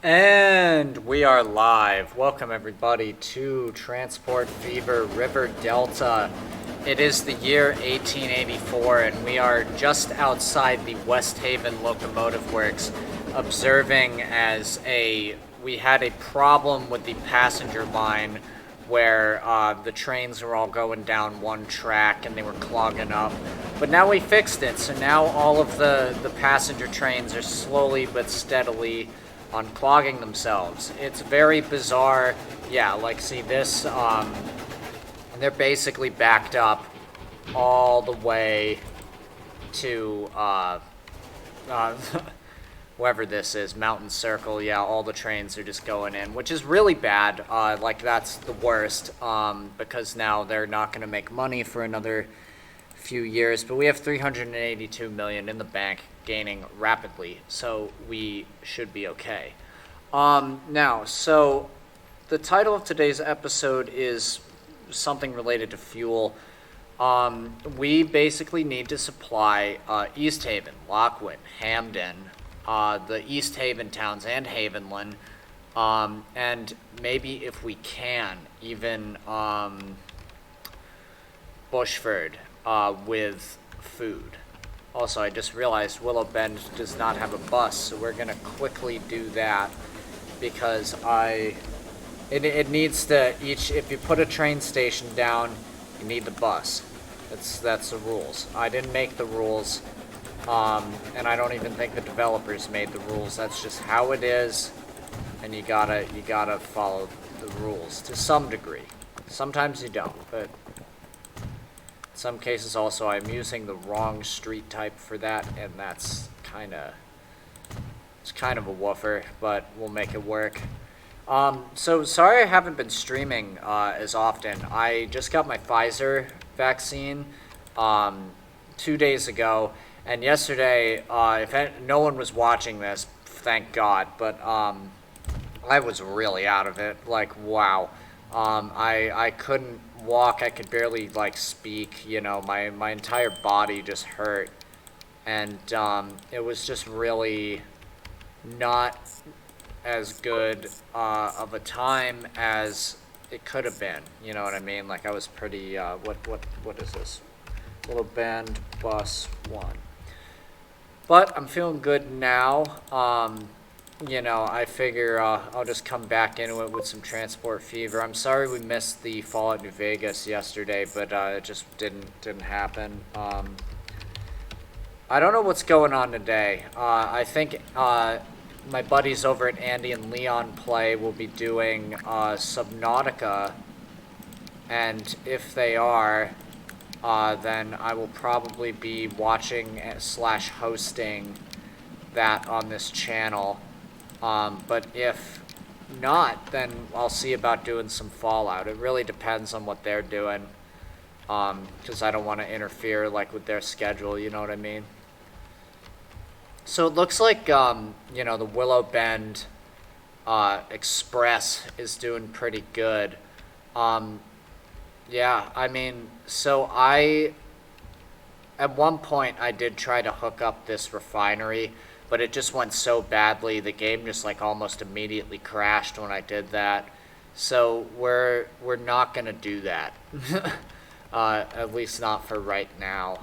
And we are live. Welcome everybody to Transport Fever River Delta. It is the year 1884 and we are just outside the Westhaven Locomotive Works observing as we had a problem with the passenger line where the trains were all going down one track and they were clogging up. But now we fixed it, so now all of the passenger trains are slowly but steadily unclogging themselves. It's very bizarre. Yeah, like see this, they're basically backed up all the way to wherever this is, Mountain Circle. Yeah, all the trains are just going in, which is really bad. Like that's the worst, because now they're not going to make money for another few years, but we have 382 million in the bank, gaining rapidly, so we should be okay. Now, so the title of today's episode is something related to fuel. We basically need to supply East Haven, Lockwood, Hamden, the East Haven towns, and Havenland, and maybe if we can, even Bushford, with food. Also, I just realized Willow Bend does not have a bus, so we're going to quickly do that because it needs to if you put a train station down, you need the bus. That's the rules. I didn't make the rules, and I don't even think the developers made the rules. That's just how it is, and you gotta follow the rules to some degree. Sometimes you don't, but in some cases also I'm using the wrong street type for that, and that's kind of a woofer, but we'll make it work. So sorry I haven't been streaming as often. I just got my Pfizer vaccine 2 days ago, and yesterday, no one was watching this, thank God, but I was really out of it. Like, wow. I couldn't walk. I could barely speak. My entire body just hurt, and it was just really not as good of a time as it could have been. You know what I mean? Like I was pretty. What is this? Little Bend Bus 1. But I'm feeling good now. I figure I'll just come back into it with some Transport Fever. I'm sorry we missed the Fallout New Vegas yesterday, but it just didn't happen. I don't know what's going on today. I think my buddies over at Andy and Leon Play will be doing Subnautica, and if they are, then I will probably be watching / hosting that on this channel. But if not, then I'll see about doing some Fallout. It really depends on what they're doing, because I don't want to interfere with their schedule, you know what I mean? So it looks like the Willow Bend Express is doing pretty good. Yeah, I mean, so at one point I did try to hook up this refinery, but it just went so badly. The game just almost immediately crashed when I did that. So we're not gonna do that. At least not for right now.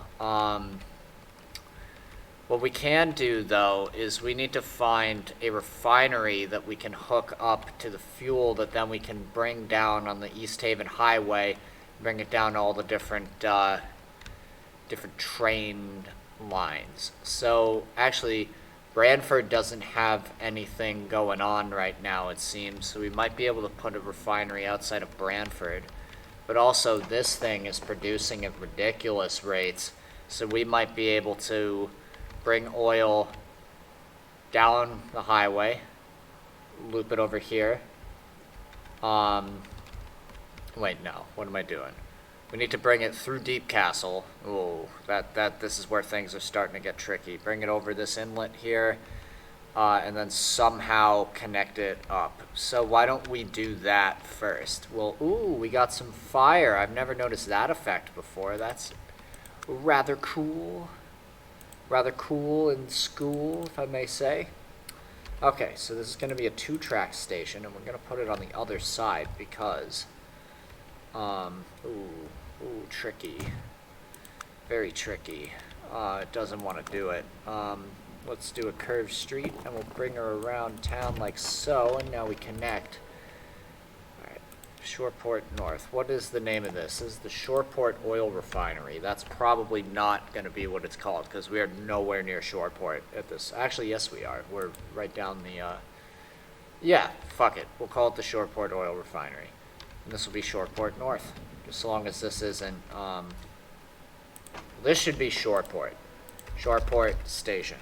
What we can do though is we need to find a refinery that we can hook up to the fuel that then we can bring down on the East Haven Highway, bring it down to all the different train lines. So actually, Branford doesn't have anything going on right now, it seems, so we might be able to put a refinery outside of Branford. But also, this thing is producing at ridiculous rates, so we might be able to bring oil down the highway, loop it over here. Wait, no, what am I doing? We need to bring it through Deep Castle. Ooh, this is where things are starting to get tricky. Bring it over this inlet here, and then somehow connect it up. So why don't we do that first? Well, ooh, we got some fire. I've never noticed that effect before. That's rather cool. Rather cool in school, if I may say. Okay, so this is going to be a 2-track station, and we're going to put it on the other side because, tricky. Very tricky. It doesn't want to do it. Let's do a curved street, and we'll bring her around town like so, and now we connect. Alright, Shoreport North. What is the name of this? This is the Shoreport Oil Refinery. That's probably not going to be what it's called, because we are nowhere near Shoreport at this. Actually, yes we are. We're right down the, yeah, fuck it. We'll call it the Shoreport Oil Refinery. And this will be Shoreport North. Just so long as this isn't, this should be Shoreport. Shoreport Station.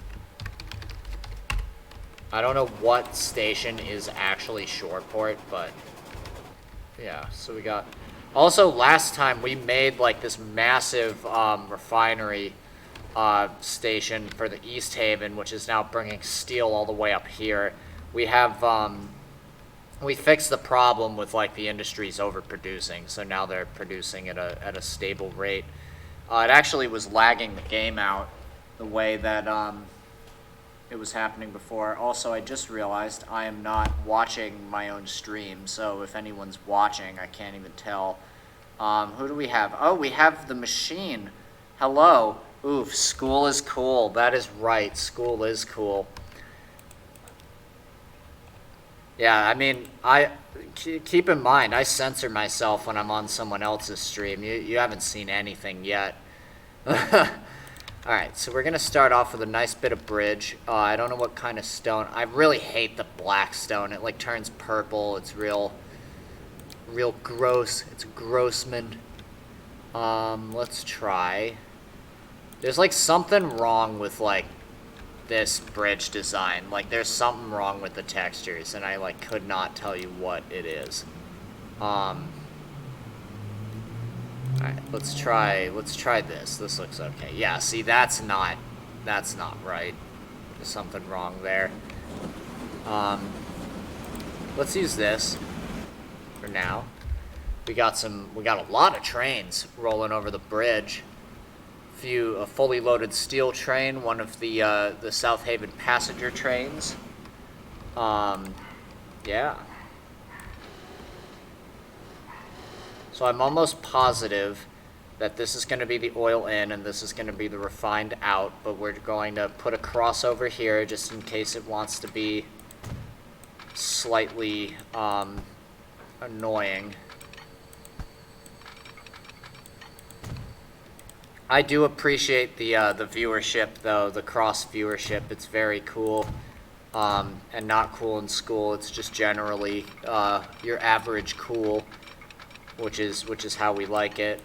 I don't know what station is actually Shoreport, but yeah, so we got... Also, last time we made like this massive refinery station for the East Haven, which is now bringing steel all the way up here. We have, we fixed the problem with like the industry's overproducing, so now they're producing at a stable rate. It actually was lagging the game out the way that it was happening before. Also, I just realized I am not watching my own stream, so if anyone's watching, I can't even tell. Who do we have? Oh, we have the machine. Hello. Oof, school is cool. That is right, school is cool. Yeah, I mean, keep in mind, I censor myself when I'm on someone else's stream. You haven't seen anything yet. Alright, so we're going to start off with a nice bit of bridge. I don't know what kind of stone. I really hate the black stone. It like turns purple. It's real gross. It's Grossman. Let's try. There's like something wrong with like this bridge design. Like there's something wrong with the textures, and I like could not tell you what it is. Alright, let's try this. This looks okay. Yeah, see, that's not right. There's something wrong there. Let's use this for now. We got a lot of trains rolling over the bridge. A fully loaded steel train, one of the South Haven passenger trains. Yeah. So I'm almost positive that this is going to be the oil in and this is going to be the refined out, but we're going to put a crossover here just in case it wants to be slightly annoying. I do appreciate the viewership, though, the cross viewership. It's very cool, and not cool in school. It's just generally your average cool, which is how we like it.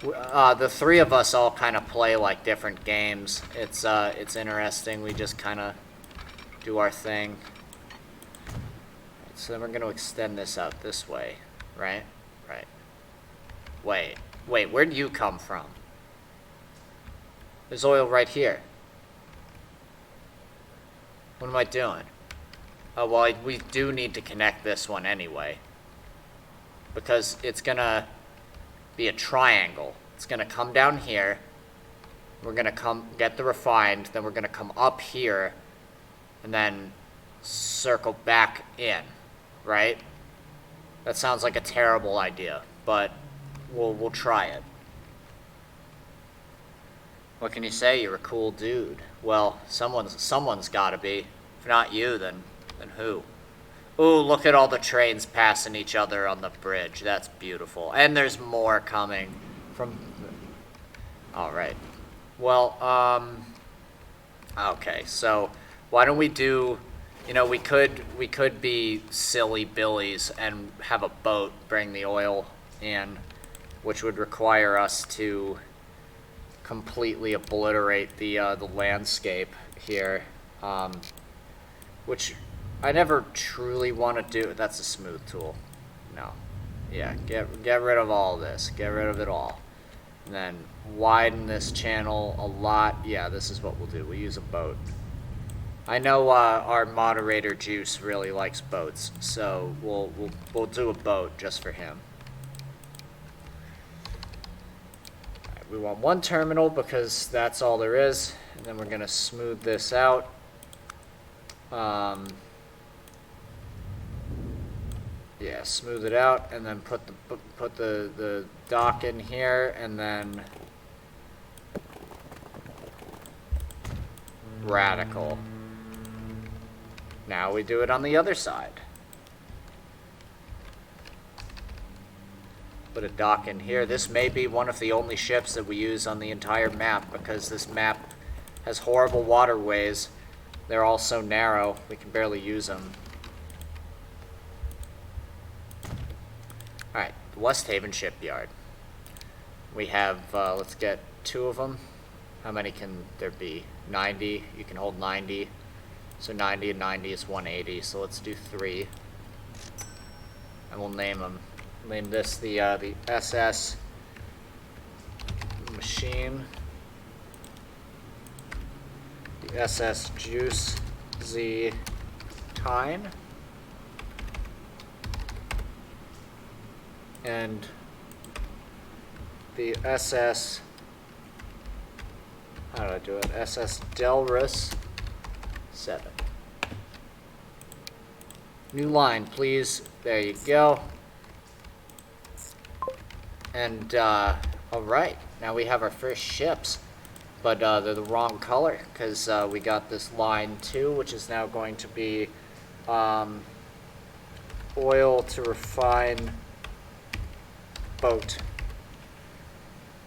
The three of us all kind of play like different games. It's interesting. We just kind of do our thing. So then we're going to extend this out this way, right? Right. Wait, where'd you come from? There's oil right here. What am I doing? Oh, well, we do need to connect this one anyway. Because it's going to be a triangle. It's going to come down here. We're going to get the refined. Then we're going to come up here. And then circle back in. Right? That sounds like a terrible idea, but we'll try it. What can you say? You're a cool dude. Well, someone's got to be. If not you, then who? Ooh, look at all the trains passing each other on the bridge. That's beautiful. And there's more coming from... All right. Well, okay, so why don't we do... You know, we could be silly billies and have a boat bring the oil in, which would require us to completely obliterate the landscape here, which I never truly want to do. That's a smooth tool. No. Yeah, get rid of all this. Get rid of it all. And then widen this channel a lot. Yeah, this is what we'll do. We'll use a boat. I know our moderator Juice really likes boats, so we'll do a boat just for him. Right, we want one terminal because that's all there is, and then we're going to smooth this out. Yeah, smooth it out, and then put the dock in here, and then radical. Now we do it on the other side. Put a dock in here. This may be one of the only ships that we use on the entire map, because this map has horrible waterways. They're all so narrow, we can barely use them. Alright, Westhaven Shipyard. We have, let's get 2 of them. How many can there be? 90. You can hold 90. So 90 and 90 is 180. So let's do 3. And we'll name them. Name this the SS Machine. The SS Juice Z Tyne. And the SS, how do I do it? SS Delrus 7. New line, please. There you go. And, alright. Now we have our first ships. But, they're the wrong color, because, we got this line 2, which is now going to be, oil to refine boat.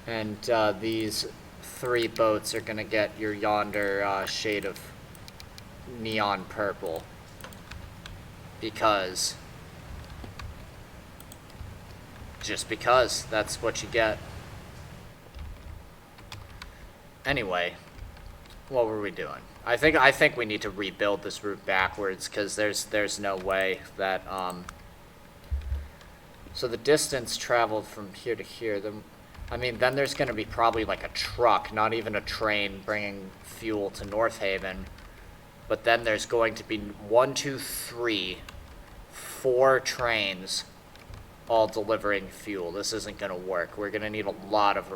And these 3 boats are gonna get your yonder shade of neon purple, because just because that's what you get. Anyway, what were we doing? I think we need to rebuild this route backwards, because there's no way that so the distance traveled from here to here, then there's going to be probably like a truck, not even a train, bringing fuel to North Haven. But then there's going to be 1, 2, 3, 4 trains all delivering fuel. This isn't going to work. We're going to need a lot of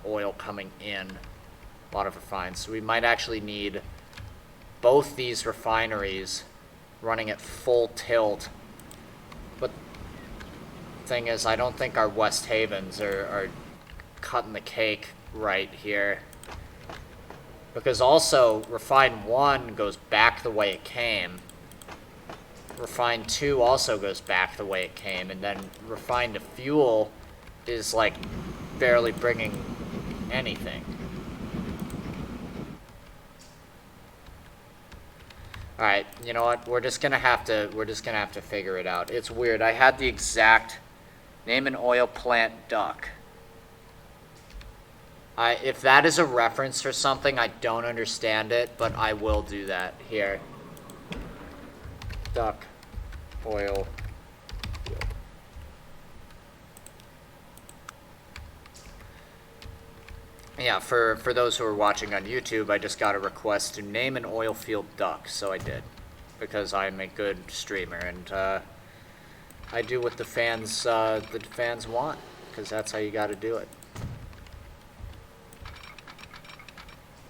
oil coming in. A lot of refined. So we might actually need both these refineries running at full tilt. But thing is, I don't think our West Havens are cutting the cake right here, because also refine 1 goes back the way it came, refine 2 also goes back the way it came, and then refine to fuel is like barely bringing anything. Alright, you know what, we're just gonna have to figure it out. It's weird. I had the exact name an oil plant duck. If that is a reference for something, I don't understand it, but I will do that here. Duck oil field. Yeah, for those who are watching on YouTube, I just got a request to name an oil field duck, so I did, because I'm a good streamer, and I do what the fans want, because that's how you got to do it.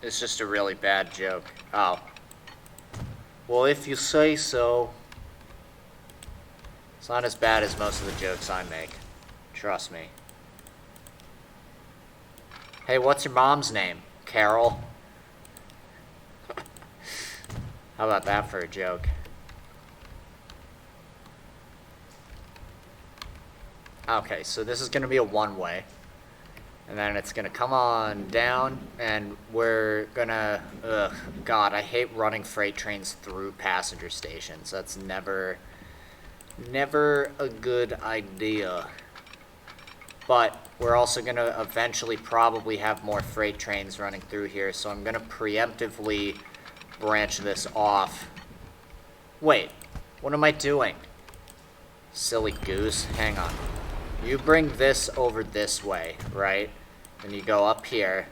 It's just a really bad joke. Oh. Well, if you say so. It's not as bad as most of the jokes I make. Trust me. Hey, what's your mom's name? Carol? How about that for a joke? Okay, so this is going to be a one-way. And then it's going to come on down, and we're going to... Ugh, God, I hate running freight trains through passenger stations. That's never a good idea. But we're also going to eventually probably have more freight trains running through here, so I'm going to preemptively branch this off. Wait, what am I doing? Silly goose, hang on. You bring this over this way, right? And you go up here.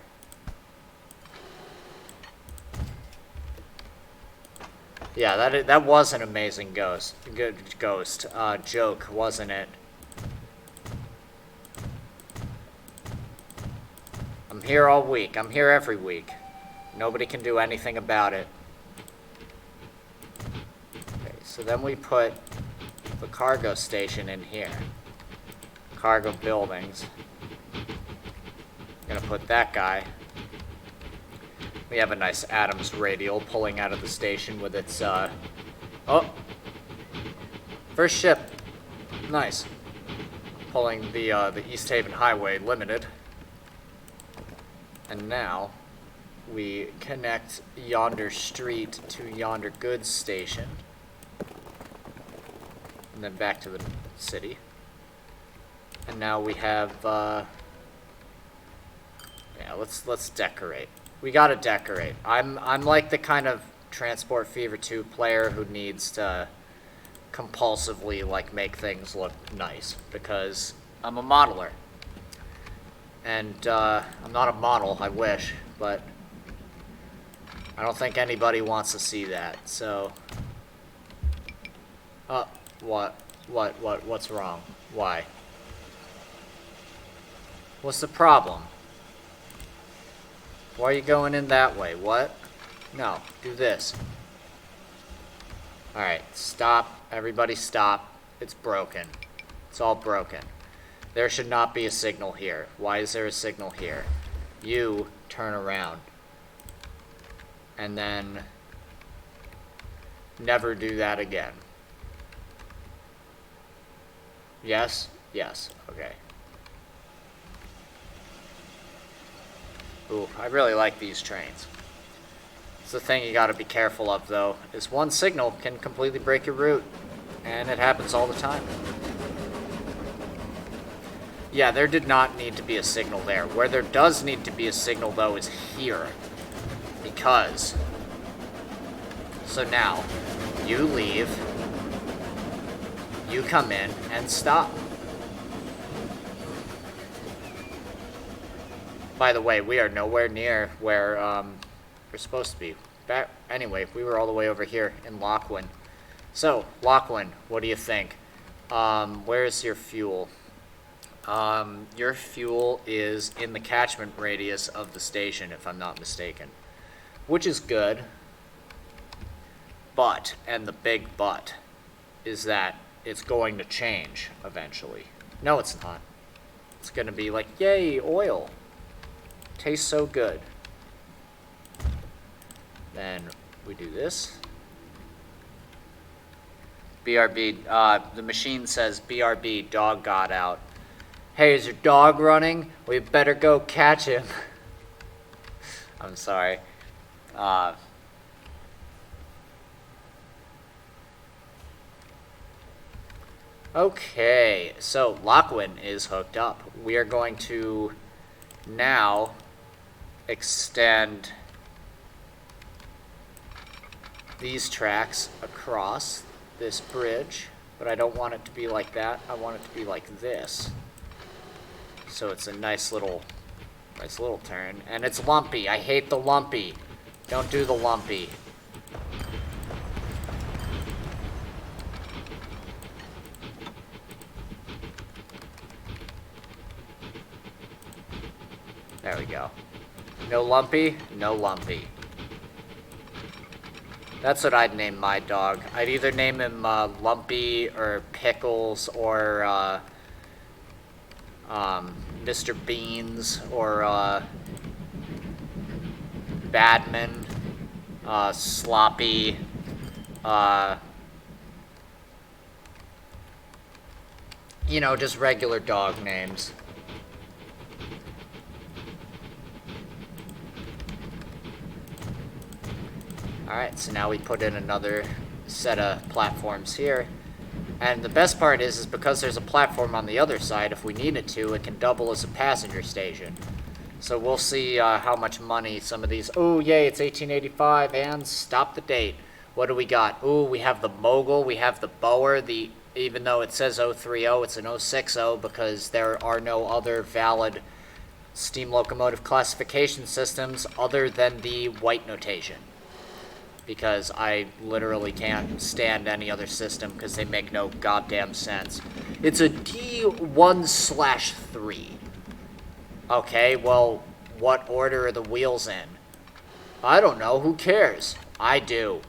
Yeah, that was an amazing joke, wasn't it? I'm here all week. I'm here every week. Nobody can do anything about it. Okay, so then we put the cargo station in here. Cargo buildings. Gonna put that guy. We have a nice Adams radial pulling out of the station with its, oh! First ship. Nice. Pulling the Easthaven Highway Limited. And now, we connect yonder street to yonder goods station. And then back to the city. And now we have, yeah, let's decorate. We gotta decorate. I'm like the kind of Transport Fever 2 player who needs to compulsively, like, make things look nice. Because I'm a modeler. And, I'm not a model, I wish, but I don't think anybody wants to see that, so... What's wrong? Why? What's the problem? Why are you going in that way? What? No, do this. Alright, stop. Everybody stop. It's broken. It's all broken. There should not be a signal here. Why is there a signal here? You turn around. And then never do that again. Yes? Yes. Okay. Ooh, I really like these trains. It's the thing you gotta be careful of, though, is one signal can completely break your route. And it happens all the time. Yeah, there did not need to be a signal there. Where there does need to be a signal, though, is here. Because... So now, you leave, you come in, and stop. By the way, we are nowhere near where we're supposed to be. Anyway, we were all the way over here in Lachlan. So, Lachlan, what do you think? Where's your fuel? Your fuel is in the catchment radius of the station, if I'm not mistaken. Which is good. But, and the big but, is that it's going to change eventually. No, it's not. It's going to be like, yay, oil. Tastes so good. Then we do this. BRB, the machine says BRB, dog got out. Hey, is your dog running? We better go catch him. I'm sorry. Okay, so Lachlan is hooked up. We are going to now extend these tracks across this bridge, but I don't want it to be like that. I want it to be like this. So it's a nice little turn, and it's lumpy. I hate the lumpy. Don't do the lumpy. There we go. No lumpy, no lumpy. That's what I'd name my dog. I'd either name him Lumpy or Pickles or Mr. Beans or Badman, Sloppy, you know, just regular dog names. Alright, so now we put in another set of platforms here. And the best part is because there's a platform on the other side, if we need it to, it can double as a passenger station. So we'll see how much money some of these... Oh, yay, it's 1885, and stop the date. What do we got? Ooh, we have the Mogul, we have the Boer, even though it says 030, it's an 060 because there are no other valid steam locomotive classification systems other than the white notation. Because I literally can't stand any other system because they make no goddamn sense. It's a D1/3. Okay, well, what order are the wheels in? I don't know. Who cares? I do.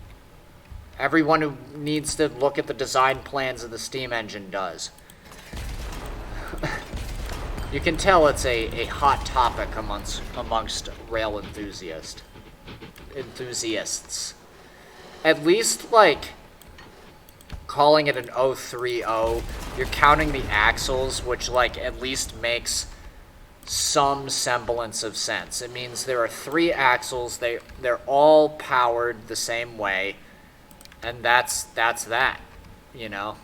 Everyone who needs to look at the design plans of the steam engine does. You can tell it's a hot topic amongst rail enthusiasts. At least, like, calling it an 030, you're counting the axles, which, like, at least makes some semblance of sense. It means there are 3 axles, they're all powered the same way, and that's that, you know?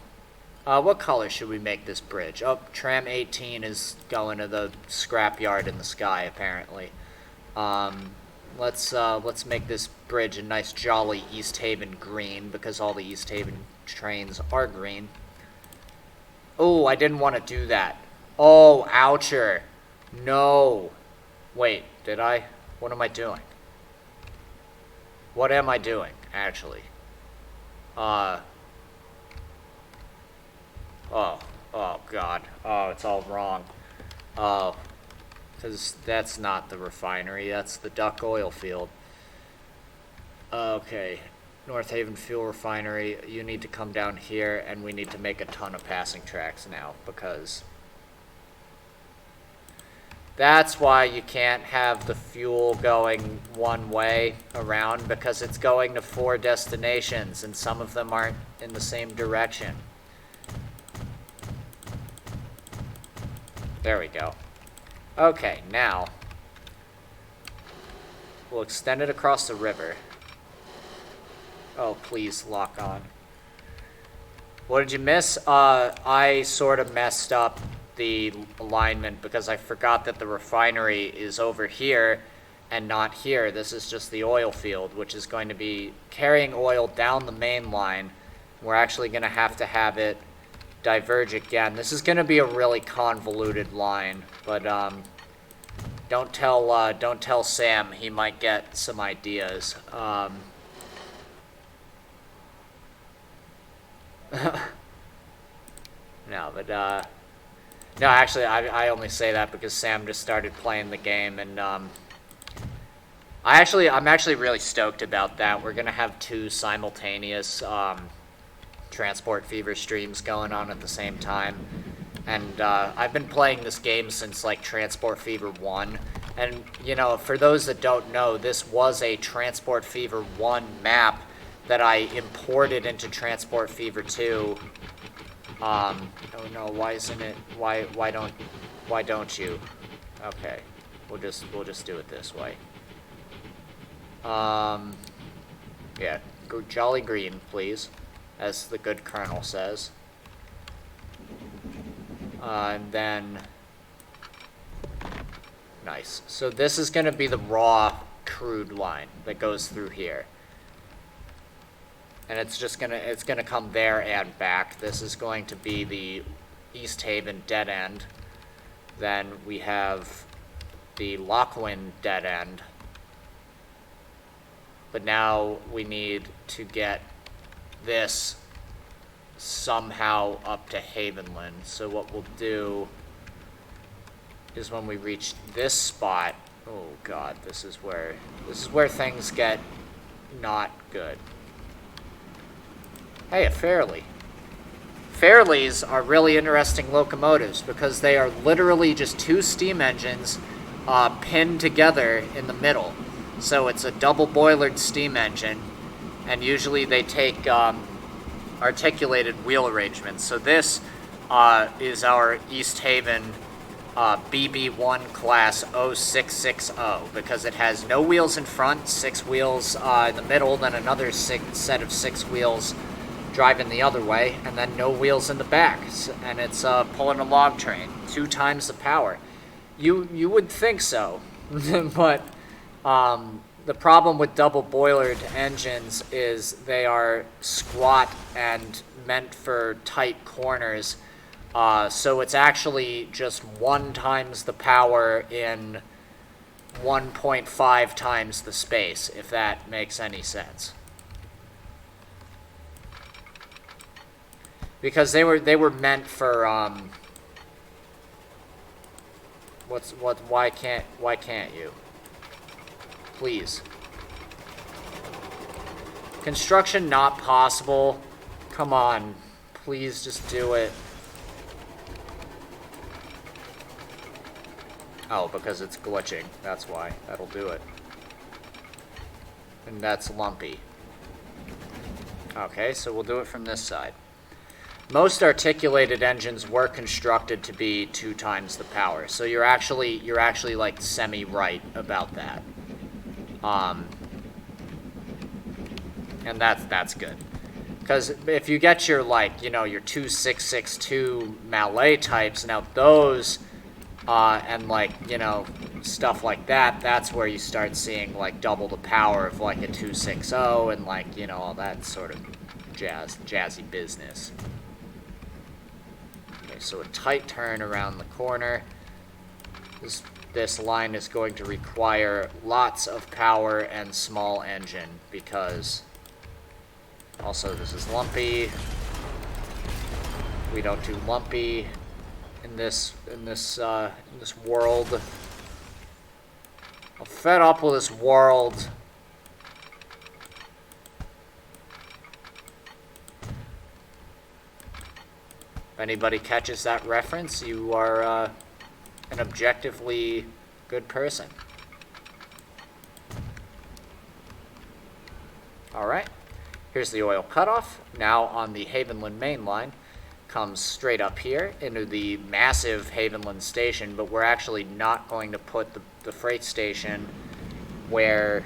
What color should we make this bridge? Oh, Tram 18 is going to the scrapyard in the sky, apparently. Let's make this bridge a nice jolly East Haven green, because all the East Haven trains are green. Oh, I didn't want to do that. Oh, oucher. No. Wait, did I? What am I doing? What am I doing, actually? Oh, God. Oh, it's all wrong. Oh, because that's not the refinery. That's the duck oil field. Okay. North Haven Fuel Refinery, you need to come down here, and we need to make a ton of passing tracks now, because that's why you can't have the fuel going one way around, because it's going to 4 destinations, and some of them aren't in the same direction. There we go. Okay, now we'll extend it across the river. Oh, please, lock on. What did you miss? I sort of messed up the alignment because I forgot that the refinery is over here and not here. This is just the oil field, which is going to be carrying oil down the main line. We're actually going to have it diverge again. This is going to be a really convoluted line, but don't tell Sam. He might get some ideas. No, actually, I only say that because Sam just started playing the game, and I'm actually really stoked about that. We're gonna have 2 simultaneous Transport Fever streams going on at the same time, and I've been playing this game since like Transport Fever 1, and you know, for those that don't know, this was a Transport Fever 1 map that I imported into Transport Fever 2. Oh no, why isn't it? Why don't you? Okay, we'll just do it this way. Yeah, go jolly green, please, as the good colonel says. And then, nice. So this is gonna be the raw crude line that goes through here. And it's gonna come there and back. This is going to be the East Haven dead end. Then we have the Lochwin dead end. But now we need to get this somehow up to Havenland. So what we'll do is when we reach this spot, oh God, this is where things get not good. Hey, a Fairleigh. Fairleighs are really interesting locomotives because they are literally just 2 steam engines pinned together in the middle. So it's a double boilered steam engine, and usually they take articulated wheel arrangements. So this is our East Haven BB1 class 0660 because it has no wheels in front, 6 wheels in the middle, then another set of 6 wheels driving the other way, and then no wheels in the back, and it's pulling a log train, 2 times the power. You would think so, but the problem with double boilered engines is they are squat and meant for tight corners, so it's actually just 1 times the power in 1.5 times the space, if that makes any sense. Because they were meant for Why can't you? Please. Construction not possible. Come on. Please just do it. Oh, because it's glitching. That's why. That'll do it. And that's lumpy. Okay, so we'll do it from this side. Most articulated engines were constructed to be 2 times the power. So you're actually like semi-right about that. And that's good. Because if you get your, like, you know, your 2662 Malay types, now those, and, like, you know, stuff like that, that's where you start seeing, like, double the power of, like, a 260 and, like, you know, all that sort of jazzy business. Okay, so a tight turn around the corner. This line is going to require lots of power and small engine, because also this is lumpy. We don't do lumpy in this world. I'm fed up with this world. If anybody catches that reference, you are an objectively good person. Alright, here's the oil cutoff. Now on the Havenland main line, comes straight up here into the massive Havenland station, but we're actually not going to put the freight station where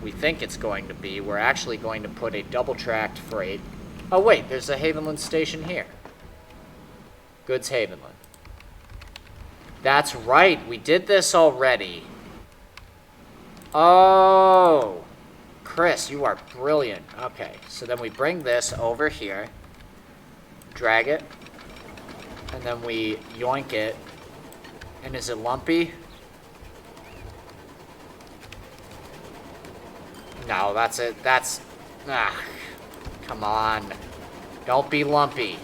we think it's going to be. We're actually going to put a double-tracked freight. Oh wait, there's a Havenland station here. Goods Havenland. That's right, we did this already. Oh, Chris, you are brilliant. Okay, so then we bring this over here, drag it, and then we yoink it. And is it lumpy? No, that's it. That's... come on. Don't be lumpy.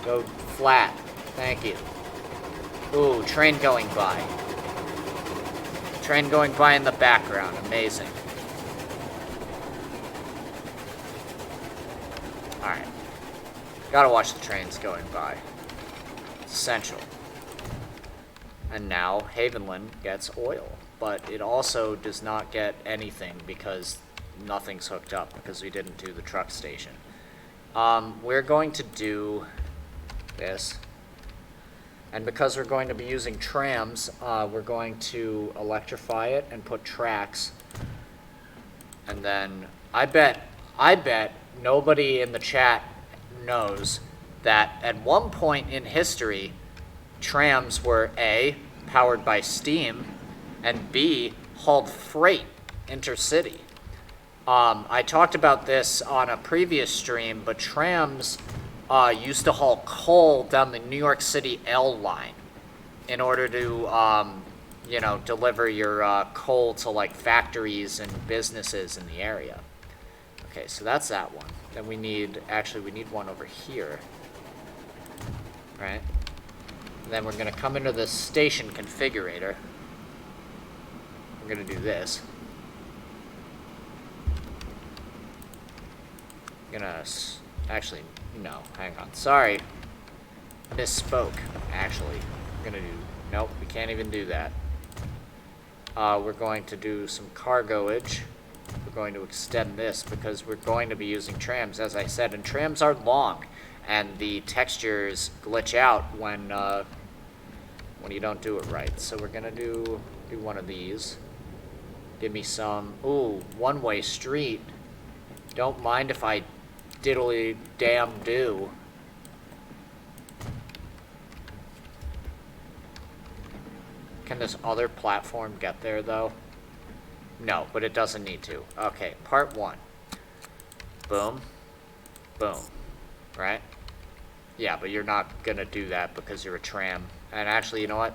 Go flat. Thank you. Ooh, train going by. Train going by in the background. Amazing. Alright. Gotta watch the trains going by. It's essential. And now Havenland gets oil. But it also does not get anything because nothing's hooked up, because we didn't do the truck station. We're going to do this. And because we're going to be using trams, we're going to electrify it and put tracks. And then I bet nobody in the chat knows that at one point in history, trams were A, powered by steam, and B, hauled freight intercity. I talked about this on a previous stream, but trams used to haul coal down the New York City L line in order to, you know, deliver your coal to, like, factories and businesses in the area. Okay, so that's that one. Then we need one over here, right? And then we're going to come into the station configurator. We're going to do this. Actually, no, hang on. Sorry. Misspoke, actually. We're going to do... Nope, we can't even do that. We're going to do some cargoage. We're going to extend this because we're going to be using trams, as I said. And trams are long, and the textures glitch out when you don't do it right. So we're going to do one of these. Give me some... Ooh, one-way street. Don't mind if I diddly damn do. Can this other platform get there, though? No, but it doesn't need to. Okay, part 1. Boom. Boom. Right? Yeah, but you're not gonna do that because you're a tram. And actually, you know what?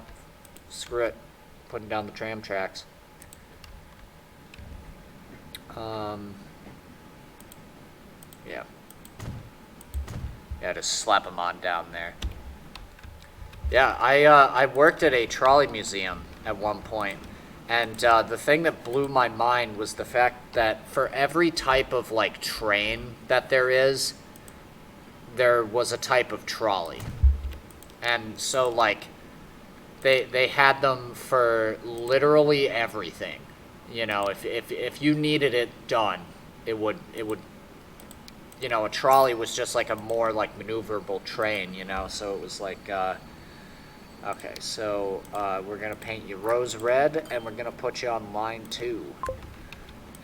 Screw it. Putting down the tram tracks. Yeah. Yeah, just slap them on down there. Yeah, I worked at a trolley museum at one point, and the thing that blew my mind was the fact that for every type of like train that there was a type of trolley, and so like they had them for literally everything. You know, if you needed it done, it would a trolley was just like a more like maneuverable train. So it was like. Okay, so we're going to paint you rose red, and we're going to put you on line 2.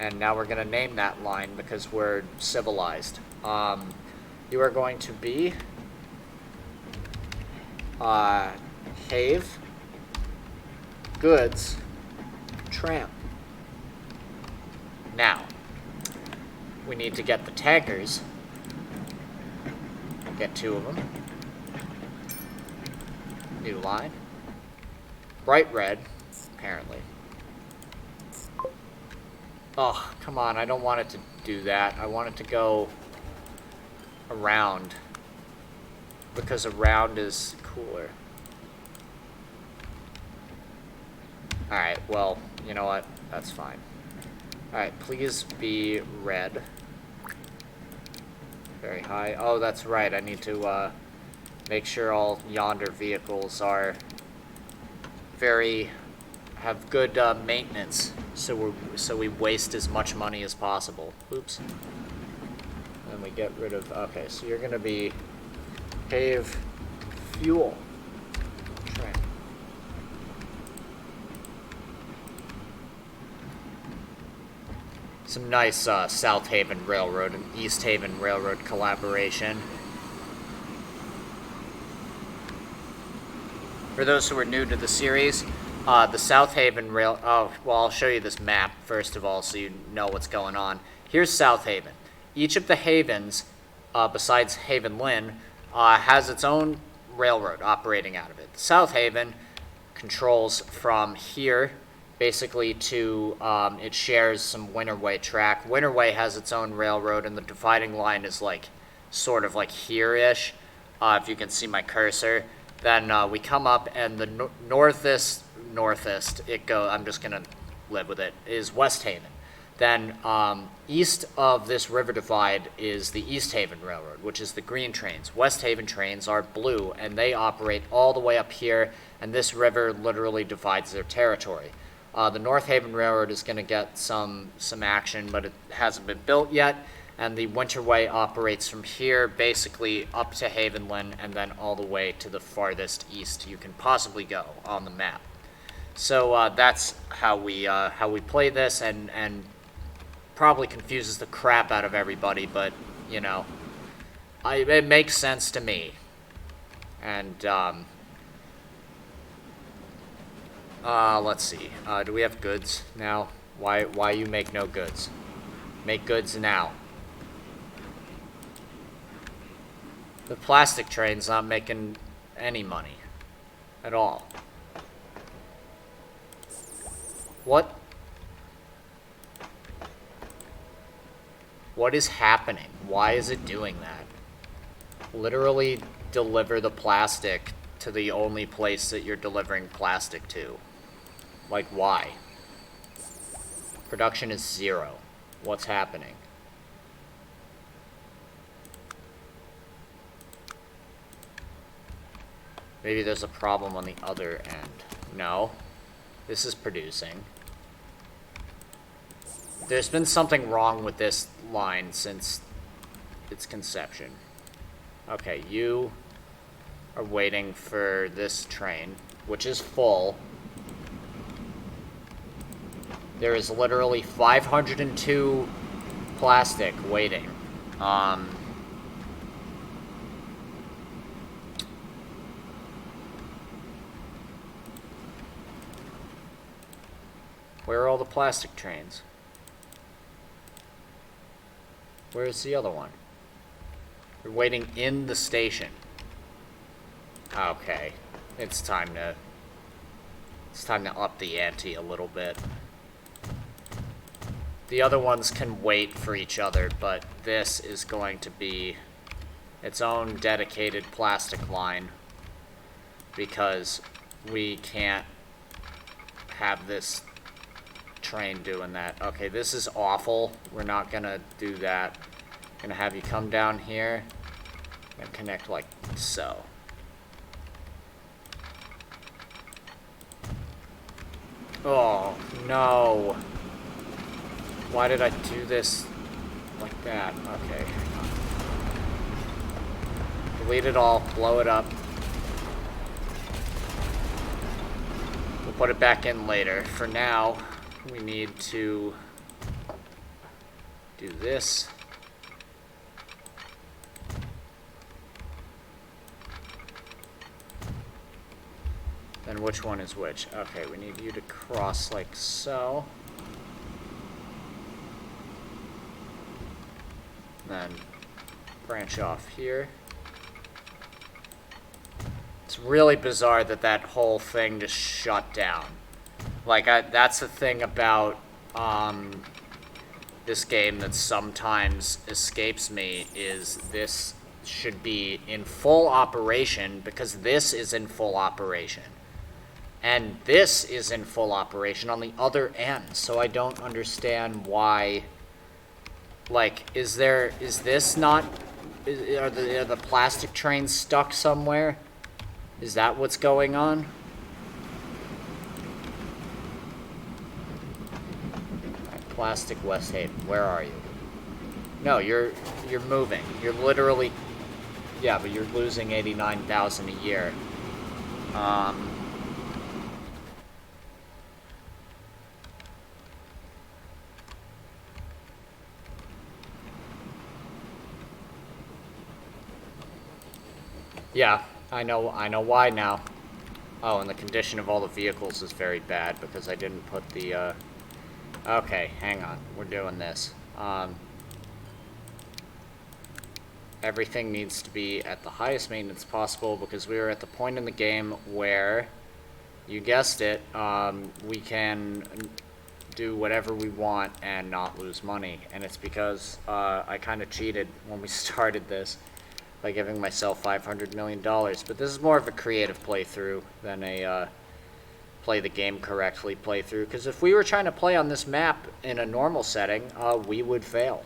And now we're going to name that line because we're civilized. You are going to be Have Goods Tramp. Now, we need to get the tankers. Get 2 of them. New line. Bright red, apparently. Oh, come on, I don't want it to do that. I want it to go around. Because around is cooler. Alright, well, you know what? That's fine. Alright, please be red. Very high. Oh, that's right, I need to, make sure all yonder vehicles are have good maintenance, so we waste as much money as possible. Oops. And we get rid of. Okay, so you're gonna be Have Fuel Train. Some nice South Haven Railroad and East Haven Railroad collaboration. For those who are new to the series, the South Haven Rail... Oh, well, I'll show you this map, first of all, so you know what's going on. Here's South Haven. Each of the havens, besides Haven Lynn, has its own railroad operating out of it. South Haven controls from here, basically to... it shares some Winterway track. Winterway has its own railroad, and the dividing line is, like, sort of like here-ish, if you can see my cursor. Then we come up, and the northest, I'm just going to live with it, is Westhaven. Then east of this river divide is the East Haven Railroad, which is the green trains. Westhaven trains are blue, and they operate all the way up here, and this river literally divides their territory. The North Haven Railroad is going to get some action, but it hasn't been built yet. And the Winterway operates from here basically up to Haven Lynn and then all the way to the farthest east you can possibly go on the map. So that's how we play this, and probably confuses the crap out of everybody, but you know, it makes sense to me. And let's see. Do we have goods now? Why you make no goods? Make goods now. The plastic train's not making any money at all. What is happening? Why is it doing that? Literally deliver the plastic to the only place that you're delivering plastic to. Like, why? Production is 0. What's happening? Maybe there's a problem on the other end. No. This is producing. There's been something wrong with this line since its conception. Okay, you are waiting for this train, which is full. There is literally 502 plastic waiting. Where are all the plastic trains? Where's the other one? They're waiting in the station. Okay. It's time to up the ante a little bit. The other ones can wait for each other, but this is going to be its own dedicated plastic line. because we can't have this train doing that. Okay, this is awful. We're not gonna do that. Gonna have you come down here and connect like so. Oh, no. Why did I do this like that? Okay, hang on. Delete it all, blow it up. We'll put it back in later. For now, we need to do this. Then which one is which? Okay, we need you to cross like so. Then branch off here. It's really bizarre that that whole thing just shut down. Like, that's the thing about this game that sometimes escapes me, is this should be in full operation because this is in full operation. And this is in full operation on the other end, so I don't understand why. Like, is this not, are the plastic trains stuck somewhere? Is that what's going on? Right, plastic Westhaven, where are you? No, you're moving. You're literally, yeah, but you're losing 89,000 a year. Yeah, I know why now. Oh, and the condition of all the vehicles is very bad because I didn't put the, okay, hang on. We're doing this. Everything needs to be at the highest maintenance possible because we are at the point in the game where, you guessed it, we can do whatever we want and not lose money. And it's because I kind of cheated when we started this by giving myself $500 million. But this is more of a creative playthrough than a play the game correctly playthrough. Because if we were trying to play on this map in a normal setting, we would fail.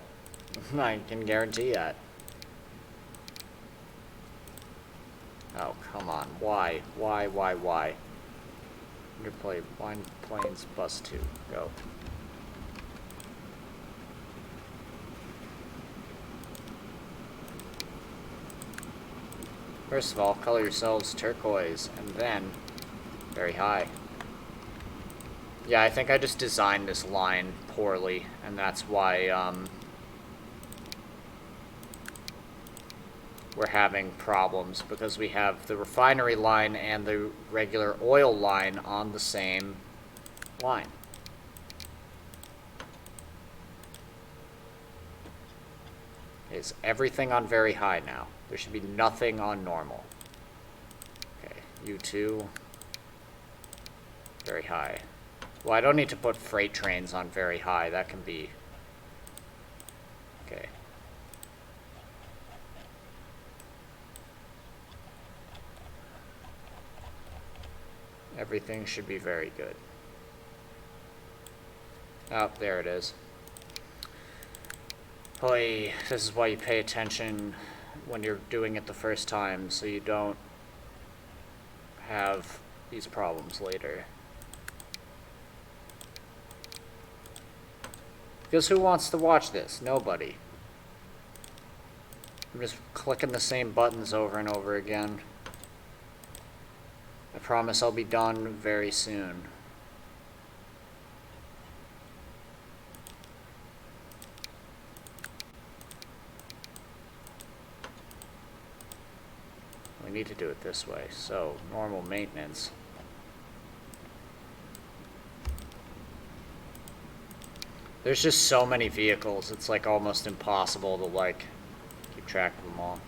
I can guarantee that. Oh, come on. Why? Underplay, blind planes, bus 2. Go. First of all, color yourselves turquoise, and then very high. Yeah, I think I just designed this line poorly, and that's why we're having problems, because we have the refinery line and the regular oil line on the same line. Is everything on very high now? There should be nothing on normal. Okay, U2. Very high. Well, I don't need to put freight trains on very high. That can be... Okay. Everything should be very good. Oh, there it is. Boy, this is why you pay attention when you're doing it the first time, so you don't have these problems later. Because who wants to watch this? Nobody. I'm just clicking the same buttons over and over again. I promise I'll be done very soon. We need to do it this way. So, normal maintenance. There's just so many vehicles, it's like almost impossible to like keep track of them all.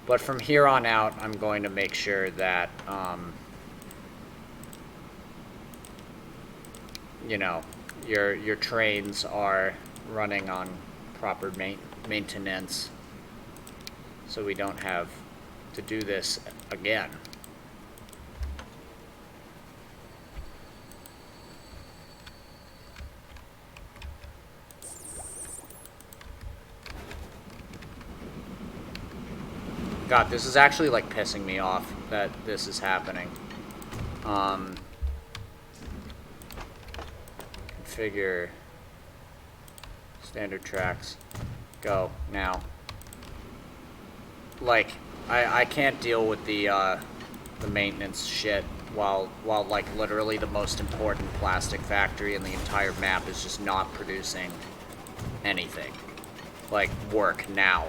But from here on out, I'm going to make sure that, you know, your trains are running on proper maintenance, so we don't have to do this again. God, this is actually like pissing me off that this is happening. Configure standard tracks. Go now. Like, I can't deal with the maintenance shit while like literally the most important plastic factory in the entire map is just not producing anything. Like, work now.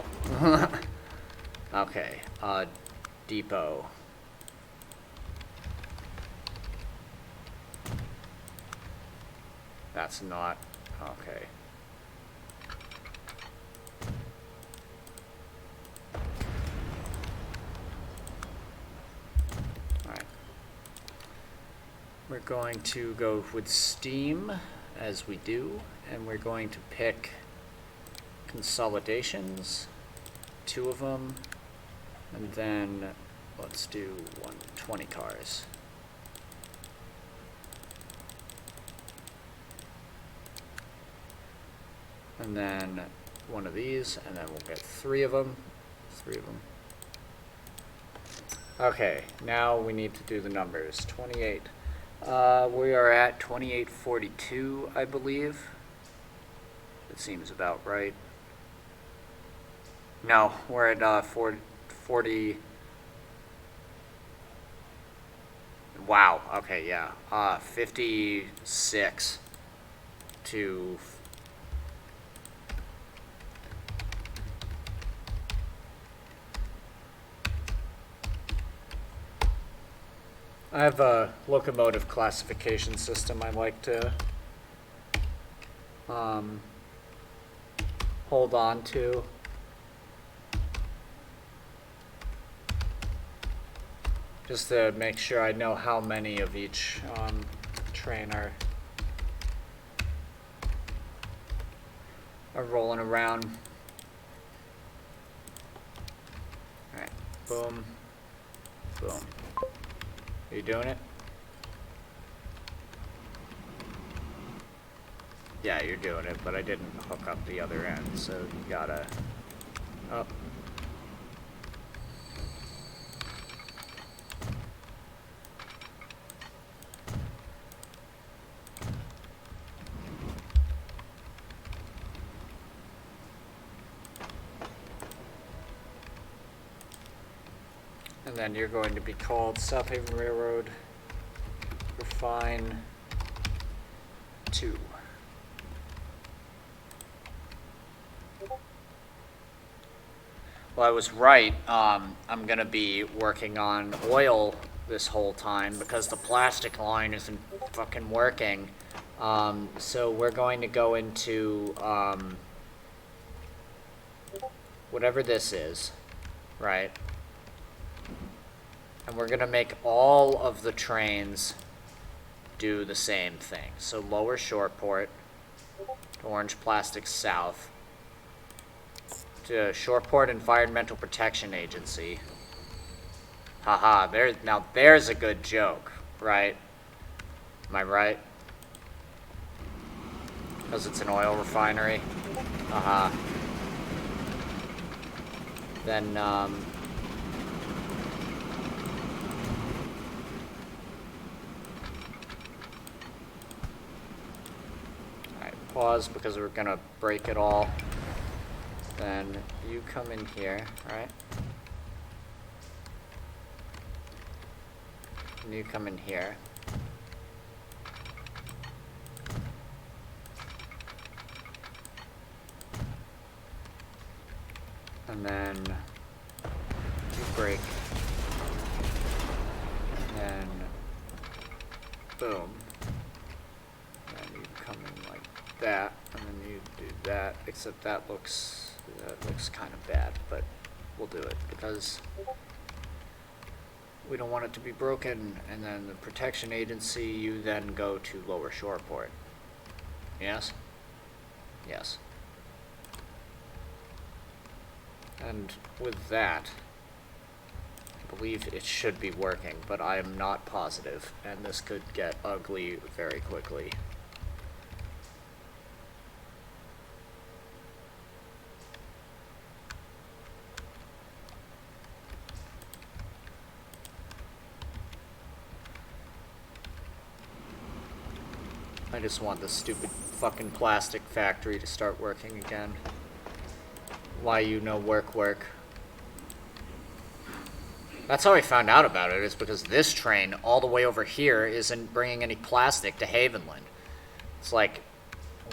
Okay, depot. That's not, okay. Alright. We're going to go with Steam, as we do, and we're going to pick consolidations, 2 of them, and then let's do 120 cars. And then one of these, and then we'll get 3 of them. 3 of them. Okay, now we need to do the numbers. 28. We are at 2842, I believe. It seems about right. No, we're at 40. Wow, okay, yeah. 56 to... I have a locomotive classification system I like to hold on to. Just to make sure I know how many of each train are rolling around. Alright, boom, boom. Are you doing it? Yeah, you're doing it, but I didn't hook up the other end, so you gotta... Oh. And then you're going to be called Westhaven Railroad Refine 2. Well, I was right. I'm going to be working on oil this whole time because the plastic line isn't fucking working. So we're going to go into whatever this is, right? And we're going to make all of the trains do the same thing. So lower Shoreport, to Orange Plastic South, to Shoreport Environmental Protection Agency. Haha, now there's a good joke, right? Am I right? Because it's an oil refinery. Haha. Then, pause because we're gonna break it all. Then you come in here, right? And you come in here. And then you break. And then boom. And you come in like that, and then you do that, except that looks kind of bad, but we'll do it because we don't want it to be broken. And then the protection agency, you then go to Lower Shoreport. Yes? Yes. And with that, I believe it should be working, but I am not positive, and this could get ugly very quickly. I just want this stupid fucking plastic factory to start working again. Why you know work. That's how I found out about it, is because this train all the way over here isn't bringing any plastic to Havenland. It's like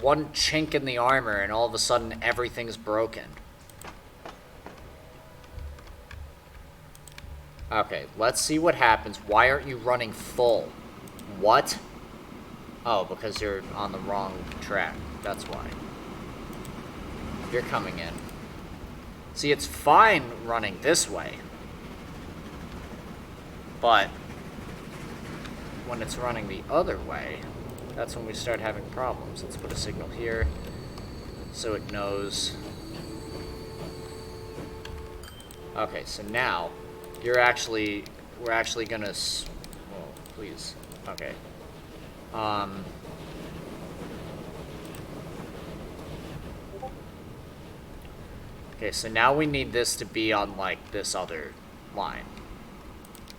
one chink in the armor and all of a sudden everything's broken. Okay, let's see what happens. Why aren't you running full? What? Oh, because you're on the wrong track. That's why. You're coming in. See, it's fine running this way. But when it's running the other way, that's when we start having problems. Let's put a signal here so it knows. Okay, so now we're actually gonna, whoa, please. Okay. Okay, so now we need this to be on, like, this other line.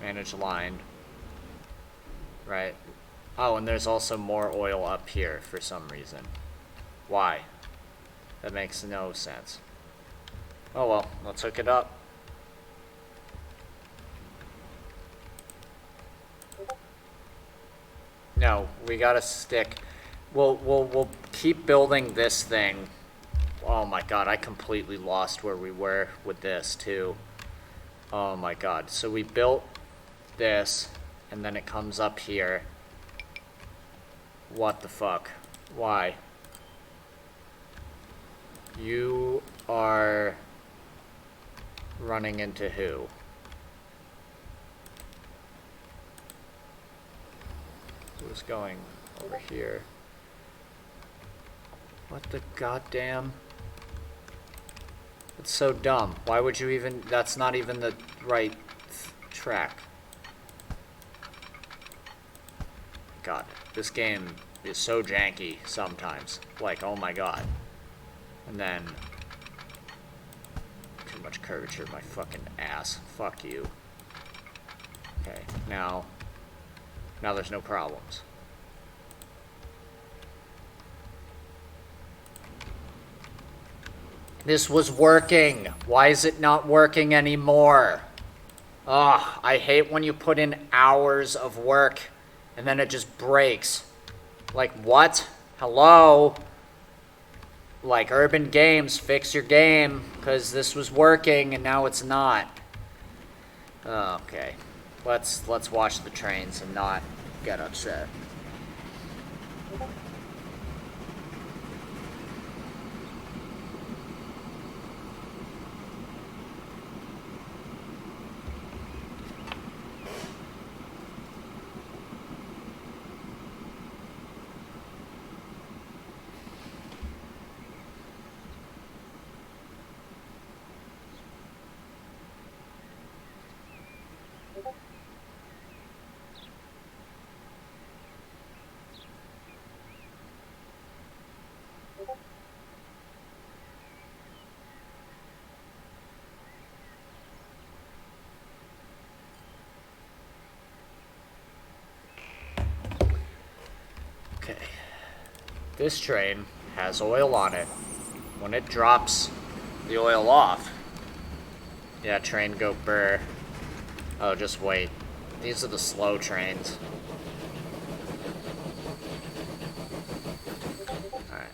Manage line. Right. Oh, and there's also more oil up here for some reason. Why? That makes no sense. Oh well, let's hook it up. No, we gotta stick. We'll keep building this thing. Oh my god, I completely lost where we were with this too. Oh my god. So we built this, and then it comes up here. What the fuck? Why? You are running into who? Who's going over here? What the goddamn? It's so dumb. Why would you even... That's not even the right track. God, this game is so janky sometimes. Like, oh my god. And then... Too much curvature, my fucking ass. Fuck you. Okay, now there's no problems. This was working. Why is it not working anymore? Ugh, I hate when you put in hours of work and then it just breaks. Like, what? Hello? Like, Urban Games, fix your game, because this was working and now it's not. Okay. Let's watch the trains and not get upset. Okay. This train has oil on it. When it drops the oil off... Yeah, train go burr. Oh, just wait. These are the slow trains. Alright.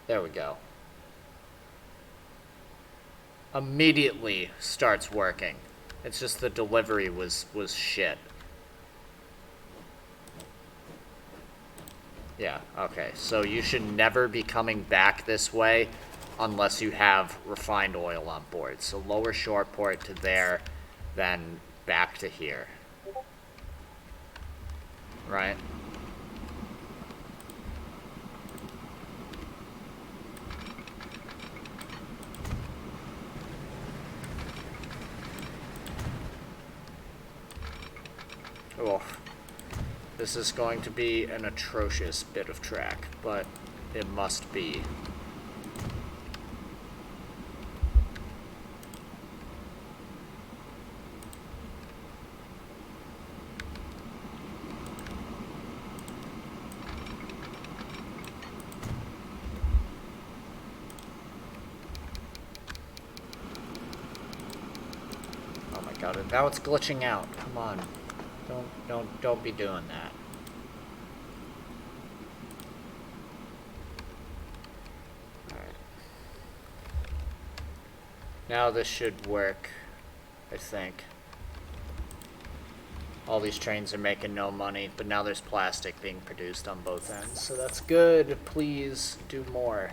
There we go. Immediately starts working. It's just the delivery was shit. Yeah, okay. So you should never be coming back this way unless you have refined oil on board. So lower short port to there, then back to here. Right? Oh. This is going to be an atrocious bit of track, but it must be. about it. Now it's glitching out. Come on. Don't be doing that. Alright. Now this should work, I think. All these trains are making no money, but now there's plastic being produced on both ends, so that's good. Please do more.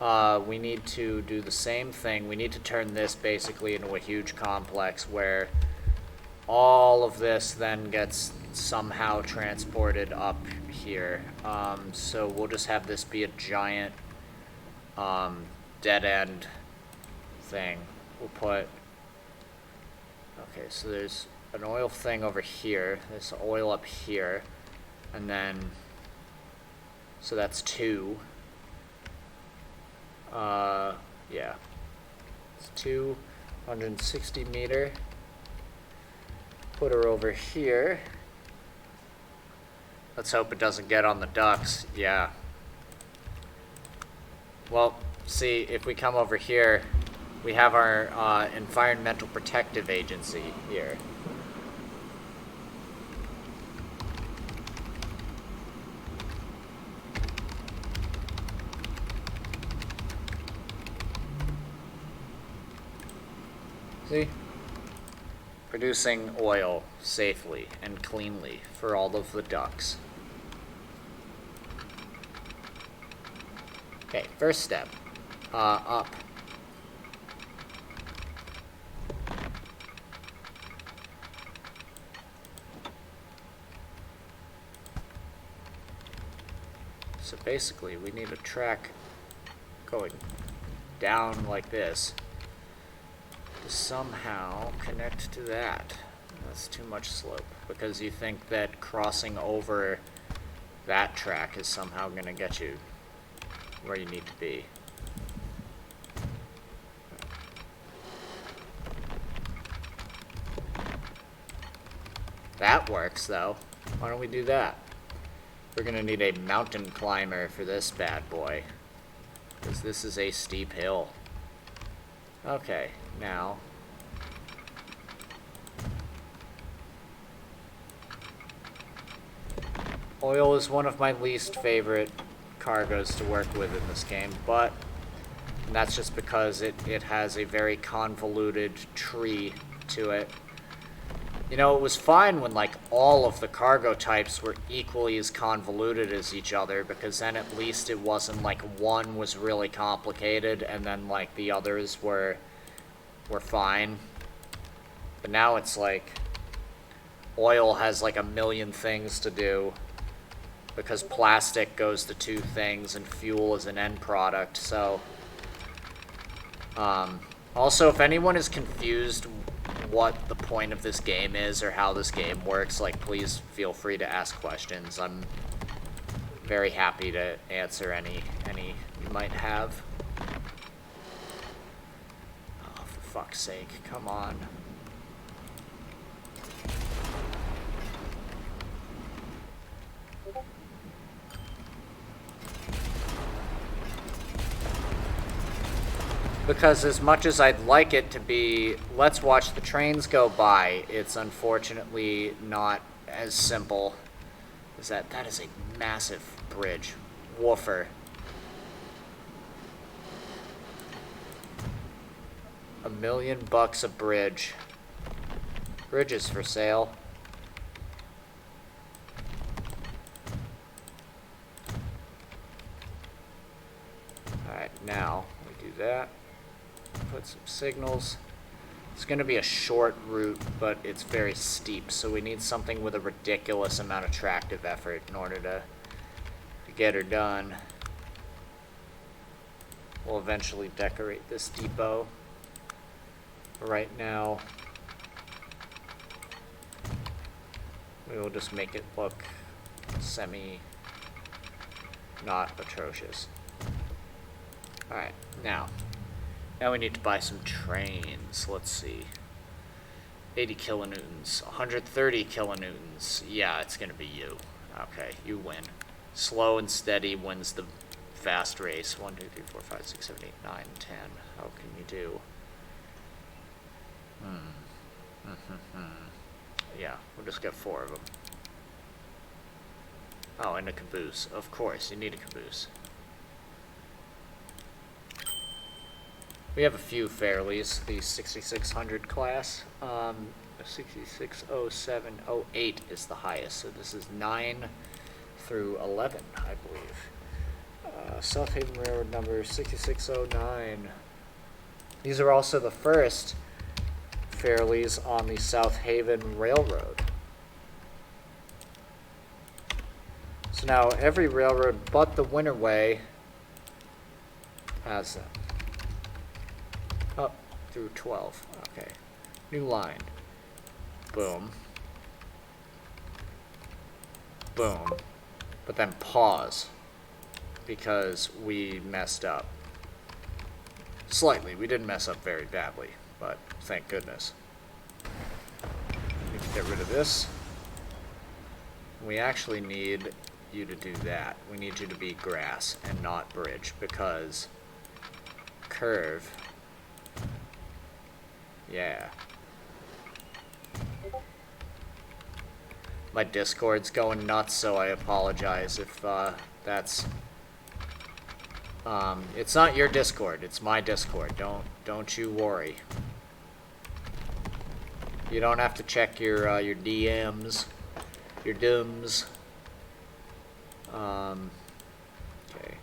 We need to do the same thing. We need to turn this basically into a huge complex where all of this then gets somehow transported up here. So we'll just have this be a giant dead end thing. We'll put... Okay, so there's an oil thing over here. There's oil up here. And then... So that's 2. Yeah. It's 260 meter. Put her over here. Let's hope it doesn't get on the ducks. Yeah. Well, see, if we come over here, we have our Environmental Protective Agency here. See? Producing oil safely and cleanly for all of the ducks. Okay, first step. Up. So basically, we need a track going down like this to somehow connect to that. That's too much slope, because you think that crossing over that track is somehow going to get you where you need to be. That works, though. Why don't we do that? We're going to need a mountain climber for this bad boy, because this is a steep hill. Okay, now... Oil is one of my least favorite cargoes to work with in this game, but that's just because it has a very convoluted tree to it. You know, it was fine when, like, all of the cargo types were equally as convoluted as each other, because then at least it wasn't like one was really complicated and then, like, the others were fine. But now it's like oil has, like, a million things to do, because plastic goes to 2 things and fuel is an end product, so... Also, if anyone is confused what the point of this game is or how this game works, like, please feel free to ask questions. I'm very happy to answer any you might have. Oh, for fuck's sake, come on. Because as much as I'd like it to be, let's watch the trains go by, it's unfortunately not as simple as that. That is a massive bridge. Woofer. $1 million a bridge. Bridges for sale. Alright, now we do that. Put some signals. It's going to be a short route, but it's very steep, so we need something with a ridiculous amount of tractive effort in order to get her done. We'll eventually decorate this depot. Right now, we will just make it look not atrocious. Alright, now we need to buy some trains. Let's see. 80 kilonewtons. 130 kilonewtons. Yeah, it's going to be you. Okay, you win. Slow and steady wins the fast race. 1, 2, 3, 4, 5, 6, 7, 8, 9, 10. How can you do? Yeah, we'll just get 4 of them. Oh, and a caboose. Of course, you need a caboose. We have a few Fairleys, the 6600 class. 660708 is the highest, so this is 9 through 11, I believe. South Haven Railroad number 6609. These are also the first Fairleys on the South Haven Railroad. So now every railroad but the Winterway has them. Up through 12. Okay. New line. Boom. Boom. But then pause. Because we messed up. Slightly. We didn't mess up very badly. But thank goodness. Need to get rid of this. We actually need you to do that. We need you to be grass and not bridge. Because curve... Yeah. My Discord's going nuts, so I apologize if that's... it's not your Discord, it's my Discord. Don't you worry. You don't have to check your DMs, your DMs. Okay.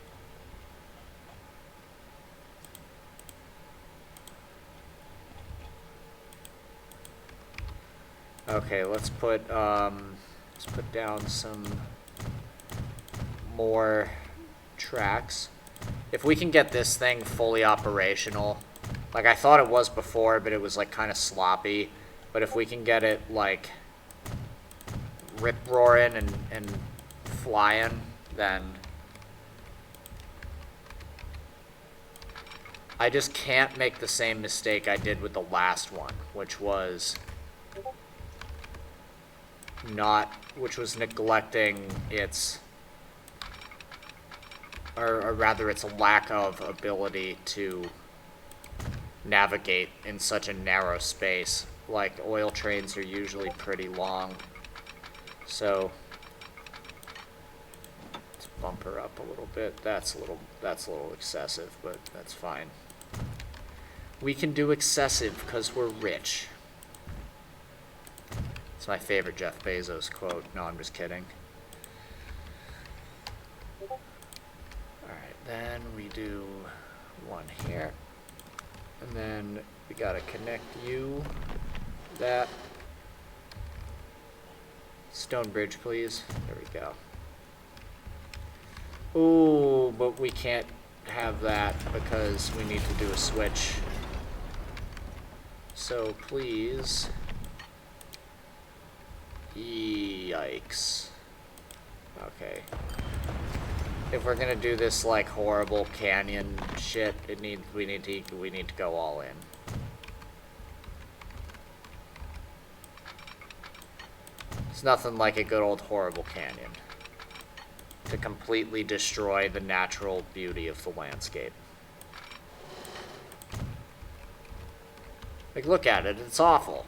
Okay, let's put down some more tracks. If we can get this thing fully operational, like I thought it was before, but it was like kind of sloppy. But if we can get it like rip-roaring and flying, then I just can't make the same mistake I did with the last one, which was neglecting its, or rather its lack of ability to navigate in such a narrow space. Like, oil trains are usually pretty long, so let's bump her up a little bit. That's a little excessive, but that's fine. We can do excessive because we're rich. It's my favorite Jeff Bezos quote. No, I'm just kidding. Alright, then we do one here. And then we gotta connect you. That. Stone bridge, please. There we go. Ooh, but we can't have that because we need to do a switch. So please... Yikes. Okay. If we're gonna do this like horrible canyon shit, we need to go all in. It's nothing like a good old horrible canyon to completely destroy the natural beauty of the landscape. Like, look at it, it's awful.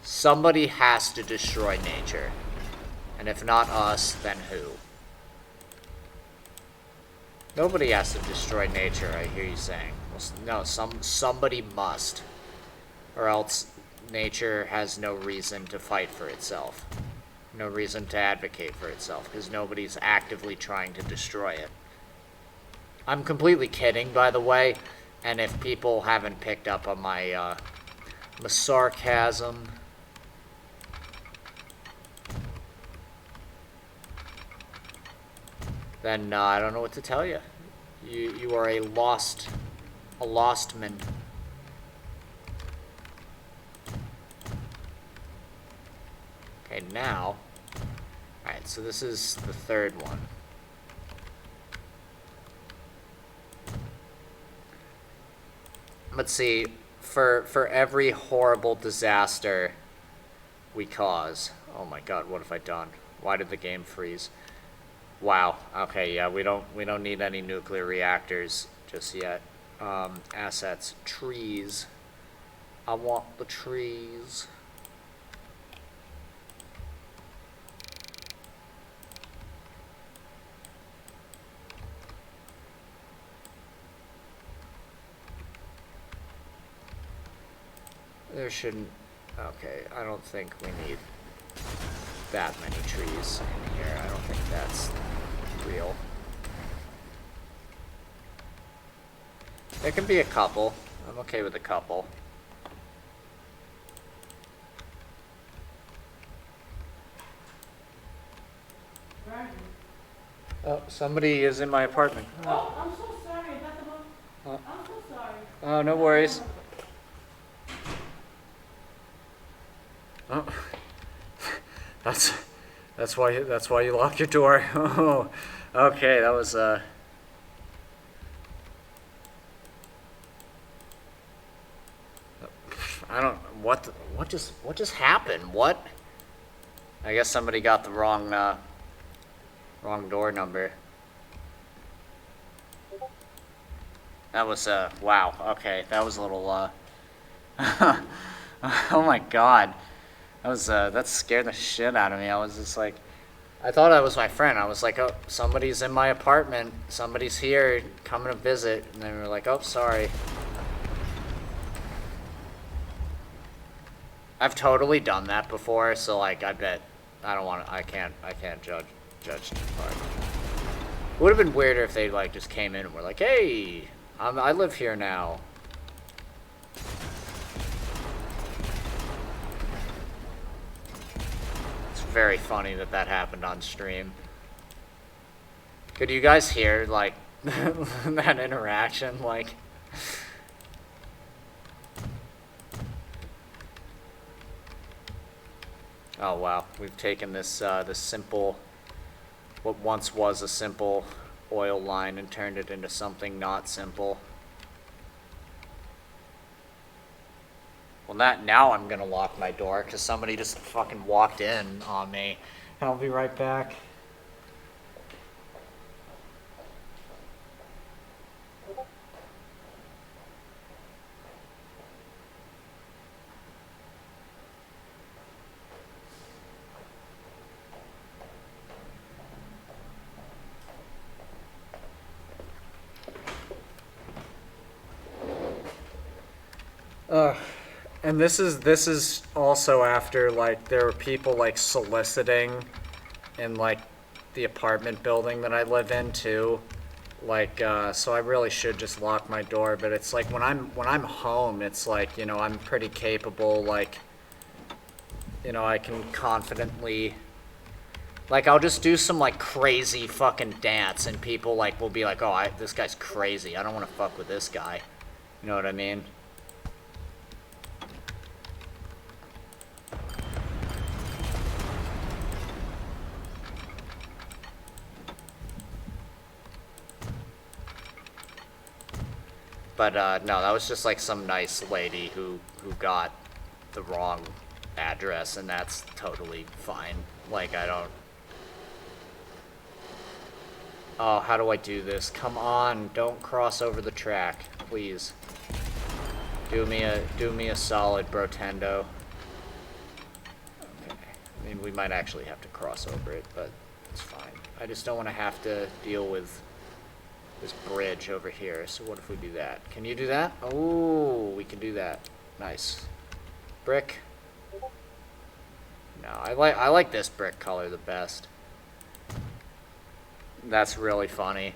Somebody has to destroy nature. And if not us, then who? Nobody has to destroy nature, I hear you saying. Well, no, somebody must. Or else nature has no reason to fight for itself. No reason to advocate for itself, because nobody's actively trying to destroy it. I'm completely kidding, by the way, and if people haven't picked up on my sarcasm... then I don't know what to tell you. You are a lost man. Okay, now, alright, so this is the third one. Let's see, for every horrible disaster we cause, oh my god, what have I done? Why did the game freeze? Wow. Okay, yeah, we don't need any nuclear reactors just yet. assets. Trees. I want the trees. There shouldn't... Okay, I don't think we need that many trees in here. I don't think that's real. There can be a couple. I'm okay with a couple. Where are you? Oh, somebody is in my apartment. Oh, I'm so sorry. That's about... I'm so sorry. Oh, no worries. Oh, that's why you lock your door. Oh, okay, that was I don't what just happened? What? I guess somebody got the wrong door number. That was wow. Okay, that was a little oh my god. That scared the shit out of me. I was just like, I thought that was my friend. I was like, oh, somebody's in my apartment. Somebody's here coming to visit. And they were like, oh, sorry. I've totally done that before. So like, I bet I can't judge too hard. It would have been weirder if they like just came in and were like, hey, I live here now. Very funny that happened on stream. Could you guys hear like that interaction? Like, oh wow, we've taken this this simple, what once was a simple oil line, and turned it into something not simple. Well, now I'm gonna lock my door because somebody just fucking walked in on me. I'll be right back. And this is also after like there were people like soliciting in like the apartment building that I live in too. Like so I really should just lock my door, but it's like when I'm home, it's like, you know, I'm pretty capable, like, you know, I can confidently, like, I'll just do some like crazy fucking dance and people like will be like, oh, this guy's crazy. I don't want to fuck with this guy. You know what I mean? But no, that was just like some nice lady who got the wrong address, and that's totally fine. Like, I don't... Oh, how do I do this? Come on, don't cross over the track, please. Do me a solid, Brotendo. Okay. I mean, we might actually have to cross over it, but it's fine. I just don't want to have to deal with this bridge over here. So what if we do that? Can you do that? Oh, we can do that. Nice. Brick. No, I like this brick color the best. That's really funny.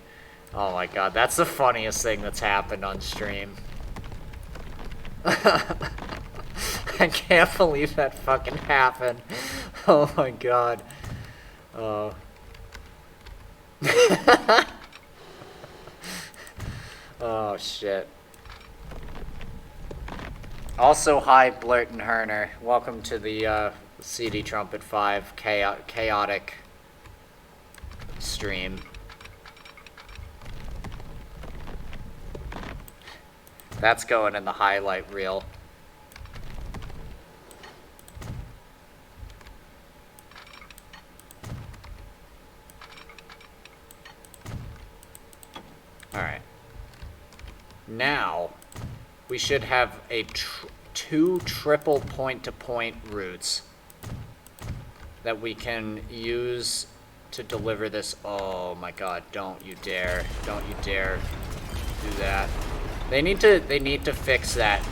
Oh my god, that's the funniest thing that's happened on stream. I can't believe that fucking happened. Oh my god. Oh. Oh shit. Also, hi Blurton Herner. Welcome to the CD Trumpet 5 chaotic stream. That's going in the highlight reel. Alright. Now, we should have a two triple point-to-point routes that we can use to deliver this. Oh my god, don't you dare do that. They need to fix that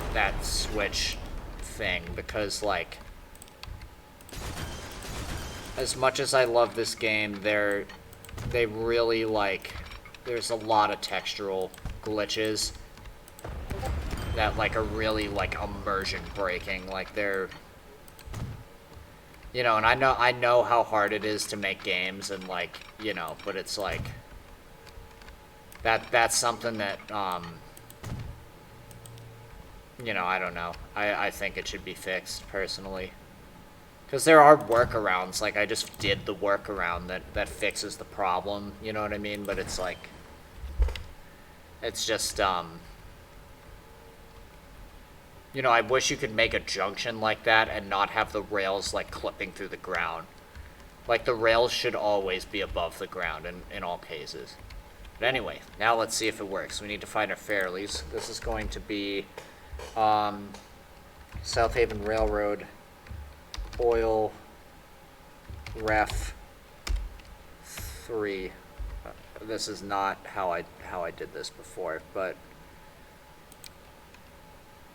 switch thing, because like, as much as I love this game, they really like, there's a lot of textural glitches that like are really like immersion breaking. Like they're, you know, and I know how hard it is to make games, and like, you know, but it's like that's something that you know, I don't know. I think it should be fixed personally. Because there are workarounds, like I just did the workaround that fixes the problem, you know what I mean? But it's like, it's just, you know, I wish you could make a junction like that and not have the rails like clipping through the ground. Like the rails should always be above the ground in all cases. But anyway, now let's see if it works. We need to find our Fairleys. This is going to be South Haven Railroad. Oil ref 3. This is not how I did this before, but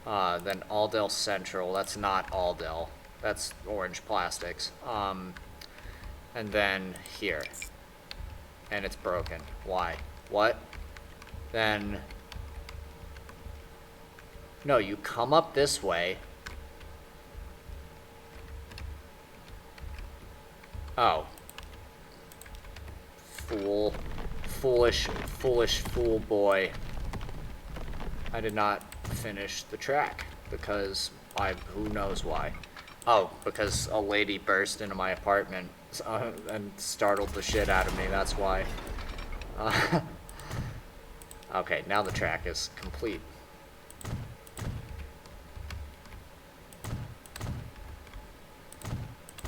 then Alldale Central. That's not Alldale. That's Orange Plastics. And then here, and it's broken. Why? What? Then no, you come up this way. Oh. Foolish fool boy. I did not finish the track because who knows why. Oh, because a lady burst into my apartment and startled the shit out of me, that's why. Okay, now the track is complete.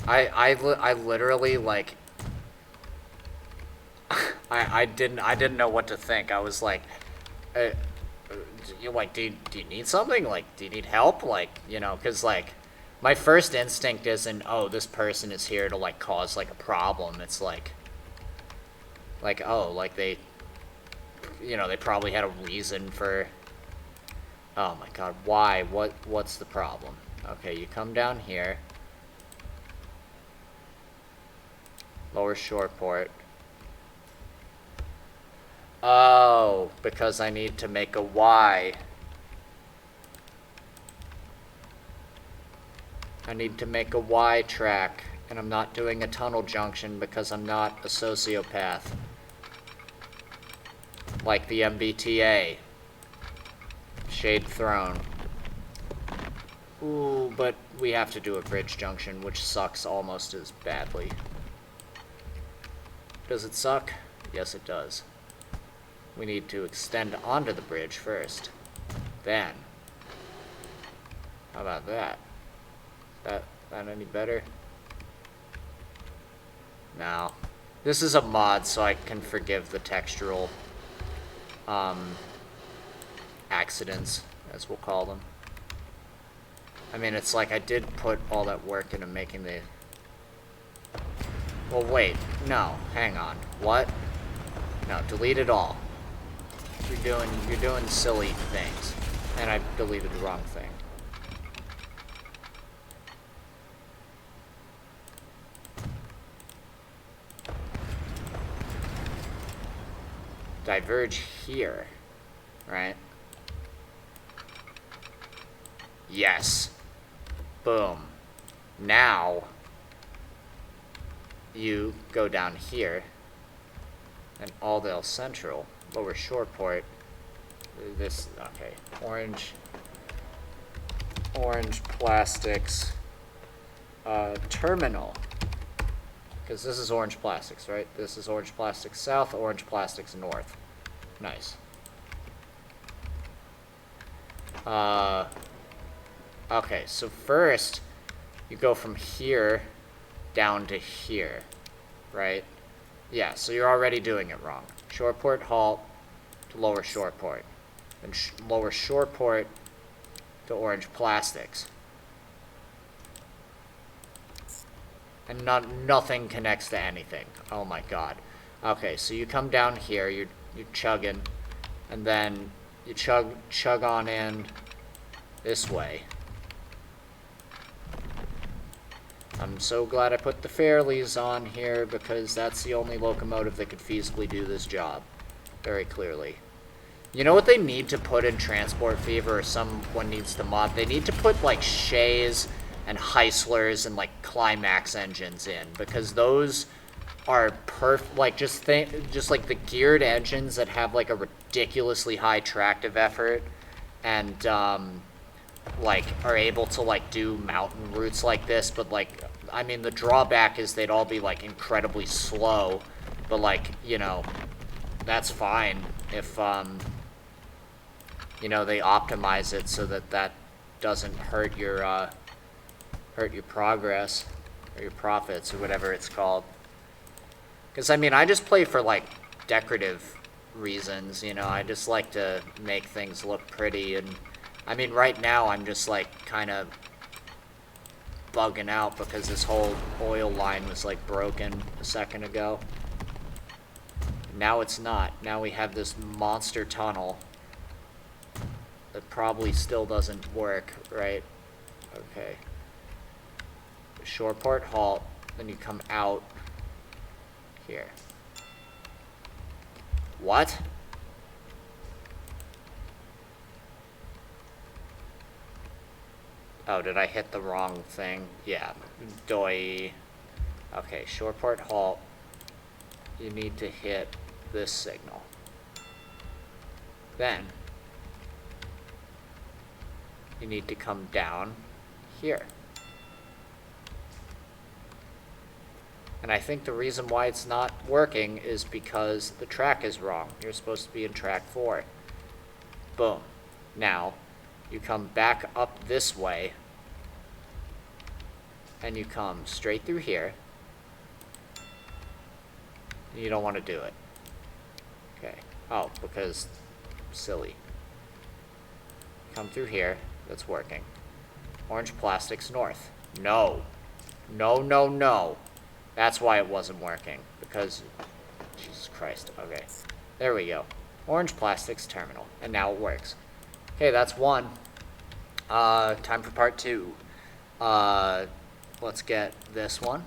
I literally like I didn't know what to think. I was like, you like, do you need something? Like, do you need help? Like, you know, because like my first instinct isn't, oh, this person is here to like cause like a problem. It's like oh, like they, you know, they probably had a reason for. Oh my god, why? What's the problem? Okay, you come down here. Lower Shoreport. Oh, because I need to make a Y. I need to make a Y track, and I'm not doing a tunnel junction because I'm not a sociopath. Like the MBTA. Shade Throne. Ooh, but we have to do a bridge junction, which sucks almost as badly. Does it suck? Yes, it does. We need to extend onto the bridge first. Then. How about that? That any better? No. This is a mod, so I can forgive the textural accidents, as we'll call them. I mean, it's like I did put all that work into making the... Well, wait. No. Hang on. What? No, delete it all. You're doing silly things. And I deleted the wrong thing. Diverge here. Right? Yes. Boom. Now, you go down here, and Alldale Central, Lower Shoreport, this, okay, Orange Plastics, Terminal, because this is Orange Plastics, right? This is Orange Plastics South, Orange Plastics North. Nice. Okay, so first, you go from here down to here, right? Yeah, so you're already doing it wrong. Shoreport halt to Lower Shoreport. and lower shore port to orange plastics. And nothing connects to anything. Oh my god. Okay, so you come down here, you're chugging, and then you chug on in this way. I'm so glad I put the Fairleys on here, because that's the only locomotive that could feasibly do this job. Very clearly. You know what they need to put in Transport Fever, or someone needs to mod? They need to put, like, Shays and Heislers and, like, Climax engines in, because those are like, just like the geared engines that have, like, a ridiculously high tractive effort, and, like, are able to, like, do mountain routes like this, but, like, I mean, the drawback is they'd all be, like, incredibly slow, but, like, you know, that's fine if, you know, they optimize it so that that doesn't hurt your progress, or your profits, or whatever it's called. Because, I mean, I just play for, like, decorative reasons, you know, I just like to make things look pretty, and I mean, right now, I'm just, like, kind of bugging out because this whole oil line was, like, broken a second ago. Now it's not. Now we have this monster tunnel that probably still doesn't work, right? Okay. Shoreport halt, then you come out here. What? Oh, did I hit the wrong thing? Yeah. Doi. Okay, shoreport halt. You need to hit this signal. Then, you need to come down here. And I think the reason why it's not working is because the track is wrong. You're supposed to be in track 4. Boom. Now, you come back up this way, and you come straight through here. You don't want to do it. Okay. Oh, because silly. Come through here. That's working. Orange plastics north. No. No, no, no. That's why it wasn't working. Because, Jesus Christ. Okay. There we go. Orange plastics terminal. And now it works. Okay, that's 1. Time for part 2. Let's get this one.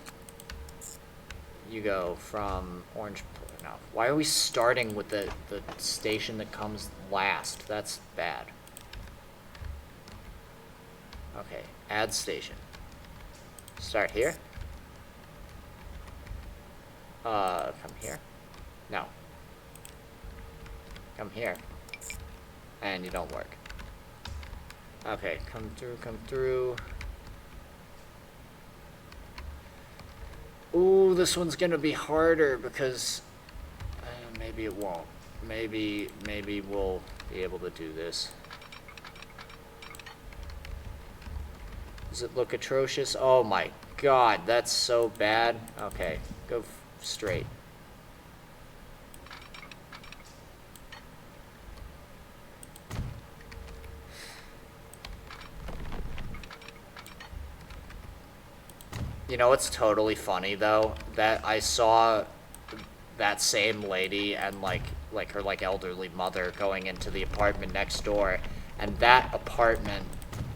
You go from orange. No. Why are we starting with the station that comes last? That's bad. Okay, add station. Start here. Come here. No. Come here. And you don't work. Okay, come through. Ooh, this one's gonna be harder because maybe it won't. Maybe we'll be able to do this. Does it look atrocious? Oh my god, that's so bad. Okay, go straight. You know what's totally funny though? That I saw that same lady and like her like elderly mother going into the apartment next door, and that apartment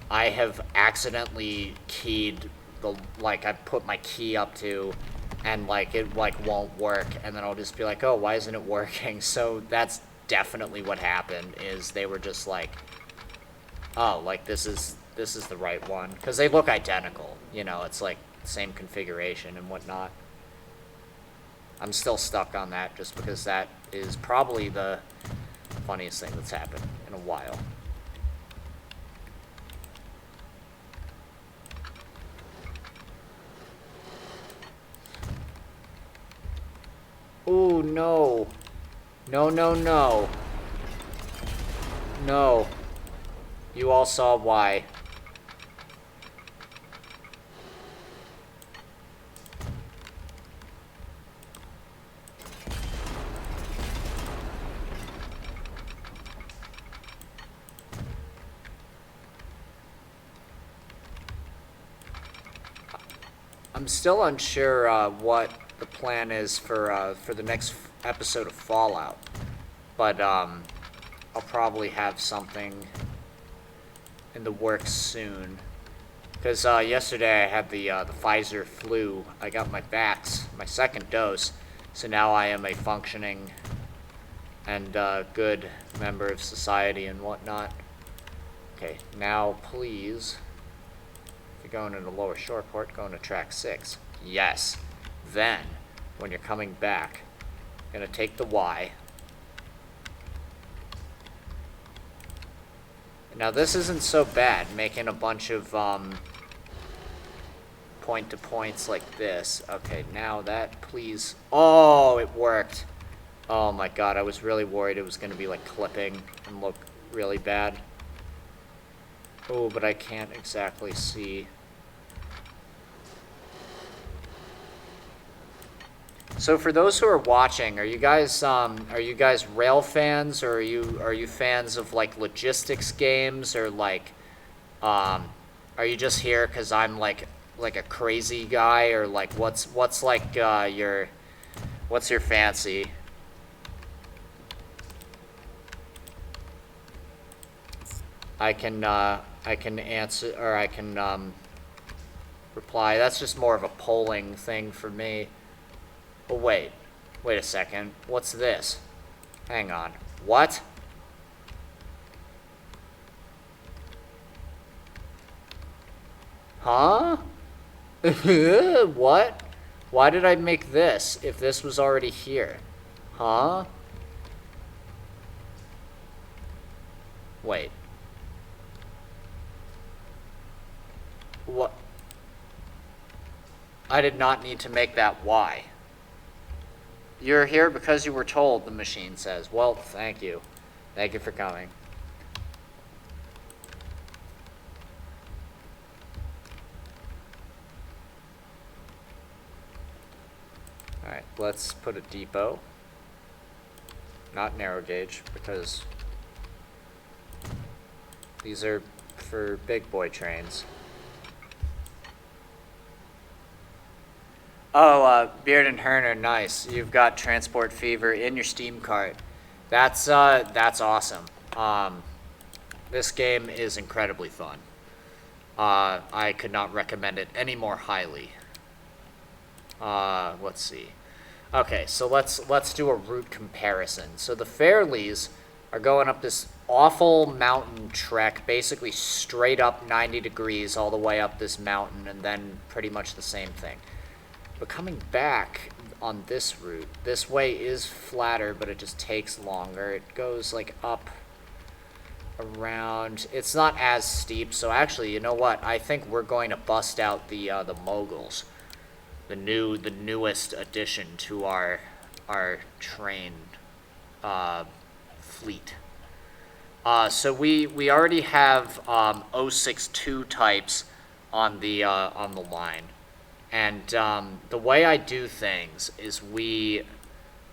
I have accidentally keyed the like I put my key up to, and like it like won't work, and then I'll just be like, oh, why isn't it working? So that's definitely what happened. Is they were just like, oh, like this is the right one, because they look identical. You know, it's like same configuration and whatnot. I'm still stuck on that just because that is probably the funniest thing that's happened in a while. Ooh, no. No, no, no. No. You all saw why. I'm still unsure what the plan is for the next episode of Fallout, but I'll probably have something in the works soon. Because yesterday I had the Pfizer flu. I got my second dose, so now I am a functioning and good member of society and whatnot. Okay, now please, if you're going into Lower Shoreport, go into track 6. Yes. Then, when you're coming back, you're gonna take the Y. Now this isn't so bad, making a bunch of point-to-points like this. Okay, now that, please. Oh, it worked. Oh my god, I was really worried it was gonna be like clipping and look really bad. Oh, but I can't exactly see. So for those who are watching, are you guys rail fans, or are you fans of like logistics games, or like are you just here cuz I'm like a crazy guy, or like what's like what's your fancy? I can answer, or I can reply. That's just more of a polling thing for me. Oh, wait a second. What's this? Hang on. What? Huh? What? Why did I make this if this was already here? Huh? Wait. What? I did not need to make that Y. You're here because you were told, the machine says. Well, thank you. Thank you for coming. Alright, let's put a depot. Not narrow gauge, because these are for big boy trains. Oh, Beard and Hearn are nice. You've got Transport Fever in your Steam cart. That's awesome. This game is incredibly fun. I could not recommend it any more highly. Let's see. Okay, so let's do a route comparison. So the Fairleys are going up this awful mountain trek, basically straight up 90 degrees all the way up this mountain, and then pretty much the same thing. But coming back on this route, this way is flatter, but it just takes longer. It goes like up around. It's not as steep, so actually, you know what? I think we're going to bust out the moguls, the newest addition to our train fleet. So we already have 062 types on the line. And the way I do things is we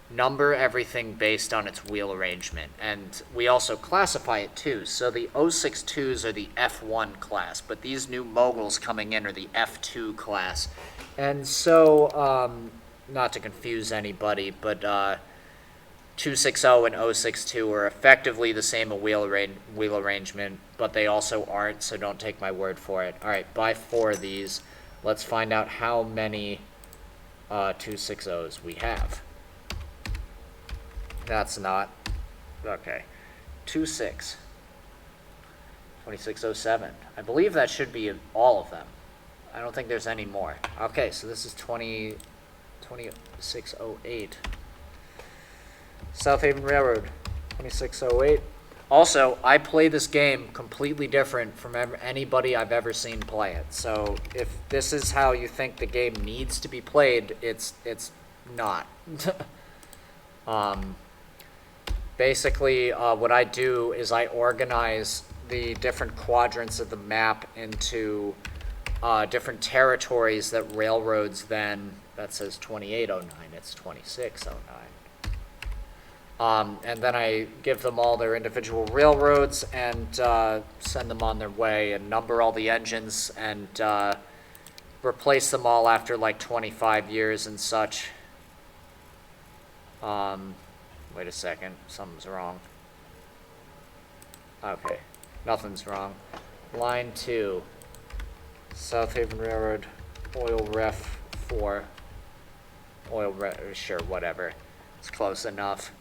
number everything based on its wheel arrangement, and we also classify it too. So the 062s are the F1 class, but these new moguls coming in are the F2 class. And so, not to confuse anybody, but 260 and 062 are effectively the same wheel arrangement, but they also aren't, so don't take my word for it. All right, buy 4 of these. Let's find out how many 260s we have. That's not. Okay. 2607. I believe that should be all of them. I don't think there's any more. Okay, so this is 2608. Southaven Railroad, 2608. Also, I play this game completely different from anybody I've ever seen play it. So if this is how you think the game needs to be played, it's not. Basically, what I do is I organize the different quadrants of the map into different territories that railroads then, that says 2809, it's 2609. And then I give them all their individual railroads and send them on their way, and number all the engines, and replace them all after like 25 years and such. Wait a second, something's wrong. Okay, nothing's wrong. Line 2, South Haven Railroad, oil ref 4, sure, whatever. It's close enough.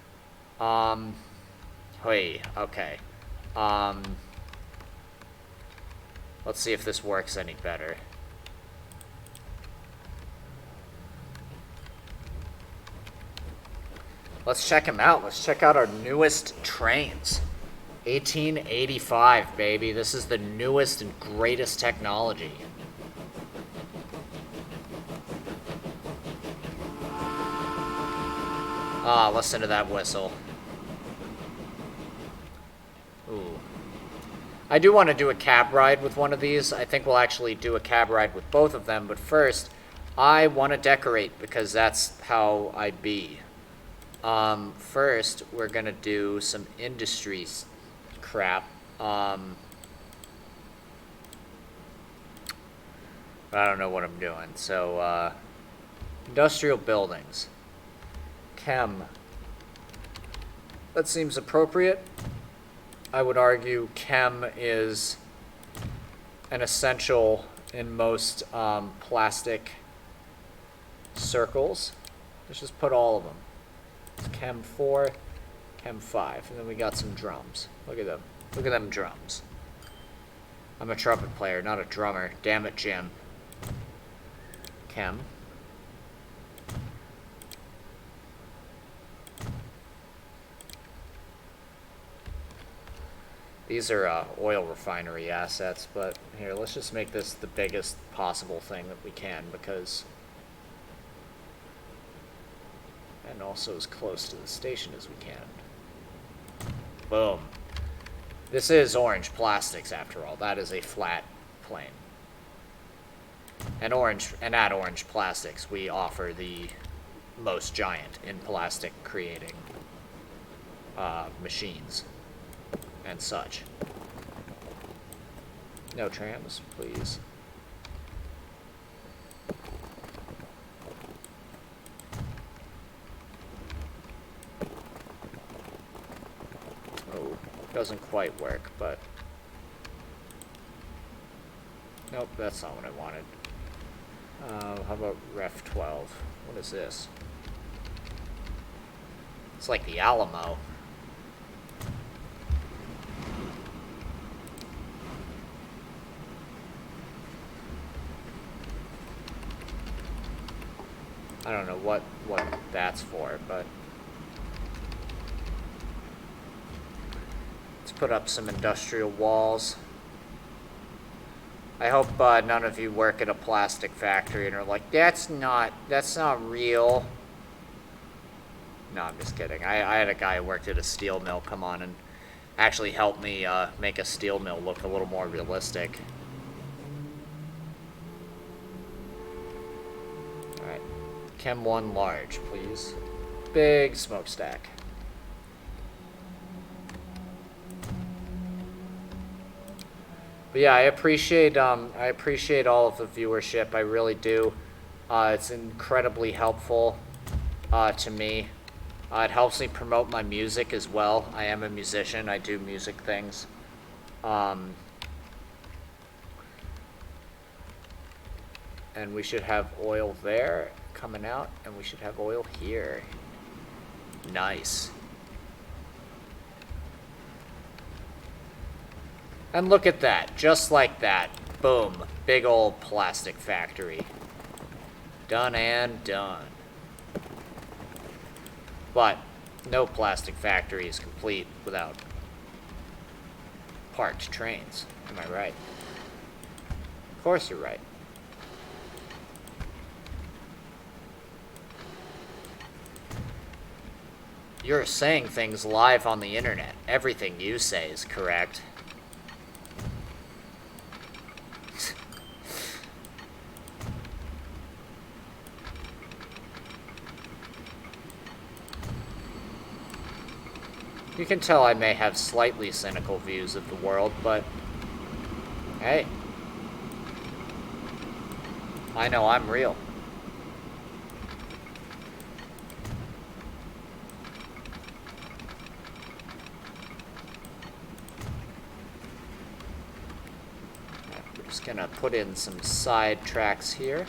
Hey, okay. Let's see if this works any better. Let's check them out. Let's check out our newest trains. 1885, baby. This is the newest and greatest technology. Ah, listen to that whistle. Ooh. I do want to do a cab ride with one of these. I think we'll actually do a cab ride with both of them. But first, I want to decorate because that's how I be. First, we're going to do some industries crap. I don't know what I'm doing. So, industrial buildings. Chem. That seems appropriate. I would argue chem is an essential in most plastic circles. Let's just put all of them. It's chem 4, chem 5, and then we got some drums. Look at them. Look at them drums. I'm a trumpet player, not a drummer. Damn it, Jim. Chem. These are oil refinery assets, but here, let's just make this the biggest possible thing that we can, because... and also as close to the station as we can. Boom. This is Orange Plastics, after all. That is a flat plane. And at Orange Plastics, we offer the most giant in plastic creating machines and such. No trams, please. Oh, doesn't quite work, but... nope, that's not what I wanted. How about Ref 12? What is this? It's like the Alamo. I don't know what that's for, but let's put up some industrial walls. I hope none of you work at a plastic factory and are like, that's not real. No, I'm just kidding. I had a guy who worked at a steel mill come on and actually helped me make a steel mill look a little more realistic. Alright. Chem 1 large, please. Big smokestack. But yeah, I appreciate all of the viewership. I really do. It's incredibly helpful to me. It helps me promote my music as well. I am a musician. I do music things. And we should have oil there coming out, and we should have oil here. Nice. And look at that, just like that. Boom, big old plastic factory. Done and done. But no plastic factory is complete without parked trains. Am I right? Of course you're right. You're saying things live on the internet. Everything you say is correct. You can tell I may have slightly cynical views of the world, but hey. I know I'm real. We're just gonna put in some side tracks here.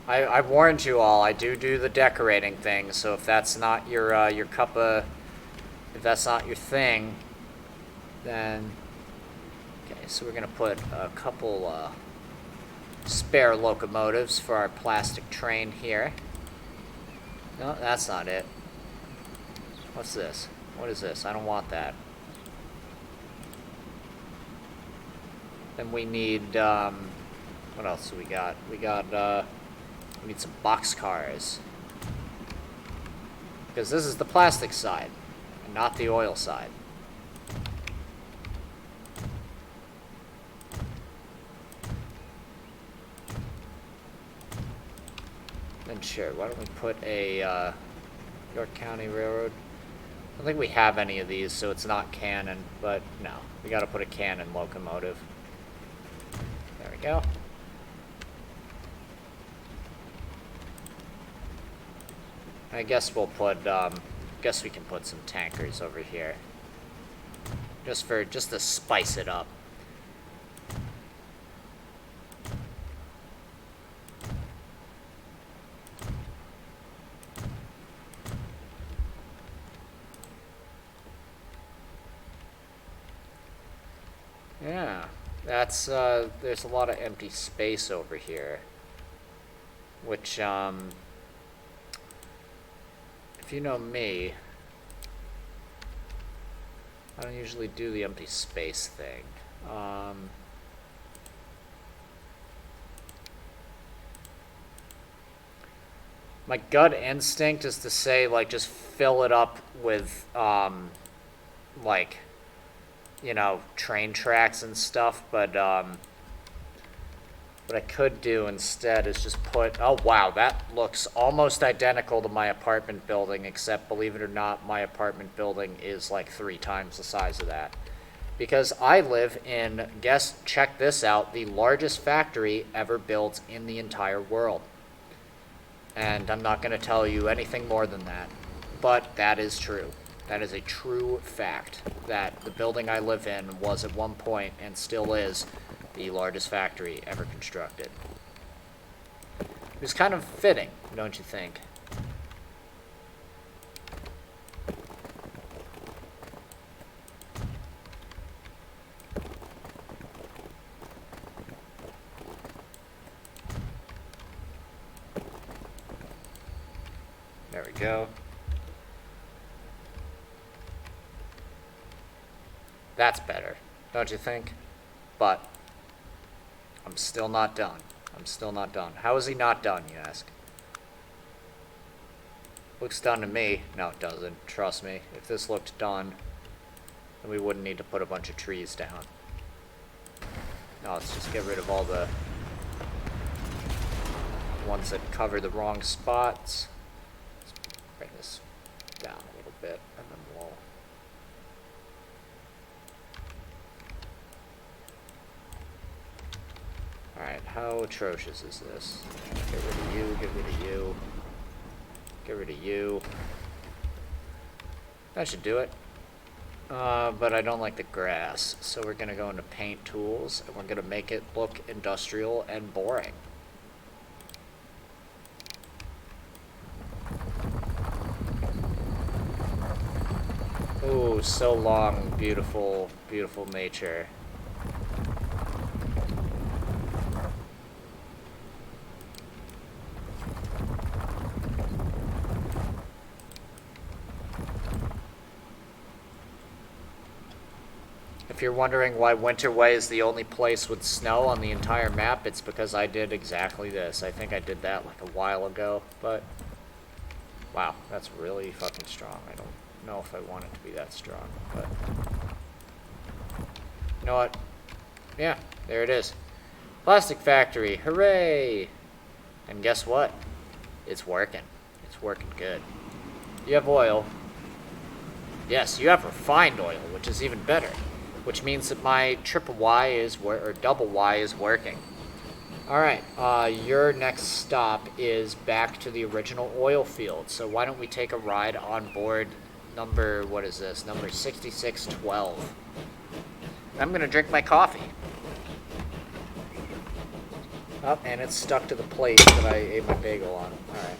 I warned you all, I do the decorating thing, so if that's not your cup of... If that's not your thing, then... Okay, so we're gonna put a couple spare locomotives for our plastic train here. No, that's not it. What's this? What is this? I don't want that. Then we need, what else do we got? We need some boxcars. Because this is the plastic side, and not the oil side. Then sure, why don't we put a, York County Railroad? I don't think we have any of these, so it's not canon, but no. We gotta put a canon locomotive. There we go. I guess we'll put, guess we can put some tankers over here. Just to spice it up. Yeah, that's, there's a lot of empty space over here. Which, if you know me, I don't usually do the empty space thing. My gut instinct is to say, like, just fill it up with, like, you know, train tracks and stuff, but what I could do instead is just put... Oh, wow, that looks almost identical to my apartment building, except, believe it or not, my apartment building is like 3 times the size of that. Because I live in, check this out, the largest factory ever built in the entire world. And I'm not going to tell you anything more than that. But that is true. That is a true fact, that the building I live in was at one point, and still is, the largest factory ever constructed. It was kind of fitting, don't you think? There we go. That's better, don't you think? But I'm still not done. I'm still not done. How is he not done, you ask? Looks done to me. No, it doesn't. Trust me. If this looked done, then we wouldn't need to put a bunch of trees down. No, let's just get rid of all the ones that cover the wrong spots. Let's bring this down a little bit, and then we'll... Alright, how atrocious is this? Get rid of you, get rid of you. Get rid of you. That should do it. But I don't like the grass, so we're gonna go into paint tools, and we're gonna make it look industrial and boring. Ooh, so long, beautiful, beautiful nature. If you're wondering why Winterway is the only place with snow on the entire map, it's because I did exactly this. I think I did that like a while ago, but... Wow, that's really fucking strong. I don't know if I want it to be that strong, but... You know what? Yeah, there it is. Plastic factory, hooray! And guess what? It's working. It's working good. You have oil. Yes, you have refined oil, which is even better. which means that my triple Y is or double Y is working. All right, your next stop is back to the original oil field. So why don't we take a ride on board number, what is this, number 6612. I'm going to drink my coffee. Oh, and it's stuck to the plate that I ate my bagel on. All right.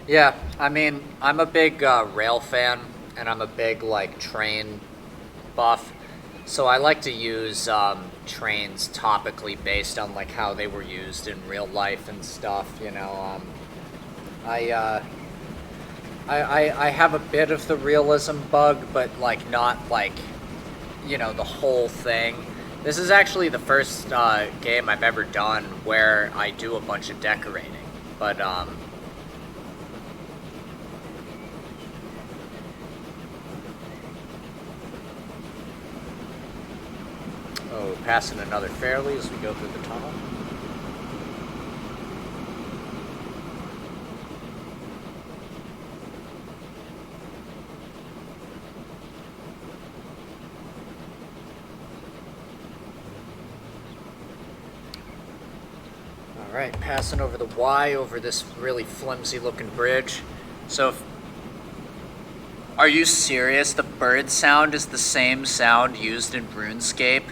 Yeah, I mean, I'm a big rail fan, and I'm a big, like, train buff. So I like to use trains topically based on, like, how they were used in real life and stuff, you know. I have a bit of the realism bug, but, like, not, like, you know, the whole thing. This is actually the first game I've ever done where I do a bunch of decorating. But, oh, passing another fairly as we go through the tunnel. Alright, passing over the Y over this really flimsy looking bridge. So, are you serious? The bird sound is the same sound used in RuneScape?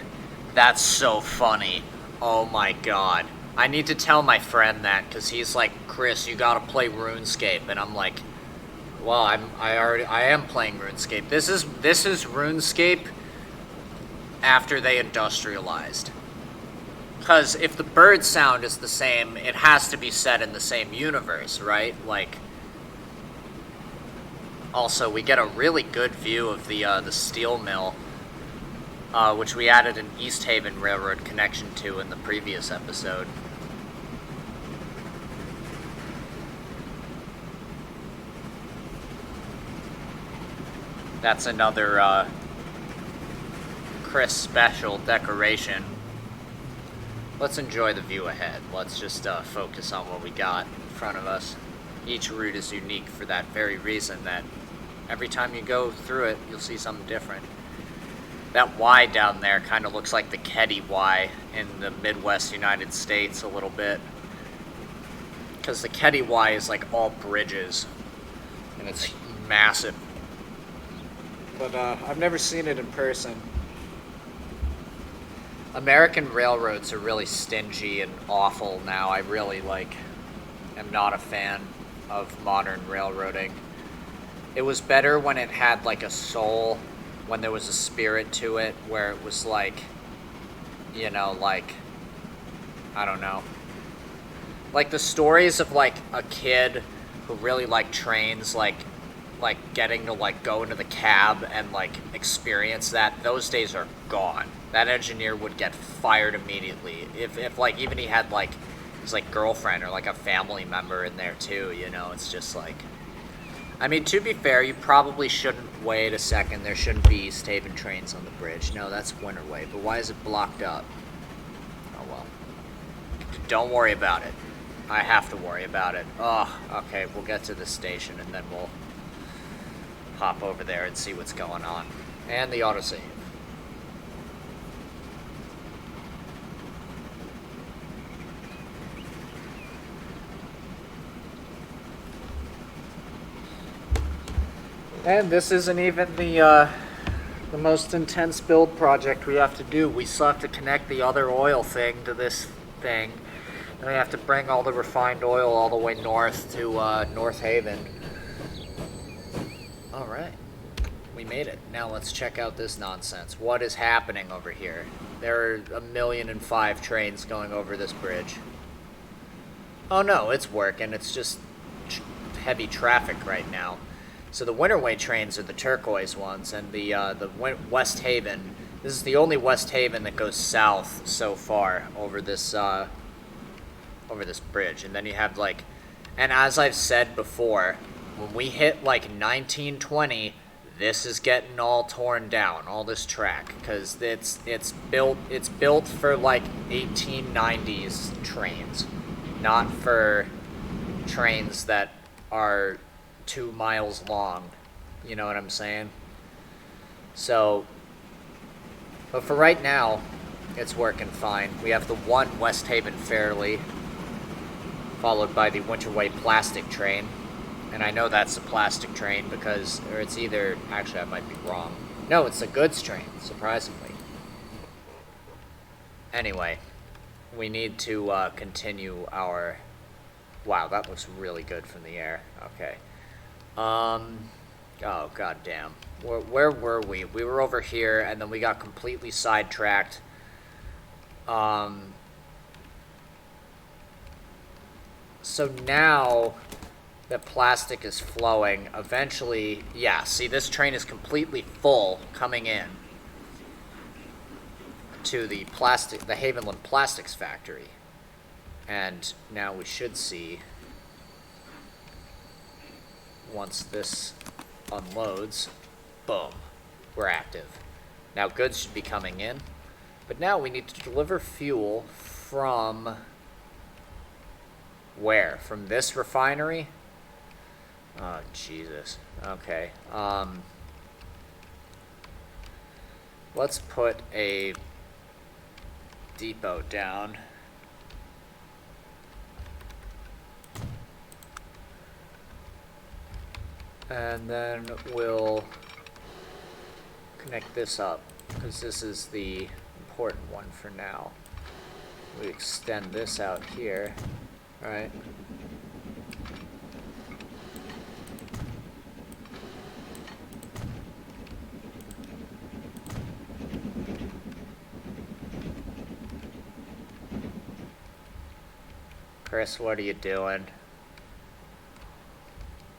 That's so funny. Oh my god. I need to tell my friend that, because he's like, Chris, you gotta play RuneScape. And I'm like, well, I am playing RuneScape. This is RuneScape after they industrialized. Because if the bird sound is the same, it has to be set in the same universe, right? Like, also, we get a really good view of the steel mill, which we added an Westhaven Railroad connection to in the previous episode. That's another Chris special decoration. Let's enjoy the view ahead. Let's just focus on what we got in front of us. Each route is unique for that very reason, that every time you go through it, you'll see something different. That Y down there kind of looks like the Keddy Y in the Midwest United States a little bit. Because the Keddy Y is like all bridges, and it's massive. But I've never seen it in person. American railroads are really stingy and awful now. I really, like, am not a fan of modern railroading. It was better when it had, like, a soul, when there was a spirit to it, where it was, like, you know, like, I don't know. Like, the stories of, like, a kid who really liked trains, like getting to, like, go into the cab and, like, experience that, those days are gone. That engineer would get fired immediately. If like, even he had, like, his, like, girlfriend or, like, a family member in there, too, you know? It's just, like... I mean, to be fair, you probably shouldn't... Wait a second, there shouldn't be Westhaven trains on the bridge. No, that's Winterway, but why is it blocked up? Oh, well. Don't worry about it. I have to worry about it. Oh, okay, we'll get to the station, and then we'll hop over there and see what's going on. And the autosave. And this isn't even the most intense build project we have to do. We still have to connect the other oil thing to this thing. And we have to bring all the refined oil all the way north to North Haven. Alright. We made it. Now let's check out this nonsense. What is happening over here? There are 1,000,005 trains going over this bridge. Oh no, it's working. It's just heavy traffic right now. So the Winterway trains are the turquoise ones, and the Westhaven. This is the only Westhaven that goes south so far over this bridge. And then you have, like, and as I've said before, when we hit like 1920, this is getting all torn down, all this track, because it's built for like 1890s trains, not for trains that are 2 miles long. You know what I'm saying? So, but for right now, it's working fine. We have the one Westhaven Fairleigh, followed by the Winterway plastic train. And I know that's a plastic train because, or it's either, actually I might be wrong. No, it's a goods train, surprisingly. Anyway, we need to continue our, wow, that looks really good from the air. Okay. Oh, goddamn. Where were we? We were over here, and then we got completely sidetracked. So now that plastic is flowing, eventually, yeah, see, this train is completely full coming in to the Havenland Plastics factory. And now we should see, once this unloads, boom, we're active. Now goods should be coming in, but now we need to deliver fuel from where? From this refinery? Oh, Jesus. Okay. Let's put a depot down. And then we'll connect this up, because this is the important one for now. We extend this out here, right? Chris, what are you doing?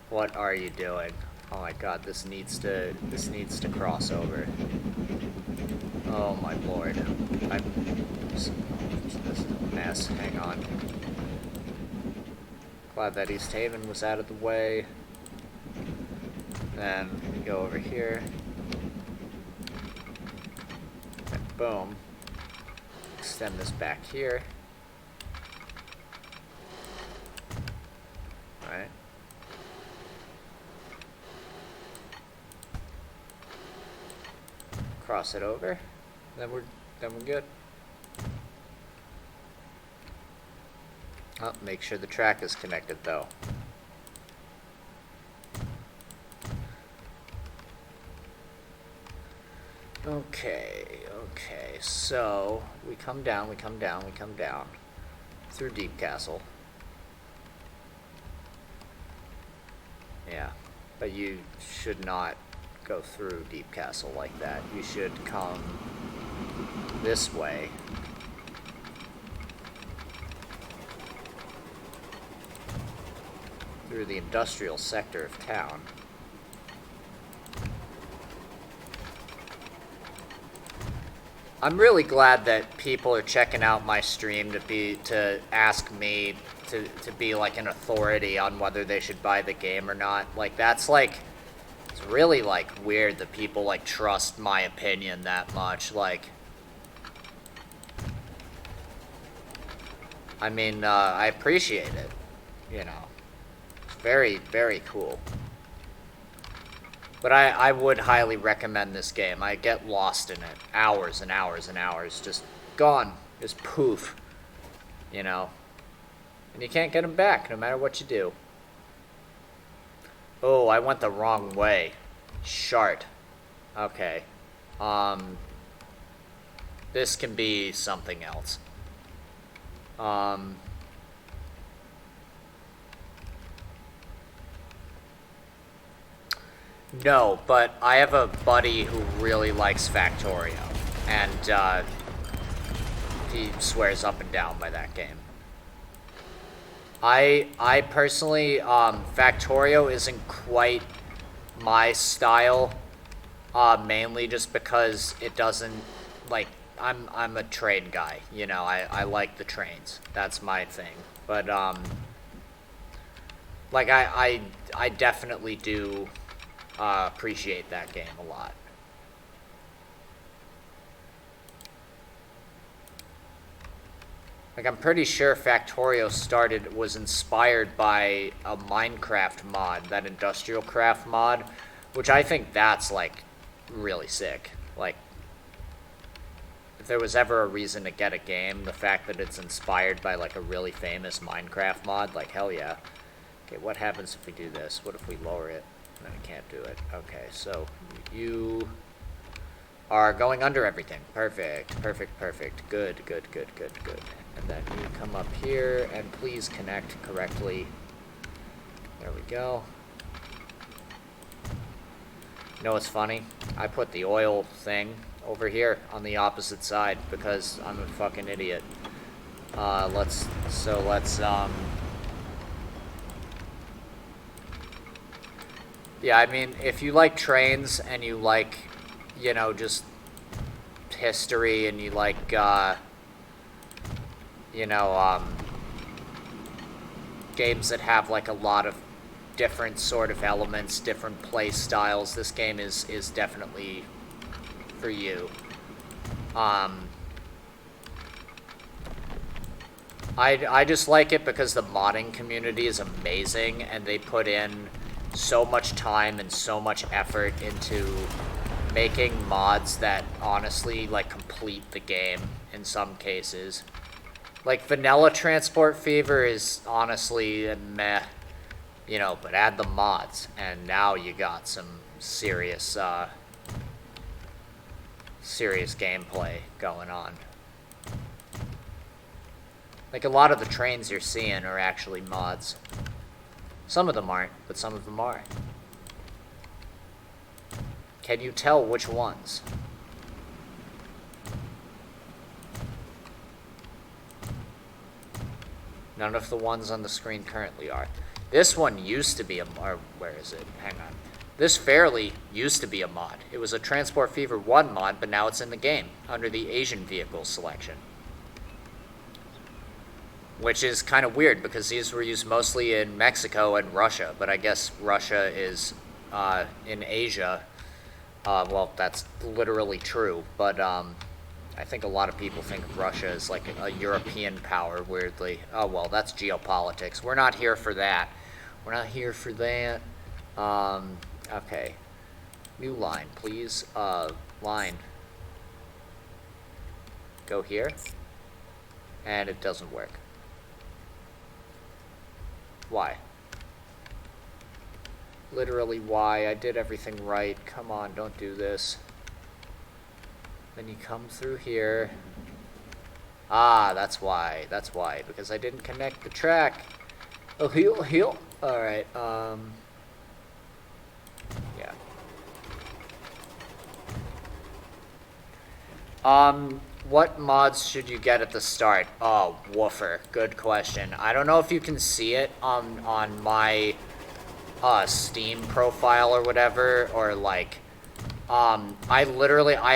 What are you doing? Oh my god, this needs to cross over. Oh my lord. This is a mess. Hang on. Glad that East Haven was out of the way. Then we go over here. And boom. Extend this back here. Alright. Cross it over, then we're good. Oh, make sure the track is connected though. Okay, so we come down through Deep Castle. Yeah, but you should not go through Deep Castle like that. You should come this way. Through the industrial sector of town. I'm really glad that people are checking out my stream to ask me to be like an authority on whether they should buy the game or not. Like, that's like, it's really, like, weird that people, like, trust my opinion that much. Like, I mean, I appreciate it, you know. It's very, very cool. But I would highly recommend this game. I get lost in it. Hours and hours and hours. Just gone. Just poof. You know. And you can't get them back, no matter what you do. Oh, I went the wrong way. Shart. Okay. This can be something else. No, but I have a buddy who really likes Factorio, and he swears up and down by that game. I personally, Factorio isn't quite my style, mainly just because it doesn't, like, I'm a train guy, you know, I like the trains, that's my thing, but, Like, I definitely do appreciate that game a lot. Like, I'm pretty sure Factorio was inspired by a Minecraft mod, that Industrial Craft mod, which I think that's, like, really sick. Like, if there was ever a reason to get a game, the fact that it's inspired by, like, a really famous Minecraft mod, like, hell yeah. Okay, what happens if we do this? What if we lower it? No, we can't do it. Okay, so you are going under everything. Perfect, perfect, perfect. Good, good, good, good, good. And then you come up here and please connect correctly. There we go. You know what's funny? I put the oil thing over here on the opposite side because I'm a fucking idiot. Let's yeah, I mean, if you like trains and you like, you know, just history and you like, you know, games that have, like, a lot of different sort of elements, different play styles, this game is definitely for you. I just like it because the modding community is amazing, and they put in so much time and so much effort into making mods that honestly, like, complete the game in some cases. Like, vanilla Transport Fever is honestly meh, you know, but add the mods, and now you got some serious, serious gameplay going on. Like, a lot of the trains you're seeing are actually mods. Some of them aren't, but some of them are. Can you tell which ones? None of the ones on the screen currently are. This one used to be a mod. Where is it? Hang on. This fairly used to be a mod. It was a Transport Fever 1 mod, but now it's in the game, under the Asian vehicle selection. Which is kind of weird, because these were used mostly in Mexico and Russia, but I guess Russia is in Asia. Well, that's literally true, but I think a lot of people think of Russia as like a European power, weirdly. Oh, well, that's geopolitics. We're not here for that. We're not here for that. Okay. New line, please. Line. Go here. And it doesn't work. Why? Literally why? I did everything right. Come on, don't do this. Then you come through here. Ah, that's why. That's why. Because I didn't connect the track. Oh, heal. Alright, yeah. What mods should you get at the start? Oh, woofer. Good question. I don't know if you can see it on my Steam profile or whatever, or like, I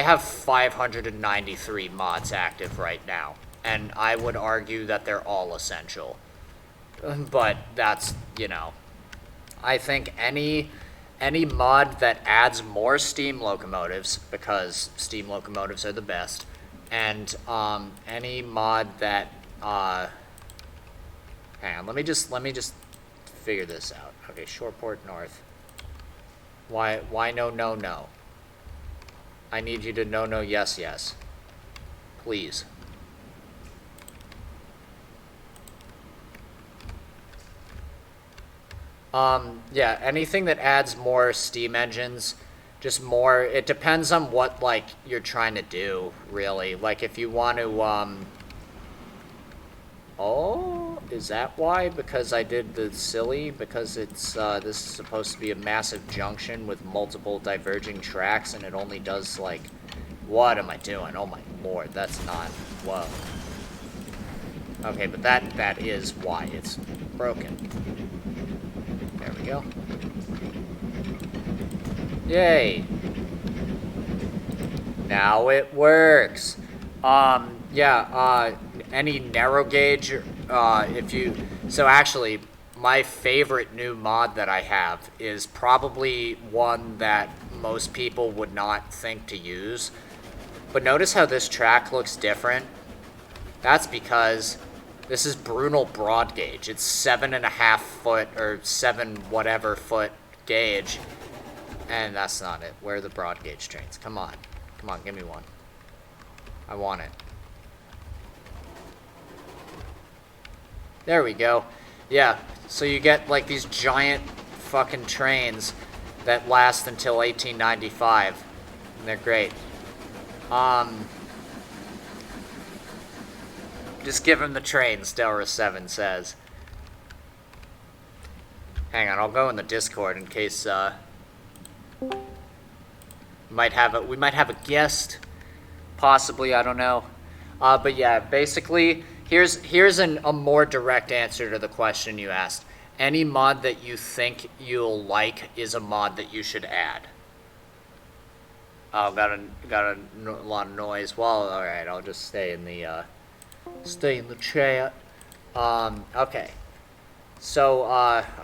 have 593 mods active right now, and I would argue that they're all essential. But that's, you know, I think any mod that adds more steam locomotives, because steam locomotives are the best, and any mod that hang on, let me just figure this out. Okay, Shoreport North. Why no? I need you to no yes. Please. Yeah, anything that adds more steam engines, just more, it depends on what, like, you're trying to do, really. Like, if you want to, oh, is that why? Because I did the silly? Because it's, this is supposed to be a massive junction with multiple diverging tracks, and it only does, like, what am I doing? Oh my lord, that's not, whoa. Okay, but that is why it's broken. There we go. Yay. Now it works. Yeah, any narrow gauge, so actually, my favorite new mod that I have is probably one that most people would not think to use. But notice how this track looks different? That's because this is Brunel broad gauge. It's 7.5 foot or 7 whatever foot gauge. And that's not it. Where are the broad gauge trains? Come on. Come on, give me one. I want it. There we go. Yeah, so you get like these giant fucking trains that last until 1895. And they're great. Just give him the trains, Delra 7 says. Hang on, I'll go in the Discord in case, we might have a guest, possibly, I don't know. But yeah, basically, here's a more direct answer to the question you asked. Any mod that you think you'll like is a mod that you should add. Oh, got a lot of noise. Well, all right, I'll just stay in the chat. Okay. So,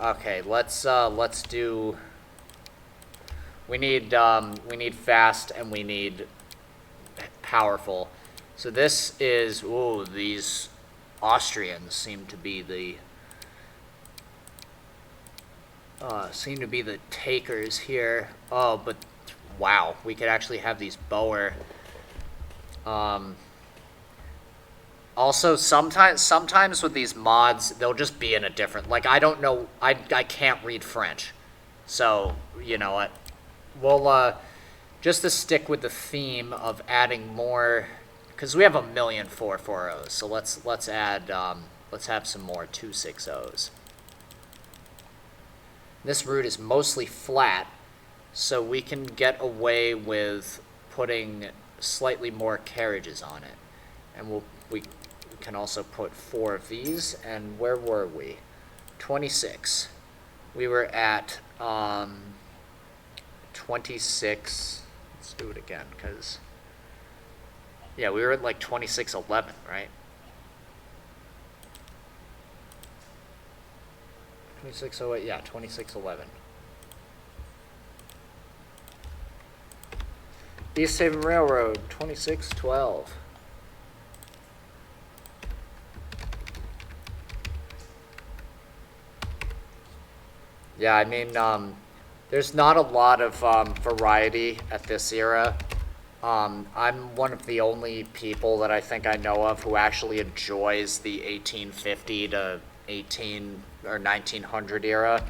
okay, let's do. We need fast and we need powerful. So this is, ooh, these Austrians seem to be the takers here. Oh, but wow, we could actually have these Boer. Also, sometimes with these mods, they'll just be in a different, like, I don't know, I can't read French. So, you know what, we'll, just to stick with the theme of adding more, because we have 1,000,000 440s, so let's add, let's have some more 260s. This route is mostly flat, so we can get away with putting slightly more carriages on it. And we can also put 4 of these, and where were we? 26. We were at 26. Let's do it again, because yeah, we were at like 2611, right? 2608, yeah, 2611. Westhaven Railroad, 2612. Yeah, I mean, there's not a lot of variety at this era. I'm one of the only people that I think I know of who actually enjoys the 1850 to 18 or 1900 era.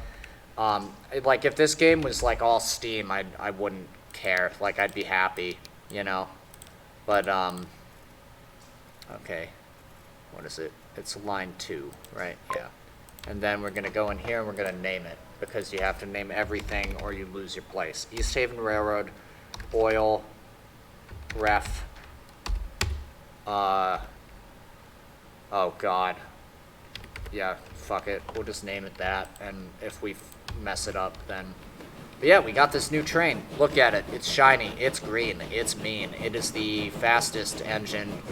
Like, if this game was like all Steam, I wouldn't care. Like, I'd be happy, you know. But okay, what is it? It's line 2, right? Yeah. And then we're gonna go in here and we're gonna name it, because you have to name everything or you lose your place. Westhaven Railroad, oil, ref, oh god, yeah, fuck it, we'll just name it that, and if we mess it up, then, but yeah, we got this new train. Look at it, it's shiny, it's green, it's mean, it is the fastest engine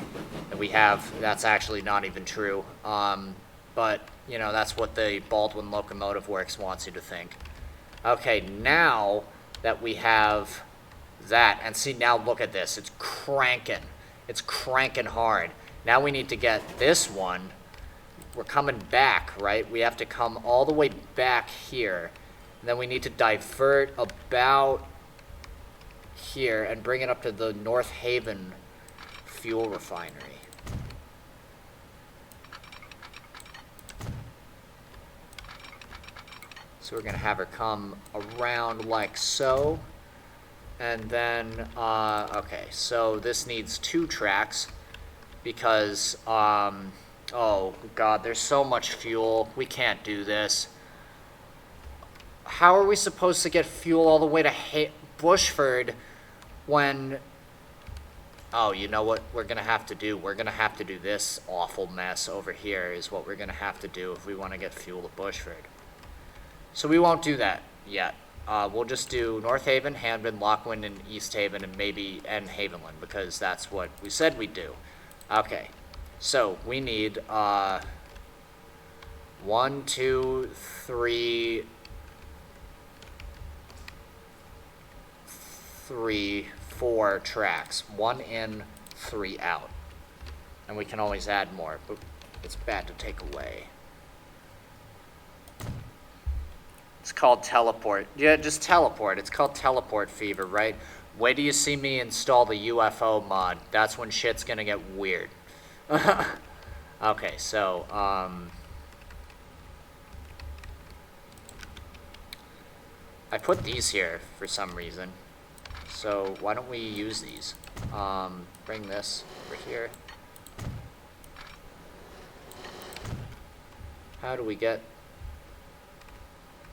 that we have. That's actually not even true, but, you know, that's what the Baldwin Locomotive Works wants you to think. Okay, now that we have that, and see, now look at this, it's cranking hard. Now we need to get this one. We're coming back, right? We have to come all the way back here, and then we need to divert about here and bring it up to the North Haven fuel refinery. So we're going to have her come around like so. And then, okay, so this needs 2 tracks because, oh god, there's so much fuel. We can't do this. How are we supposed to get fuel all the way to Bushford when... Oh, you know what we're going to have to do? We're going to have to do this awful mess over here is what we're going to have to do if we want to get fuel to Bushford. So we won't do that yet. We'll just do North Haven, Hanbin, Lockwood, and East Haven, and maybe Havenland, because that's what we said we'd do. Okay, so we need 1, 2, 3, 4 tracks. 1 in, 3 out. And we can always add more, but it's bad to take away. It's called teleport. Yeah, just teleport. It's called teleport fever, right? Wait till you see me install the UFO mod. That's when shit's gonna get weird. Okay, so, I put these here for some reason. So why don't we use these? Bring this over here. How do we get...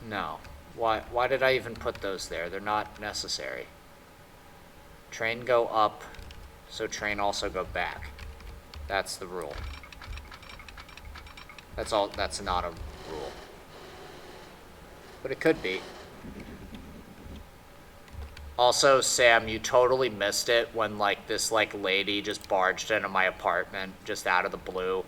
No. Why did I even put those there? They're not necessary. Train go up, so train also go back. That's the rule. That's all. That's not a rule. But it could be. Also, Sam, you totally missed it when, like, this, like, lady just barged into my apartment just out of the blue.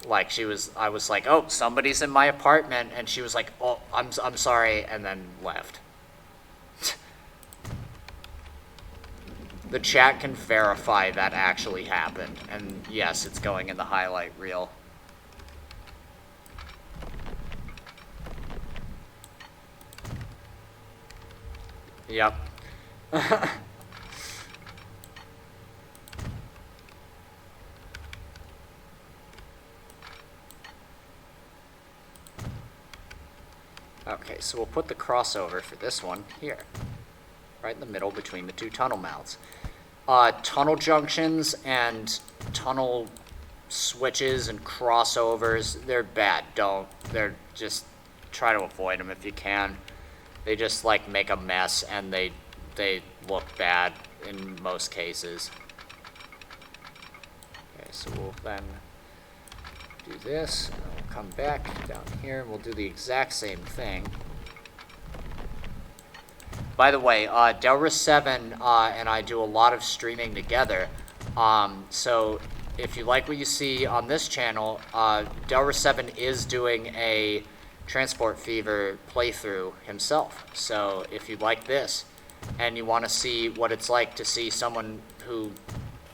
Like, I was like, oh, somebody's in my apartment, and she was like, oh, I'm sorry, and then left. The chat can verify that actually happened, and yes, it's going in the highlight reel. Yep. Okay, so we'll put the crossover for this one here. Right in the middle between the two tunnel mouths. Tunnel junctions and tunnel switches and crossovers, they're bad. They're just, try to avoid them if you can. They just, like, make a mess, and they look bad in most cases. Okay, so we'll then do this, and then we'll come back down here, and we'll do the exact same thing. By the way, Delris7 and I do a lot of streaming together, so if you like what you see on this channel, Delris7 is doing a Transport Fever playthrough himself. So if you like this and you want to see what it's like to see someone who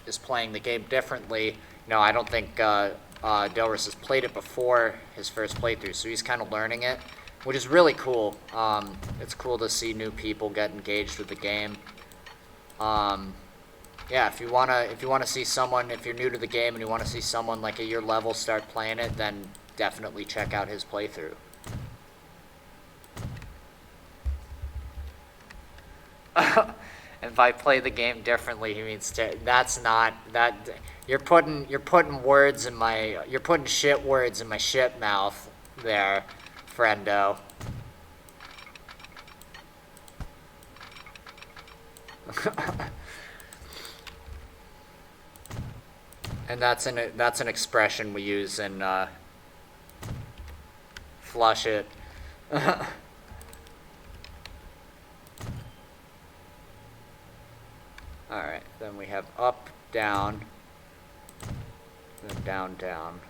is playing the game differently, I don't think Delris has played it before his first playthrough, so he's kind of learning it, which is really cool. It's cool to see new people get engaged with the game. Yeah, if you wanna see someone, if you're new to the game and you want to see someone like at your level start playing it, then definitely check out his playthrough. And if I play the game differently, he means that's not that. You're putting words in my. You're putting shit words in my shit mouth there, friendo. And that's an expression we use in flush it. Alright, then we have up, down, then down, down.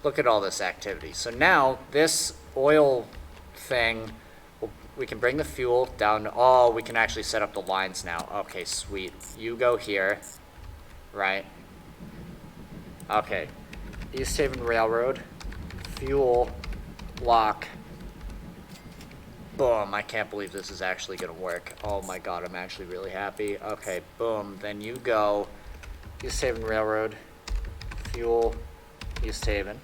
Look at all this activity. So now, this oil thing, we can bring the fuel down. Oh, we can actually set up the lines now. Okay, sweet. You go here, right? Okay. Westhaven Railroad, fuel, lock. Boom. I can't believe this is actually going to work. Oh my god, I'm actually really happy. Okay, boom. Then you go Westhaven Railroad, fuel, Westhaven.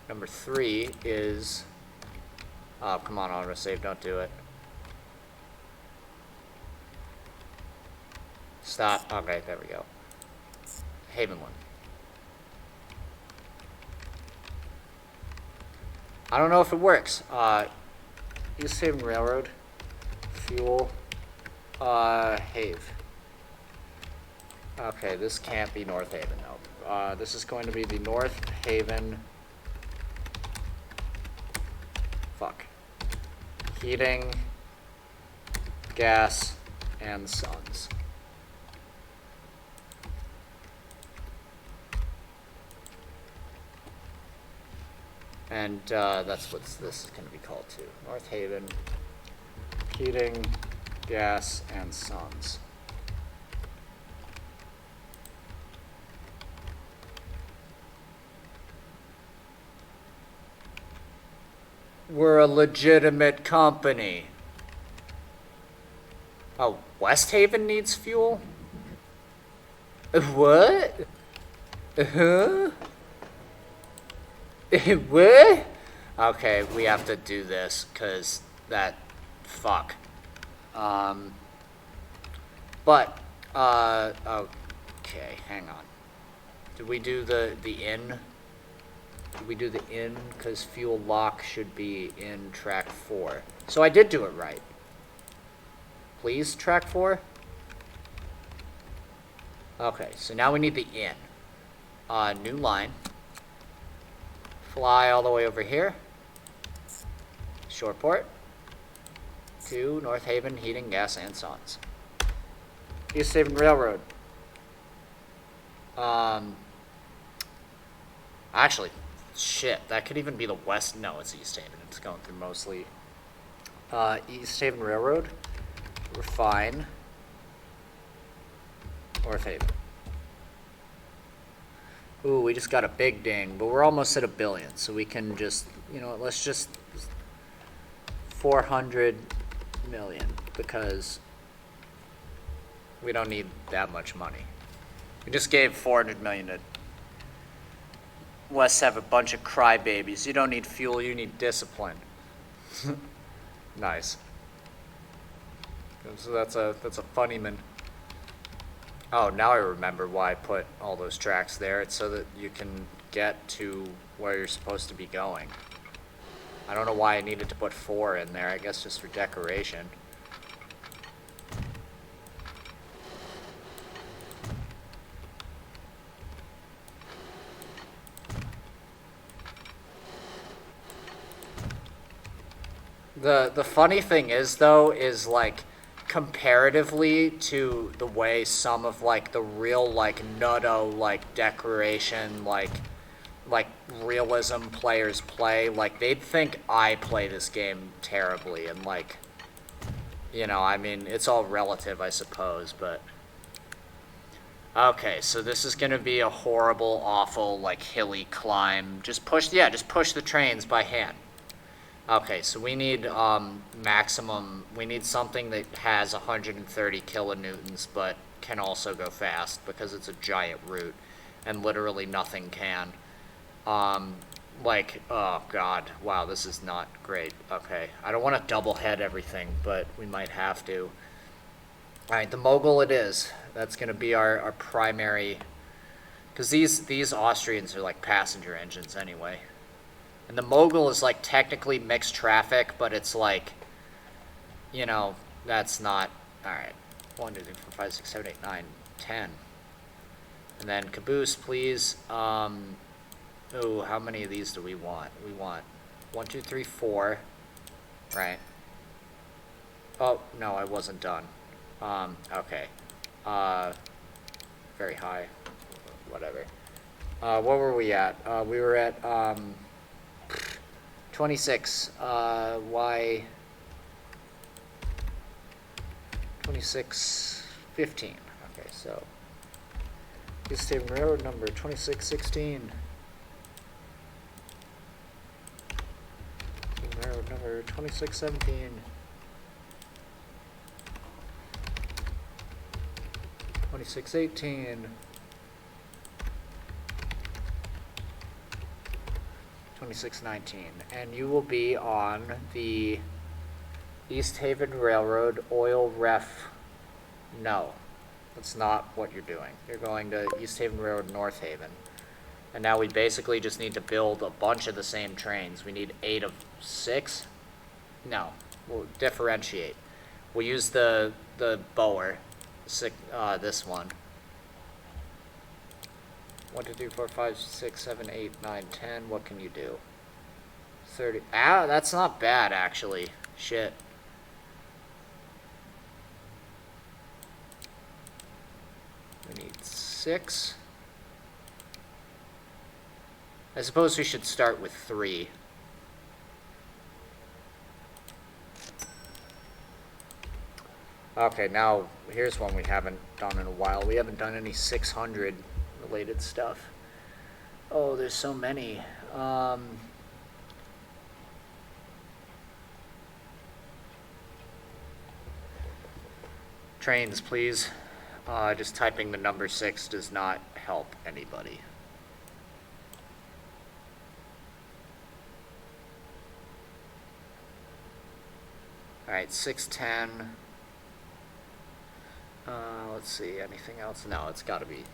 Number 3 is... Oh, come on, autosave, don't do it. Stop. Okay, there we go. Havenland. I don't know if it works. Westhaven Railroad, fuel, Have. Okay, this can't be North Haven, though. This is going to be the North Haven... Fuck. Heating, gas, and Sons. And that's what this is going to be called too. Westhaven Heating, Gas, and Sons. We're a legitimate company. Oh, Westhaven needs fuel? What? Huh? What? Okay, we have to do this, because that... Fuck. But, okay, hang on. Did we do the inn? Did we do the inn? Because fuel lock should be in track 4. So I did do it right. Please, track 4? Okay, so now we need the inn. New line. Fly all the way over here. Shoreport. To Westhaven Heating, Gas, and Sons. Easthaven Railroad. Actually, shit, that could even be the west. No, it's Easthaven. It's going through mostly. Easthaven Railroad. Refine. Westhaven. Ooh, we just got a big ding, but we're almost at $1 billion, so we can just, you know, let's just 400 million, because we don't need that much money. We just gave 400 million to West have a bunch of crybabies. You don't need fuel, you need discipline. Nice. So that's a funny man. Oh, now I remember why I put all those tracks there. It's so that you can get to where you're supposed to be going. I don't know why I needed to put 4 in there. I guess just for decoration. The funny thing is, though, is like comparatively to the way some of like the real like nutto like decoration like realism players play, like they'd think I play this game terribly, and like, you know, I mean, it's all relative, I suppose, but okay, so this is gonna be a horrible, awful, like hilly climb. Just push the trains by hand. Okay, so we need maximum, we need something that has 130 kilonewtons, but can also go fast, because it's a giant route, and literally nothing can. Like, oh god, wow, this is not great. Okay, I don't want to double head everything, but we might have to. Alright, the Mogul it is. That's going to be our primary, because these Austrians are like passenger engines anyway. And the Mogul is like technically mixed traffic, but it's like, you know, that's not, alright. 1, 2, 3, 4, 5, 6, 7, 8, 9, 10. And then caboose, please. Oh, how many of these do we want? We want 1, 2, 3, 4. Right. Oh, no, I wasn't done. Okay. Very high. Whatever. What were we at? We were at, 26, Y 2615. Okay, so Easthaven Railroad number 2616. Railroad number 2617. 2618. 2619, and you will be on the Easthaven Railroad oil ref. No, that's not what you're doing. You're going to Easthaven Railroad Northaven, and now we basically just need to build a bunch of the same trains. We need 8 of 6. No, we'll differentiate. We'll use the Boer, this one. 1, 2, 3, 4, 5, 6, 7, 8, 9, 10. What can you do? 30. Ah, that's not bad, actually. Shit. 6. I suppose we should start with 3. Okay, now here's one we haven't done in a while. We haven't done any 600 related stuff. Oh, there's so many. Trains, please. Just typing the number 6 does not help anybody. Alright, 610. Let's see, anything else? No, it's gotta be.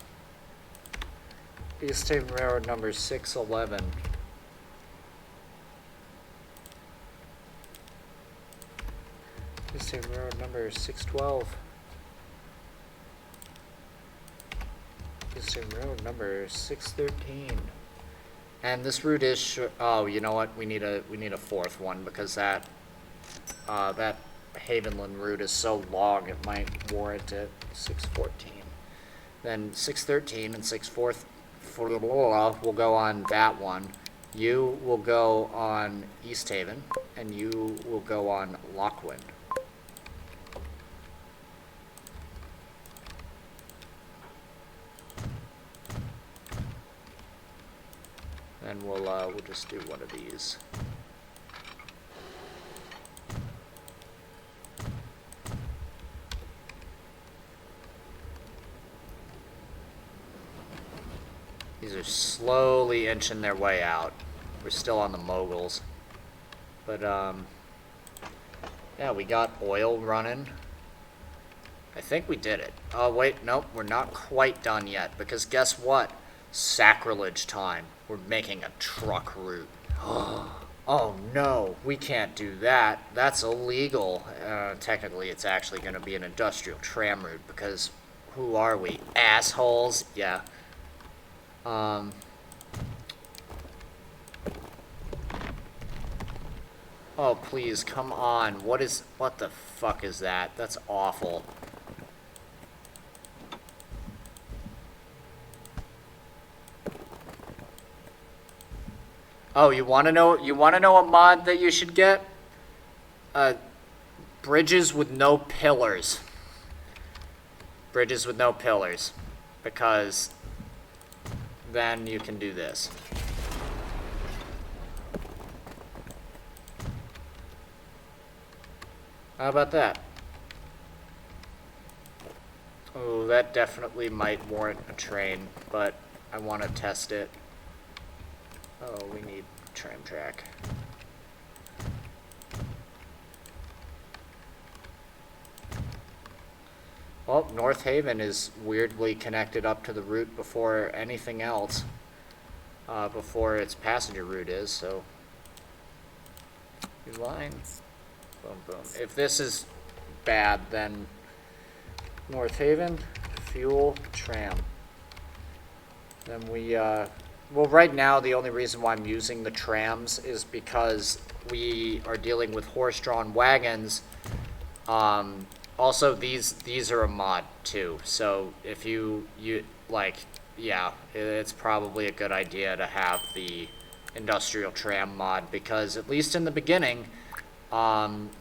Westhaven Railroad number 611. Westhaven Railroad number 612. Westhaven Railroad number 613. And this route is short. Oh, you know what? We need a 4th one because that Havenland route is so long it might warrant it. 614. Then 613 and 614 will go on that one. You will go on Easthaven, and you will go on Lockwind. And we'll just do one of these. These are slowly inching their way out. We're still on the moguls. But, yeah, we got oil running. I think we did it. Oh, wait, nope, we're not quite done yet. Because guess what? Sacrilege time. We're making a truck route. Oh, no, we can't do that. That's illegal. Technically, it's actually going to be an industrial tram route because who are we? Assholes? Yeah. Oh, please, come on. What the fuck is that? That's awful. Oh, you wanna know a mod that you should get? Bridges with no pillars. Bridges with no pillars. Because then you can do this. How about that? Oh, that definitely might warrant a train, but I want to test it. Oh, we need tram track. Well, North Haven is weirdly connected up to the route before anything else. Before its passenger route is, so. New line. Boom, boom. If this is bad, then North Haven, fuel, tram. Then we, well, right now, the only reason why I'm using the trams is because we are dealing with horse-drawn wagons. Also, these are a mod, too. So, if you like, yeah, it's probably a good idea to have the industrial tram mod, because at least in the beginning,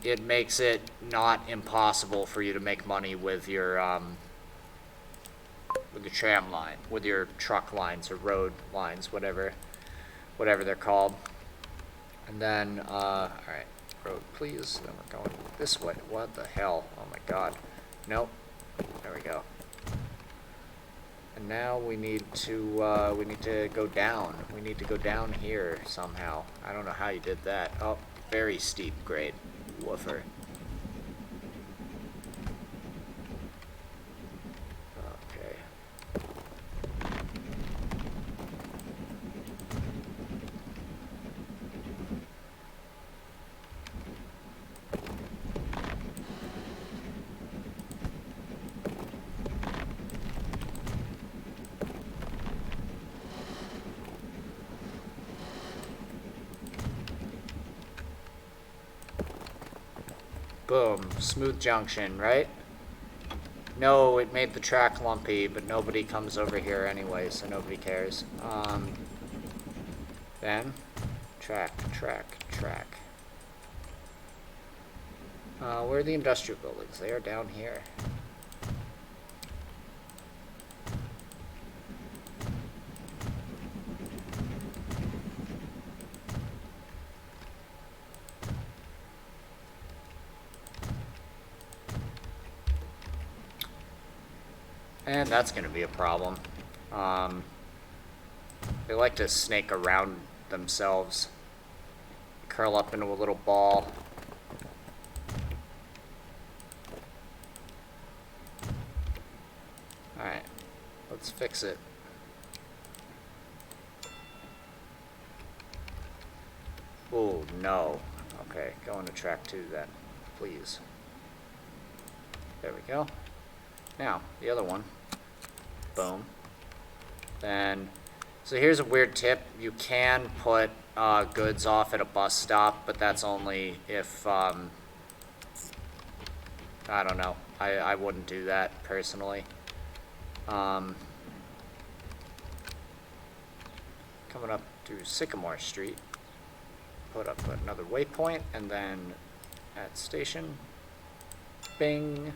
it makes it not impossible for you to make money with your tram line, with your truck lines or road lines, whatever they're called. And then, all right, road, please. Then we're going this way. What the hell? Oh my God. Nope. There we go. And now we need to go down. We need to go down here somehow. I don't know how you did that. Oh, very steep grade. Woofer. Okay. Boom. Smooth junction, right? No, it made the track lumpy, but nobody comes over here anyway, so nobody cares. Then, track. Where are the industrial buildings? They are down here. And that's going to be a problem. They like to snake around themselves. Curl up into a little ball. Alright, let's fix it. Oh, no. Okay, go into track 2 then, please. There we go. Now, the other one. Boom. Then, so here's a weird tip. You can put goods off at a bus stop, but that's only if, I don't know. I wouldn't do that, personally. Coming up through Sycamore Street. Put up another waypoint, and then at station. Bing.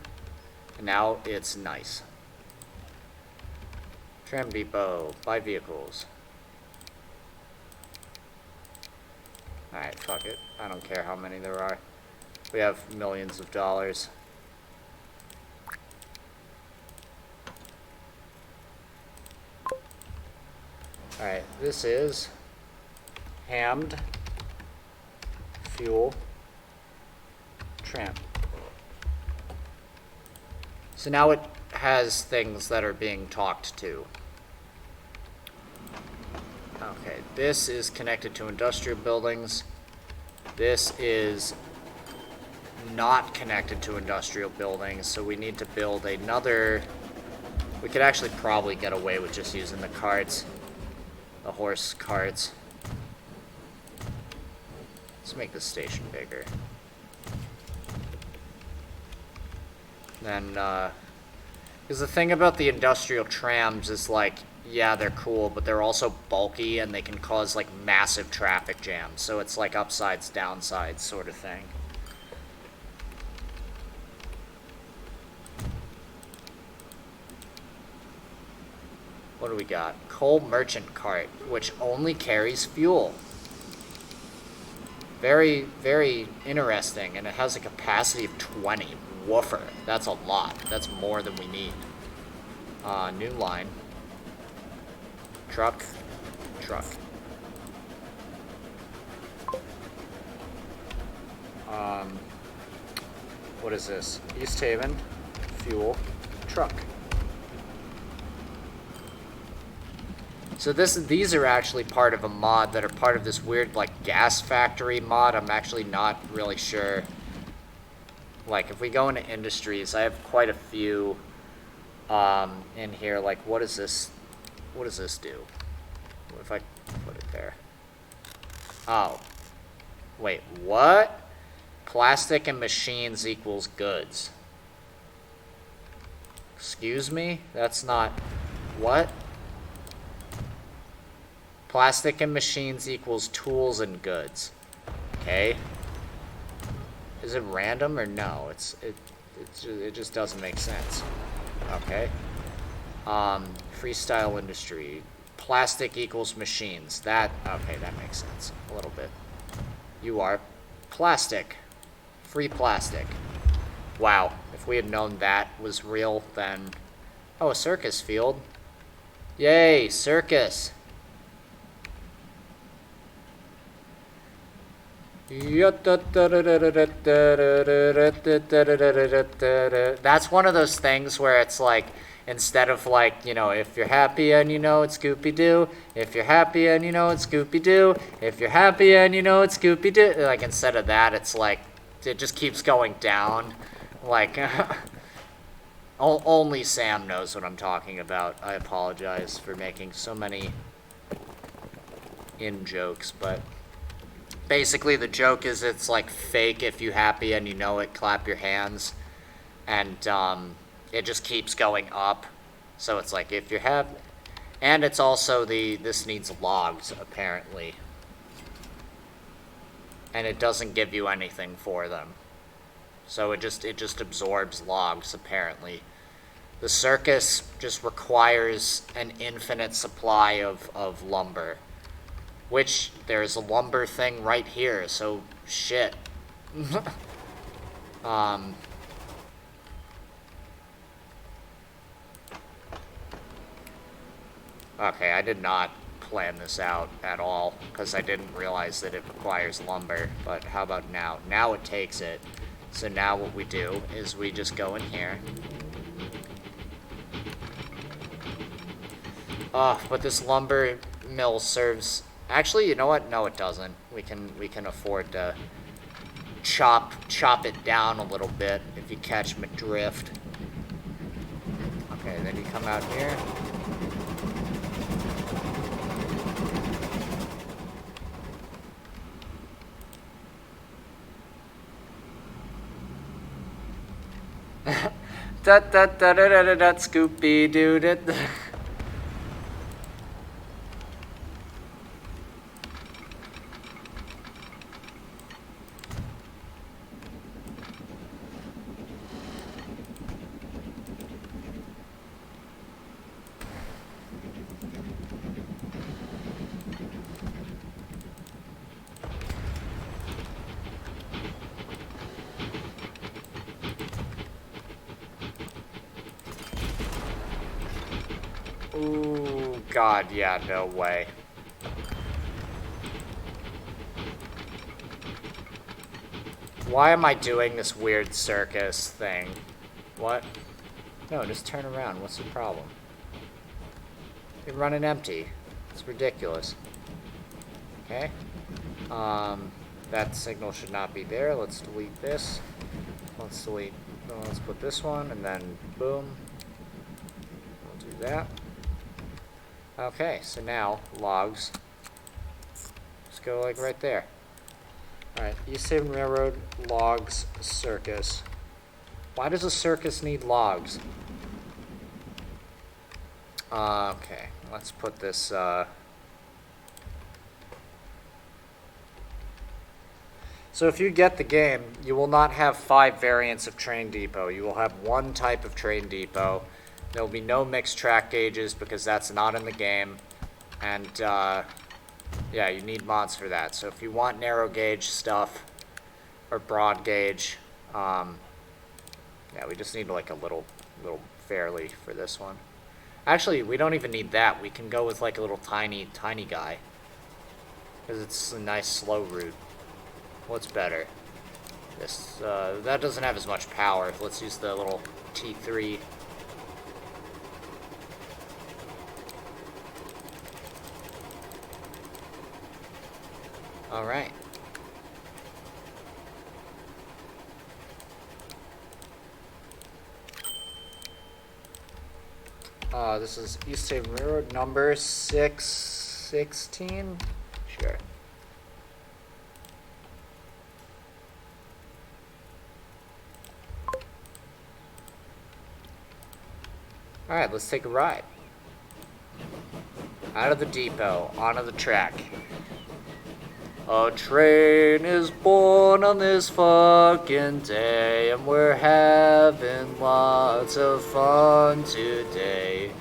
And now it's nice. Tram depot, buy vehicles. Alright, fuck it. I don't care how many there are. We have millions of dollars. Alright, this is hammed fuel tram. So now it has things that are being talked to. Okay, this is connected to industrial buildings. This is not connected to industrial buildings, so we need to build another. We could actually probably get away with just using the carts, the horse carts. Let's make the station bigger. Then, because the thing about the industrial trams is, like, yeah, they're cool, but they're also bulky and they can cause, like, massive traffic jams. So it's like upsides, downsides sort of thing. What do we got? Coal merchant cart, which only carries fuel. Very, very interesting, and it has a capacity of 20. Woofer. That's a lot. That's more than we need. New line. Truck. What is this? East Haven. Fuel. Truck. So these are actually part of a mod that are part of this weird, like, gas factory mod. I'm actually not really sure. Like, if we go into industries, I have quite a few in here. Like, what does this do? What if I put it there? Oh. Wait, what? Plastic and machines equals goods. Excuse me? That's not... What? Plastic and machines equals tools and goods. Okay. Is it random or no? It just doesn't make sense. Okay. Freestyle industry. Plastic equals machines. Okay, that makes sense. A little bit. You are plastic. Free plastic. Wow. If we had known that was real, then... Oh, a circus field. Yay, circus. That's one of those things where it's like, instead of like, you know, if you're happy and you know it's Scooby-Doo, if you're happy and you know it's Scooby-Doo, if you're happy and you know it's Scooby-Doo, like instead of that, it's like, it just keeps going down. Like, only Sam knows what I'm talking about. I apologize for making so many in-jokes, but... Basically, the joke is it's like fake if you happy and you know it, clap your hands. And it just keeps going up. So it's like if you have, and it's also this needs logs apparently. And it doesn't give you anything for them. So it just absorbs logs apparently. The circus just requires an infinite supply of lumber. Which, there's a lumber thing right here, so shit. Okay, I did not plan this out at all, because I didn't realize that it requires lumber, but how about now? Now it takes it. So now what we do is we just go in here. But this lumber mill serves... Actually, you know what? No, it doesn't. We can afford to chop it down a little bit, if you catch my drift. Okay, then you come out here. Da Scooby Doo. Ooh, God, yeah, no way. Why am I doing this weird circus thing? What? No, just turn around. What's the problem? You're running empty. It's ridiculous. Okay. That signal should not be there. Let's delete this. Let's put this one, and then boom. We'll do that. Okay, so now, logs. Just go like right there. Alright, Westhaven Railroad, logs, circus. Why does a circus need logs? Okay, let's put this, So if you get the game, you will not have 5 variants of train depot. You will have 1 type of train depot. There will be no mixed track gauges because that's not in the game. And, yeah, you need mods for that. So if you want narrow gauge stuff or broad gauge, yeah, we just need like a little fairly for this one. Actually, we don't even need that. We can go with like a little tiny guy because it's a nice slow route. What's better? This, that doesn't have as much power. Let's use the little T3. All right. This is Westhaven Railroad, number 616? Sure. Alright, let's take a ride. Out of the depot, onto the track. A train is born on this fucking day, and we're having lots of fun today.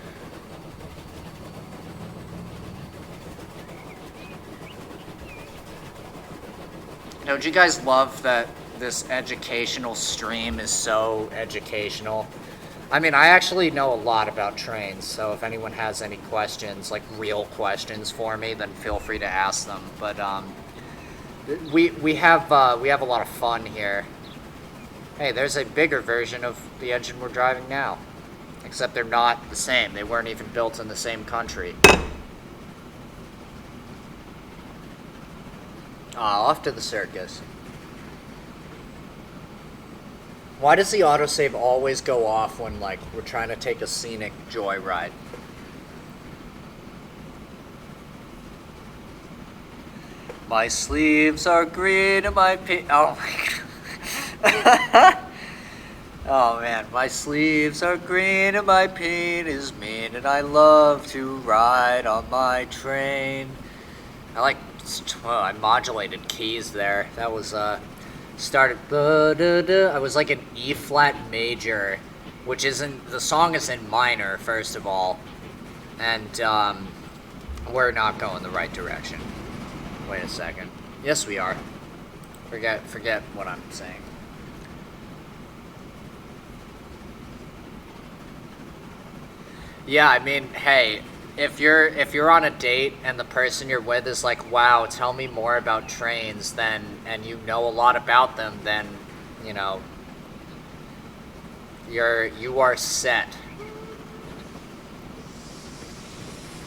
Don't you guys love that this educational stream is so educational? I mean, I actually know a lot about trains, so if anyone has any questions, like real questions for me, then feel free to ask them. But we have a lot of fun here. Hey, there's a bigger version of the engine we're driving now, except they're not the same. They weren't even built in the same country. Off to the circus. Why does the autosave always go off when, like, we're trying to take a scenic joyride? My sleeves are green and my oh my god. Oh man, my sleeves are green and my pain is mean and I love to ride on my train. I modulated keys there. That was, started, I was like an E flat major, which isn't, the song is in minor, first of all. And, we're not going the right direction. Wait a second. Yes, we are. Forget what I'm saying. Yeah, I mean, hey, if you're on a date and the person you're with is like, "Wow, tell me more about trains," then and you know a lot about them, then you know you are set.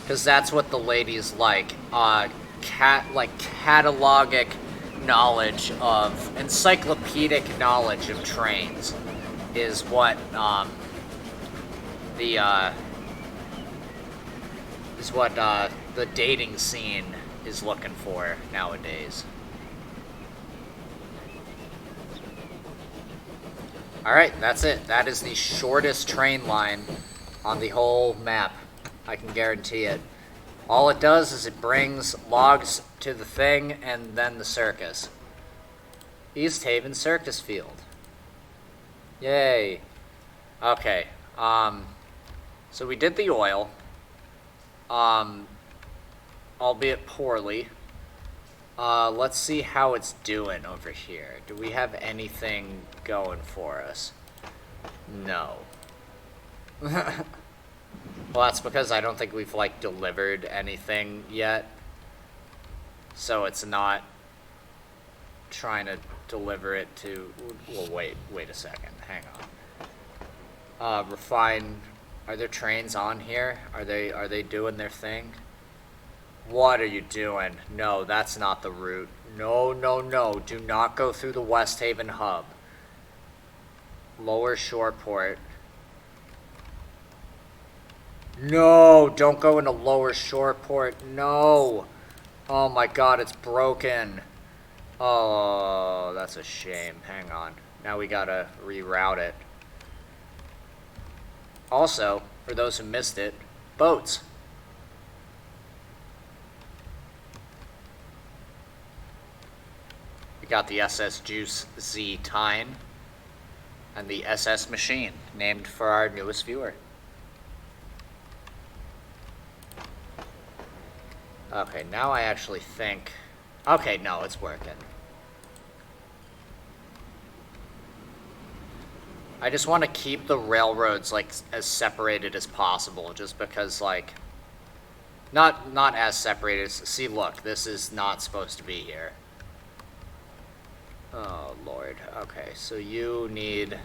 Because that's what the ladies like. Catalogic knowledge of encyclopedic knowledge of trains is what the the dating scene is looking for nowadays. Alright, that's it. That is the shortest train line on the whole map. I can guarantee it. All it does is it brings logs to the thing and then the circus. East Haven Circus Field. Yay. Okay. So we did the oil. Albeit poorly. Let's see how it's doing over here. Do we have anything going for us? No. Well, that's because I don't think we've, like, delivered anything yet. So it's not trying to deliver it to... Well, wait a second. Hang on. Refine... Are there trains on here? Are they doing their thing? What are you doing? No, that's not the route. No. Do not go through the Westhaven hub. Lower Shoreport. No, don't go into Lower Shoreport. No. Oh my god, it's broken. Oh, that's a shame. Hang on. Now we gotta reroute it. Also, for those who missed it, boats. We got the SS Juice Z Tyne and the SS Machine, named for our newest viewer. Okay, now I actually think... Okay, no, it's working. I just want to keep the railroads, like, as separated as possible, just because, like... Not as separated as... See, look, this is not supposed to be here. Oh, Lord. Okay, so you need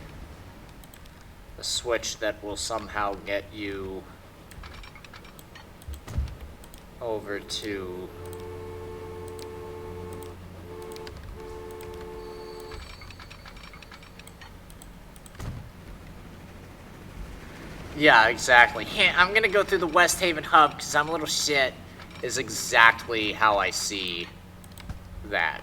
a switch that will somehow get you over to... Yeah, exactly. I'm gonna go through the Westhaven hub because I'm a little shit, is exactly how I see that.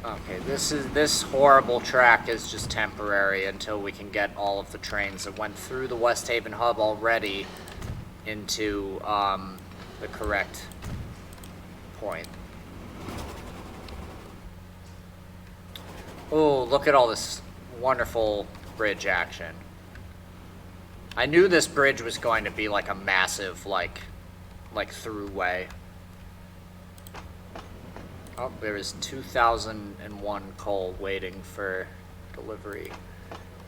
Okay, this horrible track is just temporary until we can get all of the trains that went through the Westhaven hub already into the correct point. Oh, look at all this wonderful bridge action. I knew this bridge was going to be like a massive, like throughway. Oh, there is 2001 coal waiting for delivery.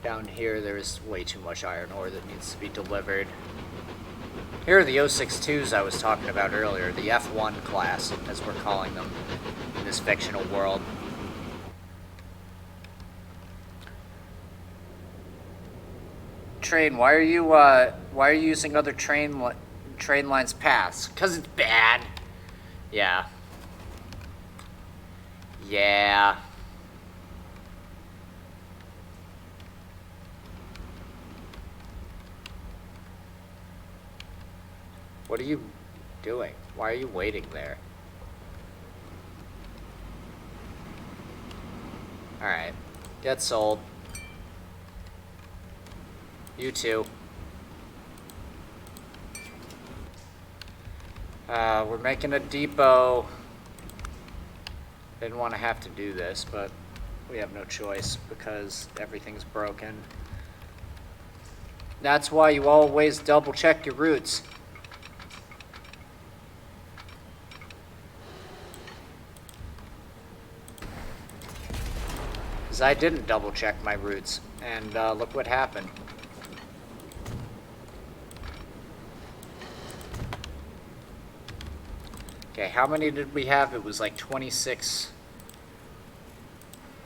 Down here, there is way too much iron ore that needs to be delivered. Here are the 062s I was talking about earlier, the F1 class, as we're calling them in this fictional world. Train, why are you using other train lines' paths? 'Cause it's bad. Yeah. Yeah. What are you doing? Why are you waiting there? Alright. Get sold. You too. We're making a depot. Didn't want to have to do this, but we have no choice because everything's broken. That's why you always double check your routes. Because I didn't double check my routes, and look what happened. Okay, how many did we have? It was like 26,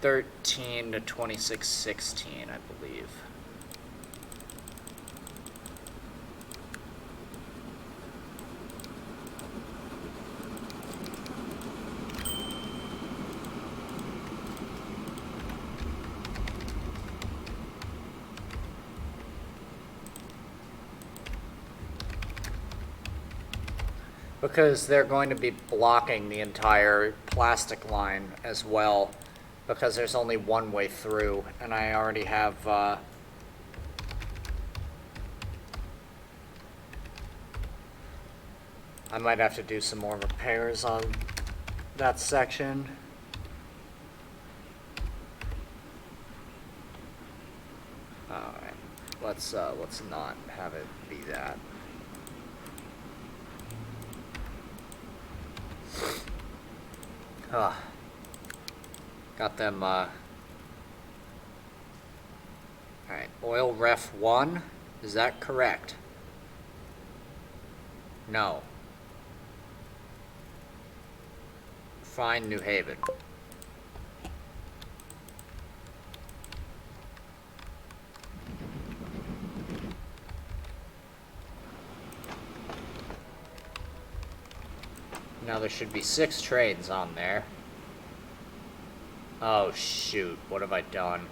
13 to 26, 16, I believe. Because they're going to be blocking the entire plastic line as well, because there's only one way through, and I already have, I might have to do some more repairs on that section. Alright, let's not have it be that. Got them, alright, oil ref 1, is that correct? No. Fine, New Haven. Now there should be 6 trains on there. Oh shoot, what have I done?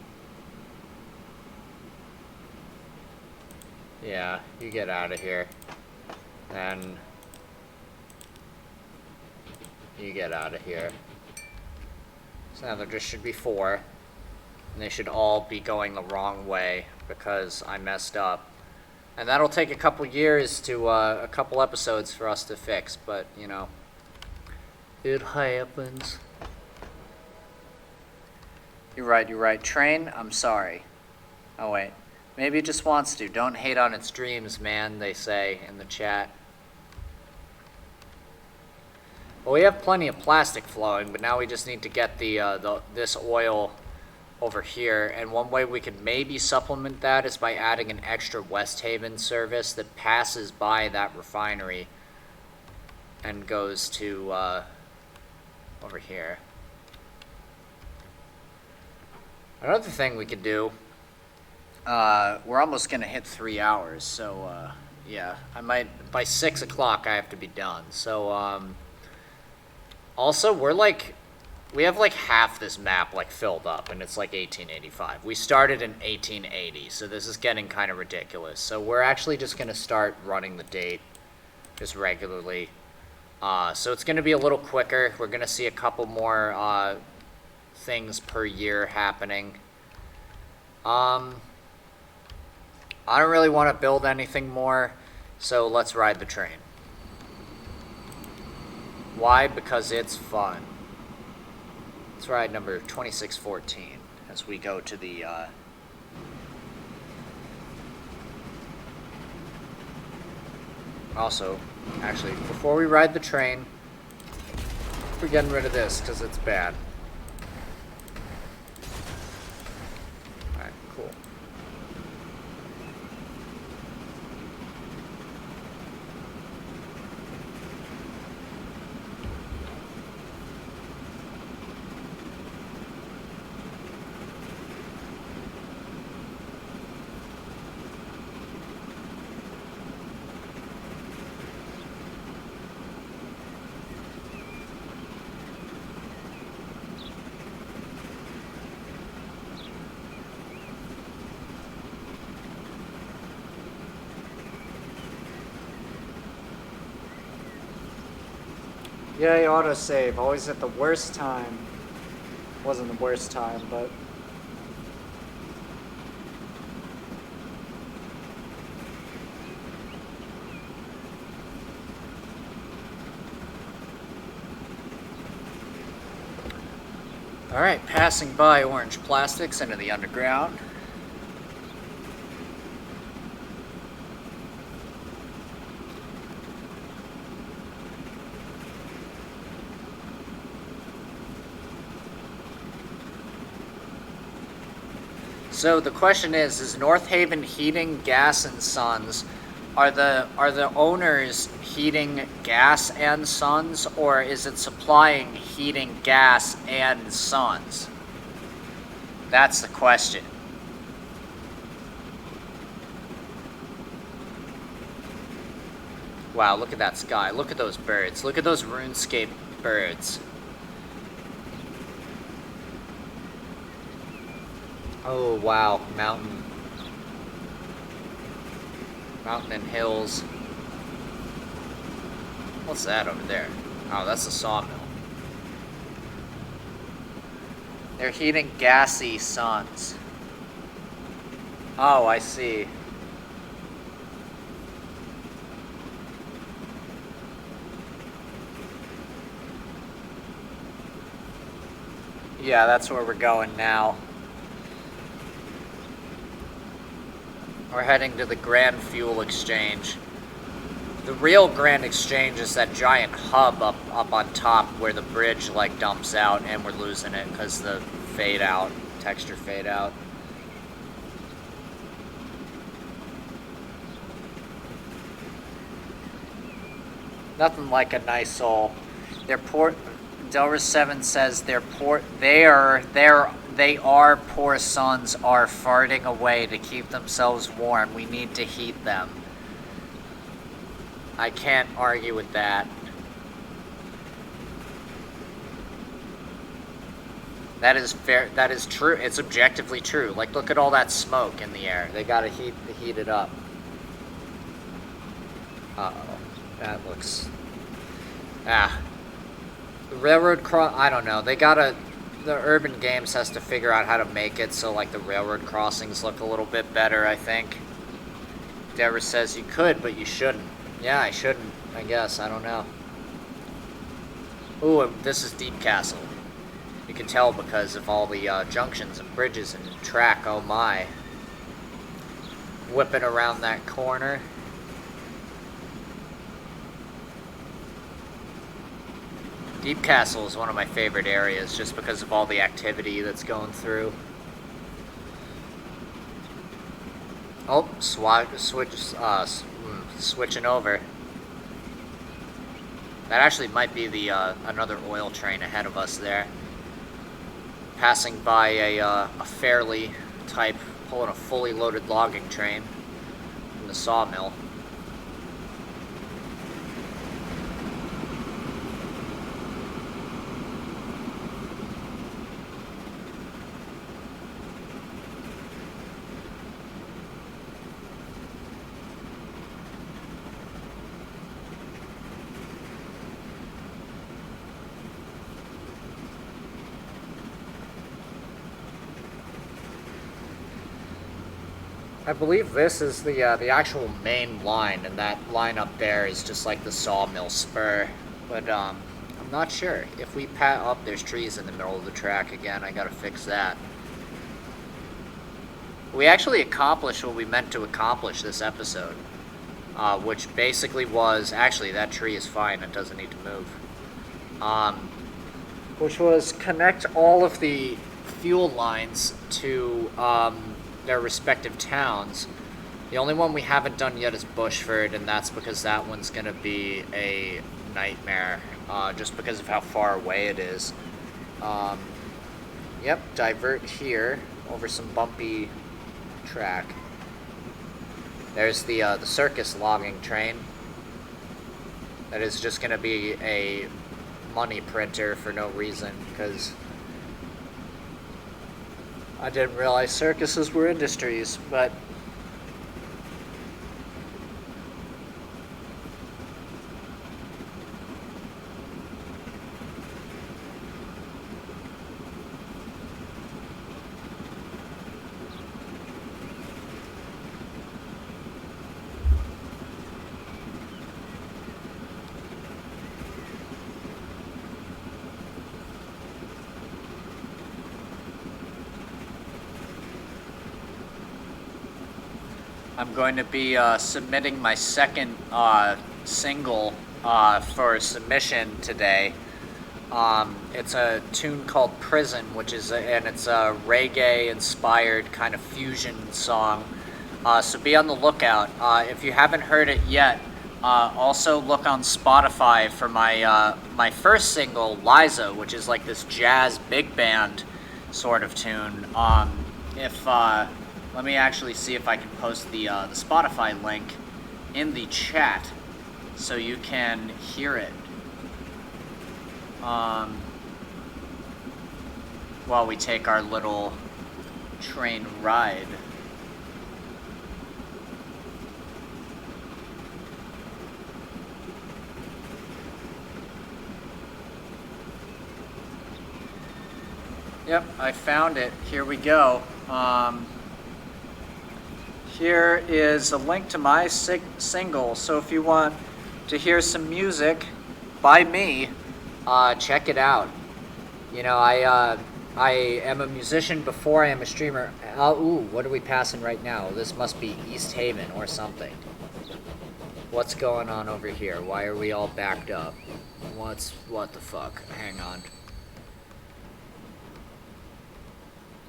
Yeah, you get out of here. And you get out of here. So now there just should be 4. And they should all be going the wrong way because I messed up. And that'll take a couple years to, a couple episodes for us to fix, but, you know, it happens. You're right. Train, I'm sorry. Oh, wait. Maybe it just wants to. Don't hate on its dreams, man, they say in the chat. Well, we have plenty of plastic flowing, but now we just need to get this oil over here. And one way we could maybe supplement that is by adding an extra Westhaven service that passes by that refinery and goes to over here. Another thing we could do, we're almost going to hit 3 hours, so, yeah, I might, by 6 o'clock I have to be done, so, also, we have, like, half this map, like, filled up, and it's, like, 1885. We started in 1880, so this is getting kind of ridiculous, so we're actually just going to start running the date just regularly, so it's going to be a little quicker. We're going to see a couple more, things per year happening. I don't really want to build anything more, so let's ride the train. Why? Because it's fun. Let's ride number 2614 as we go to the also, actually, before we ride the train, we're getting rid of this because it's bad. Cool. Yay, autosave, always at the worst time. Wasn't the worst time, but... Alright, passing by Orange Plastics into the underground. So the question is North Haven Heating, Gas, and Sons, are the owners heating gas and sons, or is it supplying heating, gas, and sons? That's the question. Wow, look at that sky. Look at those birds. Look at those RuneScape birds. Oh, wow. Mountain and hills. What's that over there? Oh, that's a sawmill. They're heating gassy suns. Oh, I see. Yeah, that's where we're going now. We're heading to the Grand Fuel Exchange. The real Grand Exchange is that giant hub up on top where the bridge like dumps out, and we're losing it because the fade out, texture fade out. Nothing like a nice soul. Their port. Delra7 says they are poor sons are farting away to keep themselves warm. We need to heat them. I can't argue with that. That is fair. That is true. It's objectively true. Like, look at all that smoke in the air. They gotta heat it up. Uh-oh. That looks... The railroad I don't know. The Urban Games has to figure out how to make it so, like, the railroad crossings look a little bit better, I think. Deborah says you could, but you shouldn't. Yeah, I shouldn't, I guess. I don't know. Ooh, this is Deep Castle. You can tell because of all the junctions and bridges and track. Oh my. Whipping around that corner. Deep Castle is one of my favorite areas just because of all the activity that's going through. Oh, switching over. That actually might be the another oil train ahead of us there. Passing by a fairly type, pulling a fully loaded logging train from the sawmill. I believe this is the actual main line, and that line up there is just like the sawmill spur. But I'm not sure. If we there's trees in the middle of the track again. I gotta fix that. We actually accomplished what we meant to accomplish this episode, which basically was actually that tree is fine. It doesn't need to move. Which was connect all of the fuel lines to their respective towns. The only one we haven't done yet is Bushford, and that's because that one's going to be a nightmare, just because of how far away it is. Yep, divert here over some bumpy track. There's the circus logging train. That is just going to be a money printer for no reason, because I didn't realize circuses were industries, but I'm going to be submitting my second single for submission today. It's a tune called Prison, and it's a reggae-inspired kind of fusion song. So be on the lookout. If you haven't heard it yet, also look on Spotify for my first single, Liza, which is like this jazz big band sort of tune. Let me actually see if I can post the Spotify link in the chat so you can hear it. While we take our little train ride. Yep, I found it. Here we go. Here is a link to my single, so if you want to hear some music by me, check it out. You know, I am a musician before I am a streamer. Ooh, what are we passing right now? This must be East Haven or something. What's going on over here? Why are we all backed up? What the fuck? Hang on.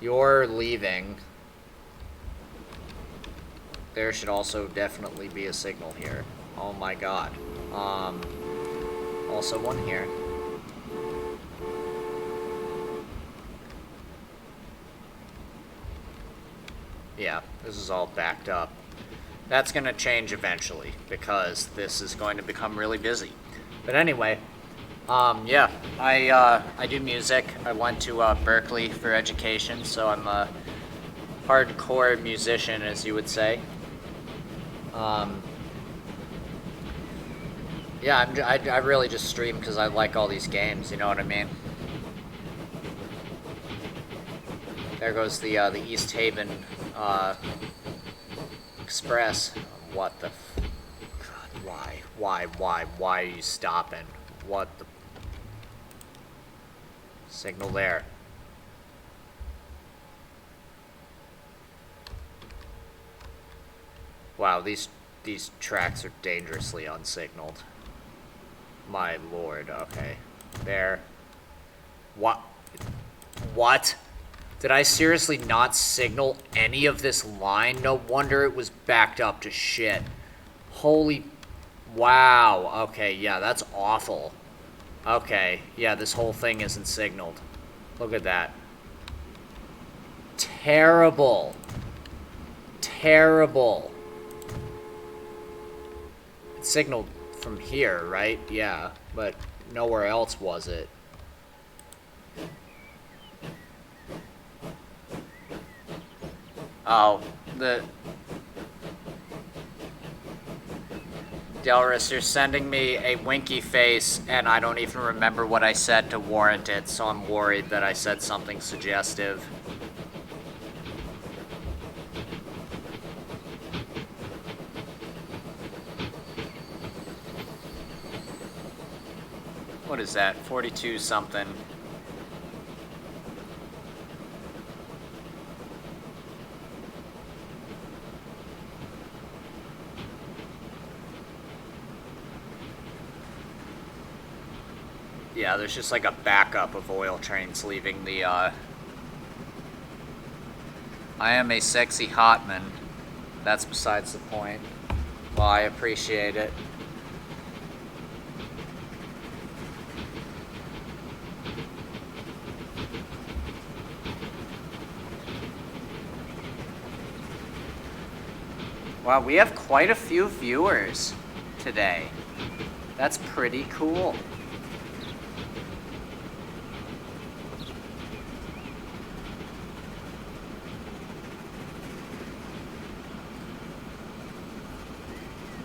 You're leaving. There should also definitely be a signal here. Oh my god. Also one here. Yeah, this is all backed up. That's gonna change eventually, because this is going to become really busy. But anyway, yeah, I do music. I went to Berkeley for education, so I'm a hardcore musician, as you would say. Yeah, I really just stream because I like all these games, you know what I mean? There goes the East Haven Express. What the God, why are you stopping? What the signal there? Wow, these tracks are dangerously unsignaled. My lord, okay. There. What? Did I seriously not signal any of this line? No wonder it was backed up to shit. Holy... Wow. Okay, yeah, that's awful. Okay, yeah, this whole thing isn't signaled. Look at that. Terrible. Terrible. It signaled from here, right? Yeah, but nowhere else was it. Oh, Delris, you're sending me a winky face, and I don't even remember what I said to warrant it, so I'm worried that I said something suggestive. What is that? 42 something. Yeah, there's just like a backup of oil trains leaving the, I am a sexy hotman. That's besides the point. Well, I appreciate it. Wow, we have quite a few viewers today. That's pretty cool.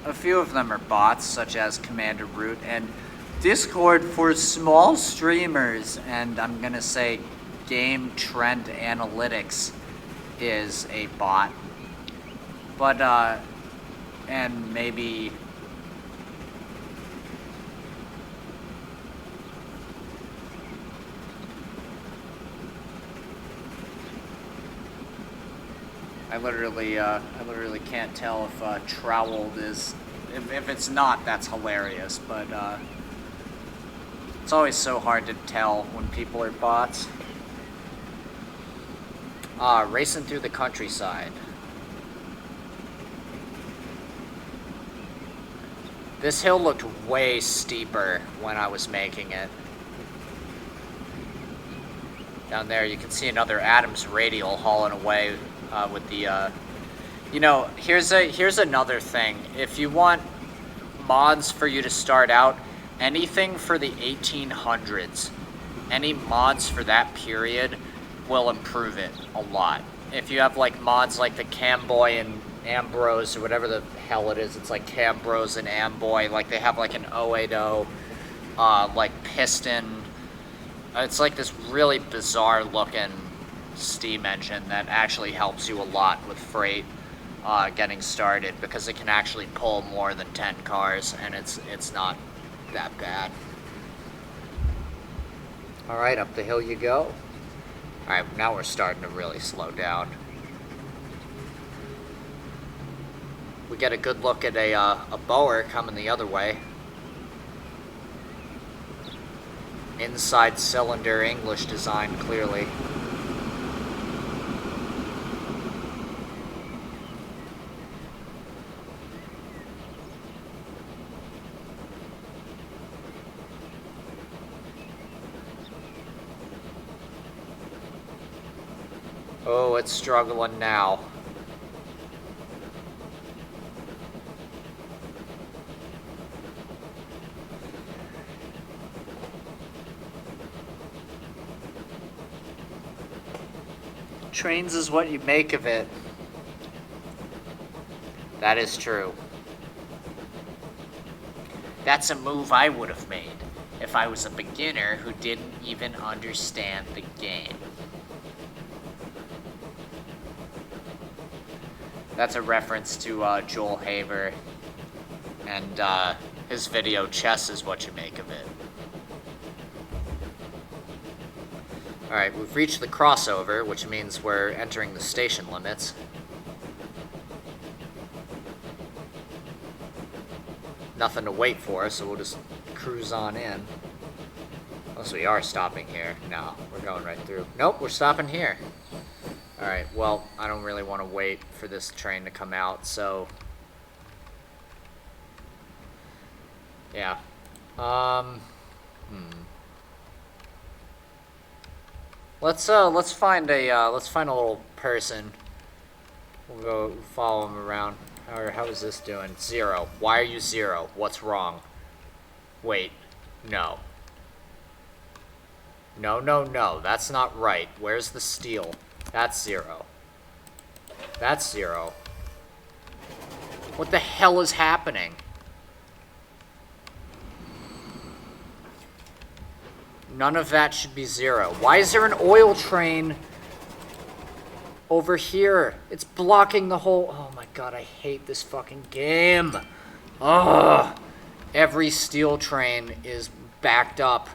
A few of them are bots, such as Commander Root and Discord for small streamers, and I'm gonna say Game Trend Analytics is a bot. But, and maybe... I I literally can't tell if troweled is. If it's not, that's hilarious. But it's always so hard to tell when people are bots. Racing through the countryside. This hill looked way steeper when I was making it. Down there you can see another Adams radial hauling away with the, you know, here's another thing. If you want mods for you to start out, anything for the 1800s, any mods for that period will improve it a lot. If you have like mods like the Camboy and Ambrose or whatever the hell it is, it's like Cambrose and Amboy, like they have like an 080 like piston. It's like this really bizarre looking steam engine that actually helps you a lot with freight getting started, because it can actually pull more than 10 cars, and it's not that bad. Alright, up the hill you go. Alright, now we're starting to really slow down. We get a good look at a bower coming the other way. Inside cylinder, English design, clearly. Oh, it's struggling now. Trains is what you make of it. That is true. That's a move I would have made if I was a beginner who didn't even understand the game. That's a reference to Joel Haver and his video, Chess is What You Make of It. Alright, we've reached the crossover, which means we're entering the station limits. Nothing to wait for, so we'll just cruise on in. Unless we are stopping here. No, we're going right through. Nope, we're stopping here. Alright, well, I don't really want to wait for this train to come out, so... yeah. Let's find a little person. We'll go follow him around. How is this doing? 0. Why are you 0? What's wrong? Wait. No. No. That's not right. Where's the steel? That's 0. That's 0. What the hell is happening? None of that should be 0. Why is there an oil train over here? It's blocking the whole... oh my god, I hate this fucking game. Ugh. Every steel train is backed up.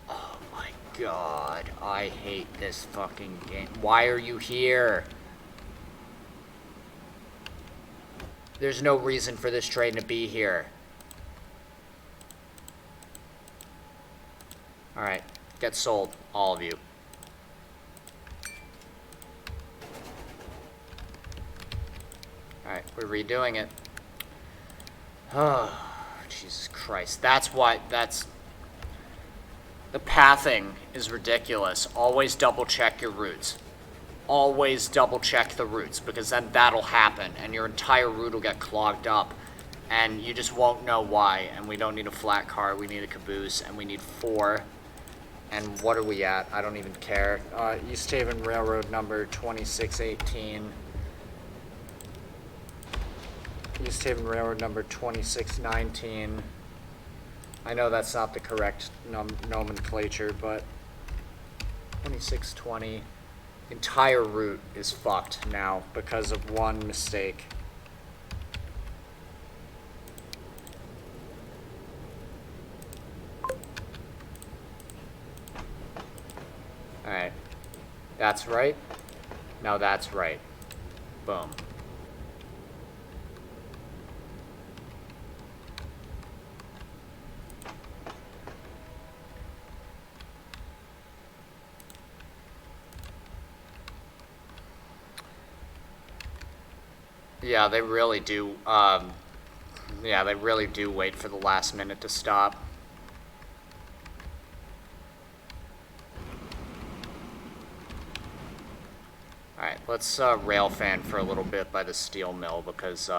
Oh my god, I hate this fucking game. Why are you here? There's no reason for this train to be here. Alright, get sold, all of you. Alright, we're redoing it. Oh, Jesus Christ. That's why, the pathing is ridiculous. Always double check your routes. Always double check the routes, because then that'll happen, and your entire route will get clogged up, and you just won't know why. And we don't need a flat car, we need a caboose, and we need 4. And what are we at? I don't even care. East Haven Railroad number 2618. East Haven Railroad number 2619. I know that's not the correct nomenclature, but 2620. Entire route is fucked now because of one mistake. Alright. That's right. Now that's right. Boom. Yeah, they really do. Yeah, they really do wait for the last minute to stop. Alright, let's rail fan for a little bit by the steel mill because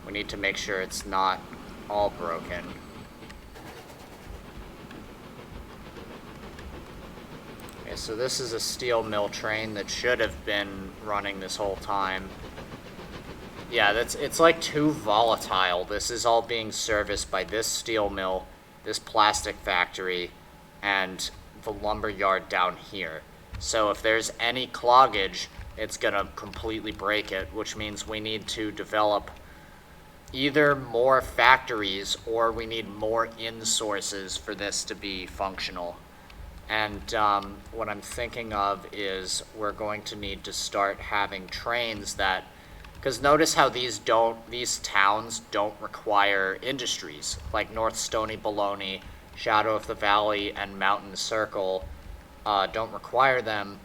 we need to make sure it's not all broken. Okay, so this is a steel mill train that should have been running this whole time. Yeah, it's like too volatile. This is all being serviced by this steel mill, this plastic factory, and the lumber yard down here. So if there's any cloggage, it's gonna completely break it, which means we need to develop either more factories or we need more in-sources for this to be functional. And what I'm thinking of is we're going to need to start having trains that, because notice how these towns don't require industries, like North Stony Baloney, Shadow of the Valley, and Mountain Circle don't require them.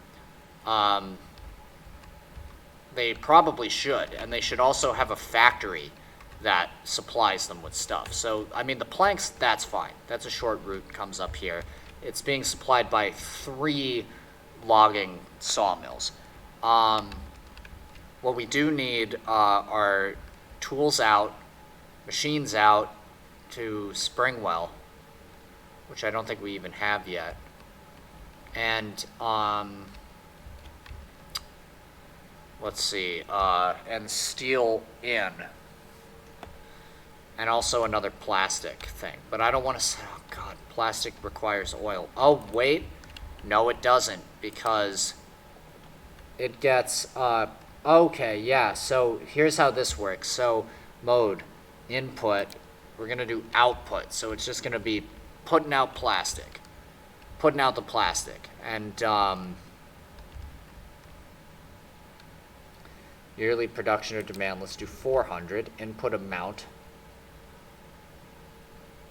They probably should, and they should also have a factory that supplies them with stuff. So, I mean, the planks, that's fine. That's a short route, comes up here. It's being supplied by 3 logging sawmills. What we do need are tools out, machines out to Springwell, which I don't think we even have yet. And, let's see, and steel in. And also another plastic thing. But I don't want to say, oh god, plastic requires oil. Oh, wait. No, it doesn't, because it gets, okay, yeah, so here's how this works. So, mode, input, we're going to do output. So it's just going to be putting out plastic. Putting out the plastic. And, yearly production or demand, let's do 400. Input amount.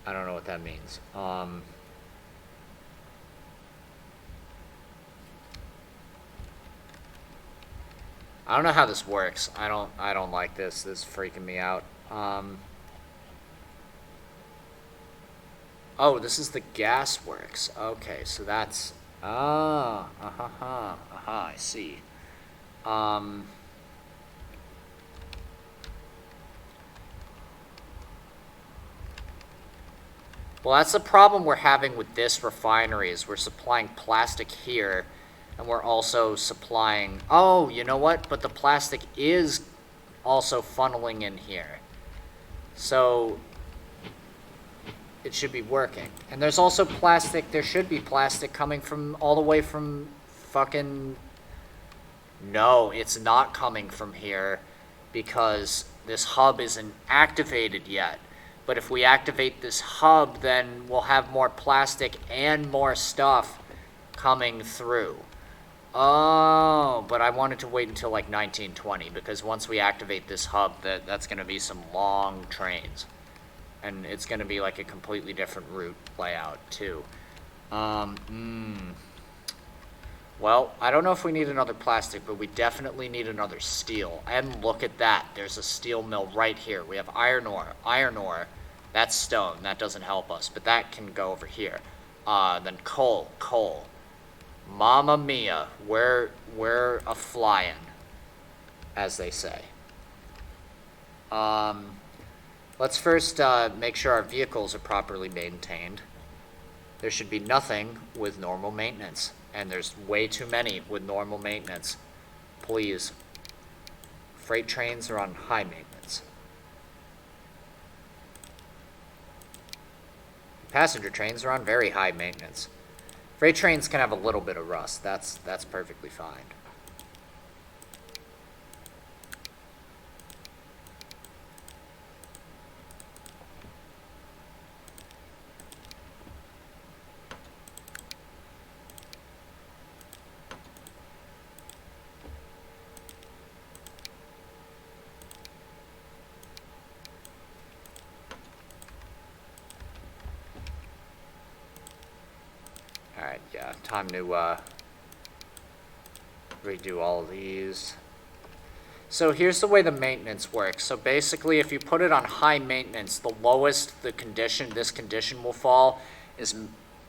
I don't know what that means. I don't know how this works. I don't like this. This is freaking me out. Oh, this is the gas works. Okay, so that's I see. Well, that's the problem we're having with this refinery is we're supplying plastic here, and we're also supplying... Oh, you know what? But the plastic is also funneling in here. So, it should be working. And there's also plastic, there should be plastic coming from all the way from fucking... No, it's not coming from here because this hub isn't activated yet. But if we activate this hub, then we'll have more plastic and more stuff coming through. Oh, but I wanted to wait until like 1920, because once we activate this hub, that's going to be some long trains. And it's going to be like a completely different route layout, too. Well, I don't know if we need another plastic, but we definitely need another steel. And look at that. There's a steel mill right here. We have iron ore. Iron ore. That's stone. That doesn't help us, but that can go over here. Then coal. Coal. Mamma mia. We're a-flying, as they say. Let's first make sure our vehicles are properly maintained. There should be nothing with normal maintenance. And there's way too many with normal maintenance. Please. Freight trains are on high maintenance. Passenger trains are on very high maintenance. Freight trains can have a little bit of rust. That's perfectly fine. Alright, yeah, time to redo all of these. So here's the way the maintenance works. So basically, if you put it on high maintenance, the lowest this condition will fall is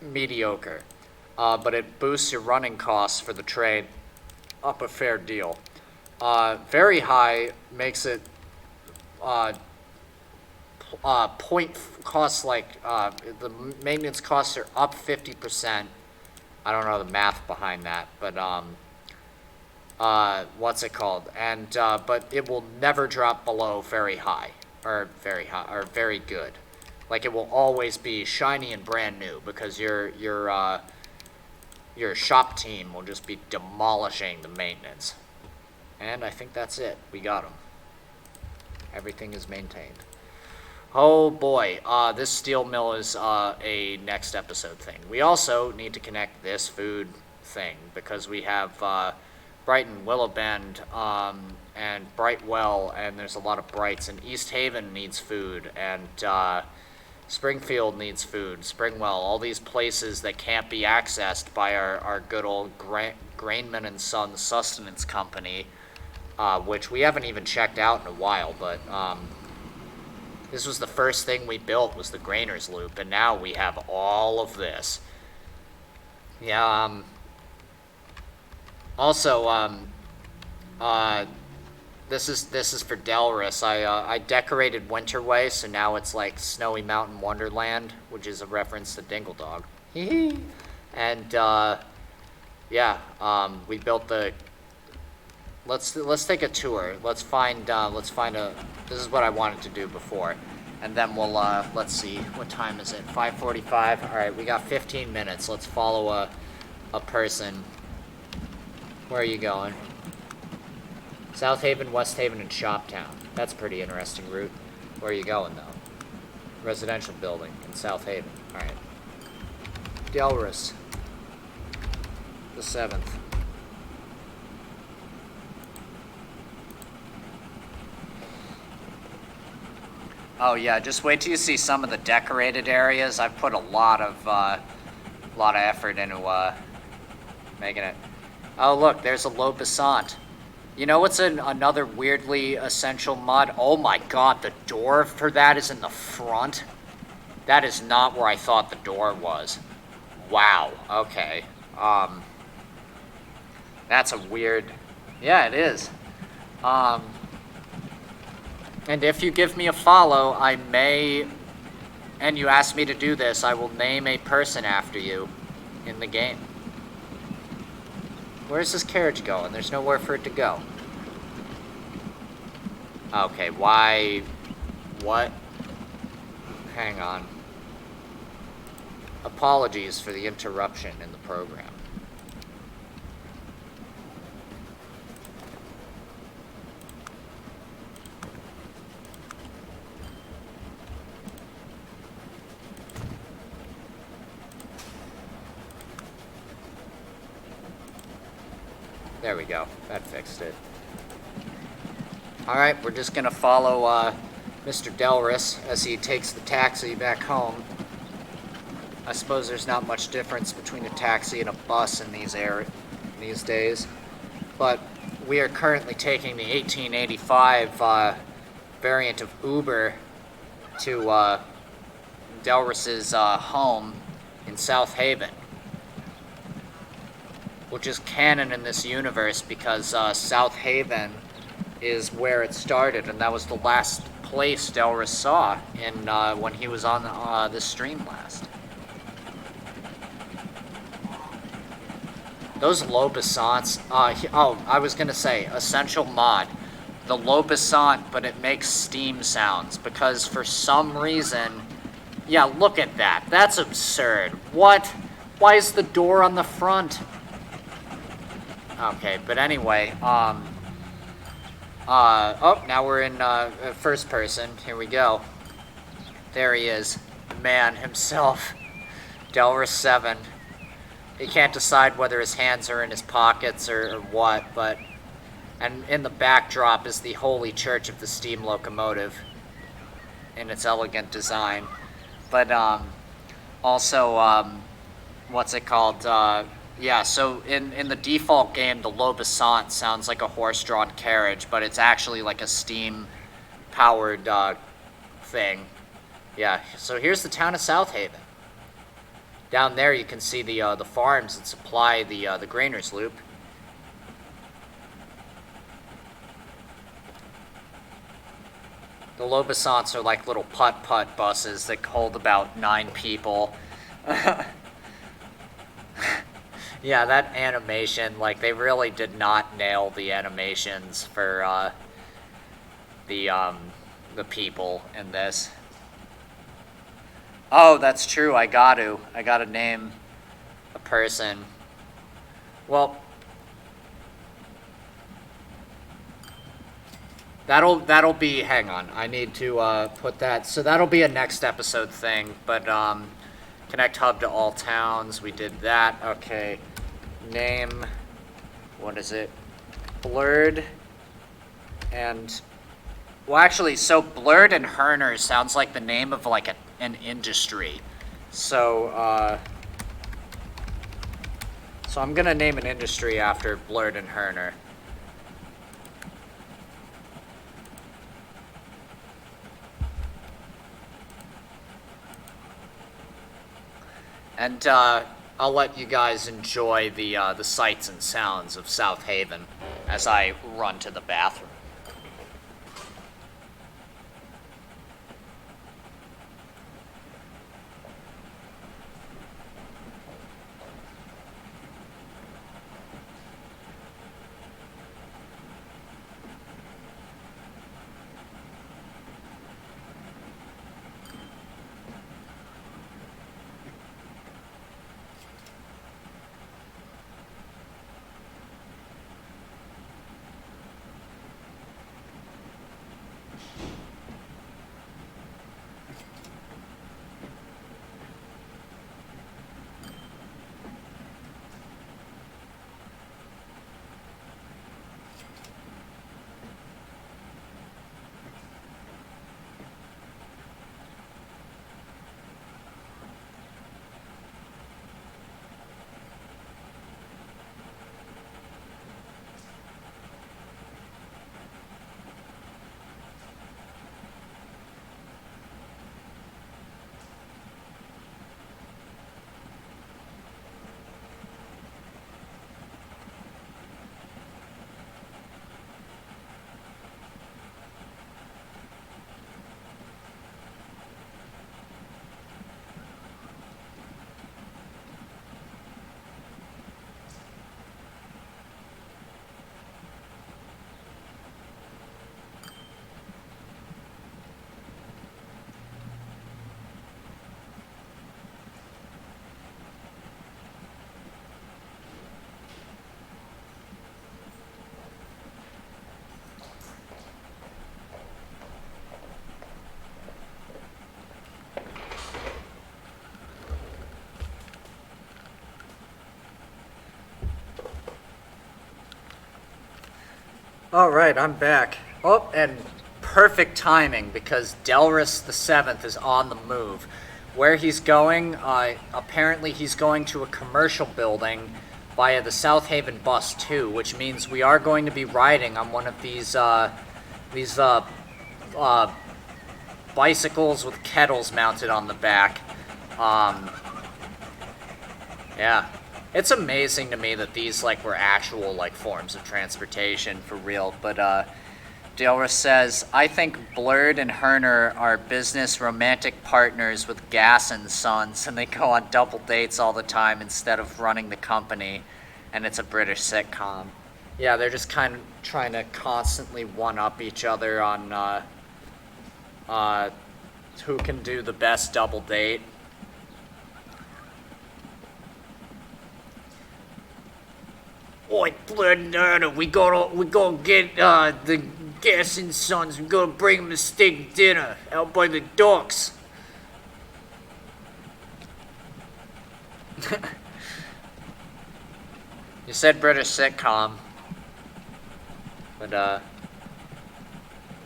mediocre. But it boosts your running costs for the trade up a fair deal. Very high makes it point costs like the maintenance costs are up 50%. I don't know the math behind that, but what's it called? And but it will never drop below very high or very good. Like it will always be shiny and brand new because your shop team will just be demolishing the maintenance. And I think that's it. We got them. Everything is maintained. Oh boy, this steel mill is a next episode thing. We also need to connect this food thing because we have Brighton, Willow Bend, and Brightwell, and there's a lot of Brights, and East Haven needs food, and Springfield needs food, Springwell, all these places that can't be accessed by our good old Grainman and Sons Sustenance Company, which we haven't even checked out in a while, but this was the first thing we built was the Grainer's Loop, and now we have all of this. Yeah, also, this is for Delris. I decorated Winterway, so now it's like Snowy Mountain Wonderland, which is a reference to Dingle Dog. And yeah, we built the. Let's take a tour. Let's find a. This is what I wanted to do before, and then we'll let's see. What time is it? 5:45. All right, we got 15 minutes. Let's follow a person. Where are you going? South Haven, Westhaven, and Shoptown. That's a pretty interesting route. Where are you going, though? Residential building in South Haven. All right. Delris. The 7th. Oh yeah, just wait till you see some of the decorated areas. I've put a lot of effort into making it. Oh look, there's a low basant. You know what's another weirdly essential mod? Oh my god, the door for that is in the front? That is not where I thought the door was. Wow, okay. That's a weird... Yeah, it is. And if you give me a follow, I may... And you ask me to do this, I will name a person after you in the game. Where's this carriage going? There's nowhere for it to go. Okay, why... What? Hang on. Apologies for the interruption in the program. There we go. That fixed it. Alright, we're just gonna follow Mr. Delris as he takes the taxi back home. I suppose there's not much difference between a taxi and a bus in these days. But we are currently taking the 1885 variant of Uber to Delris's home in South Haven, which is canon in this universe because South Haven is where it started, and that was the last place Delris saw in when he was on this stream last. Those low basants, oh, I was gonna say, essential mod. The low basant, but it makes steam sounds, because for some reason, yeah, look at that. That's absurd. What? Why is the door on the front? Okay, but anyway, oh, now we're in first person. Here we go. There he is, the man himself, Delris 7. He can't decide whether his hands are in his pockets or what, but... And in the backdrop is the Holy Church of the Steam Locomotive in its elegant design. But, also, what's it called? Yeah, so in the default game, the Lobosant sounds like a horse-drawn carriage, but it's actually like a steam-powered thing. Yeah, so here's the town of Southaven. Down there, you can see the farms that supply the Grainer's Loop. The Lobosants are like little putt-putt buses that hold about 9 people. Yeah, that animation, like, they really did not nail the animations for the people in this. Oh, that's true. I gotta name a person. Well, that'll be. Hang on, I need to put that. So that'll be a next episode thing. But connect hub to all towns. We did that. Okay. Name. What is it? Blurred. And. Well, actually, so Blurred and Herner sounds like the name of like an industry. So I'm gonna name an industry after Blurred and Herner. And I'll let you guys enjoy the sights and sounds of Southaven as I run to the bathroom. All right, I'm back. Oh, and perfect timing because Delris the Seventh is on the move. Where he's going, apparently he's going to a commercial building via the Southaven Bus 2, which means we are going to be riding on one of these bicycles with kettles mounted on the back. Yeah. It's amazing to me that these, like, were actual, like, forms of transportation for real. But, Delra says, I think Blurred and Herner are business romantic partners with Gas and Sons, and they go on double dates all the time instead of running the company, and it's a British sitcom. Yeah, they're just kind of trying to constantly one-up each other on, who can do the best double date. Oi, Blurred and Herner, we gotta get the Gas and Sons. We gotta bring them a steak dinner out by the docks. You said British sitcom, but oh,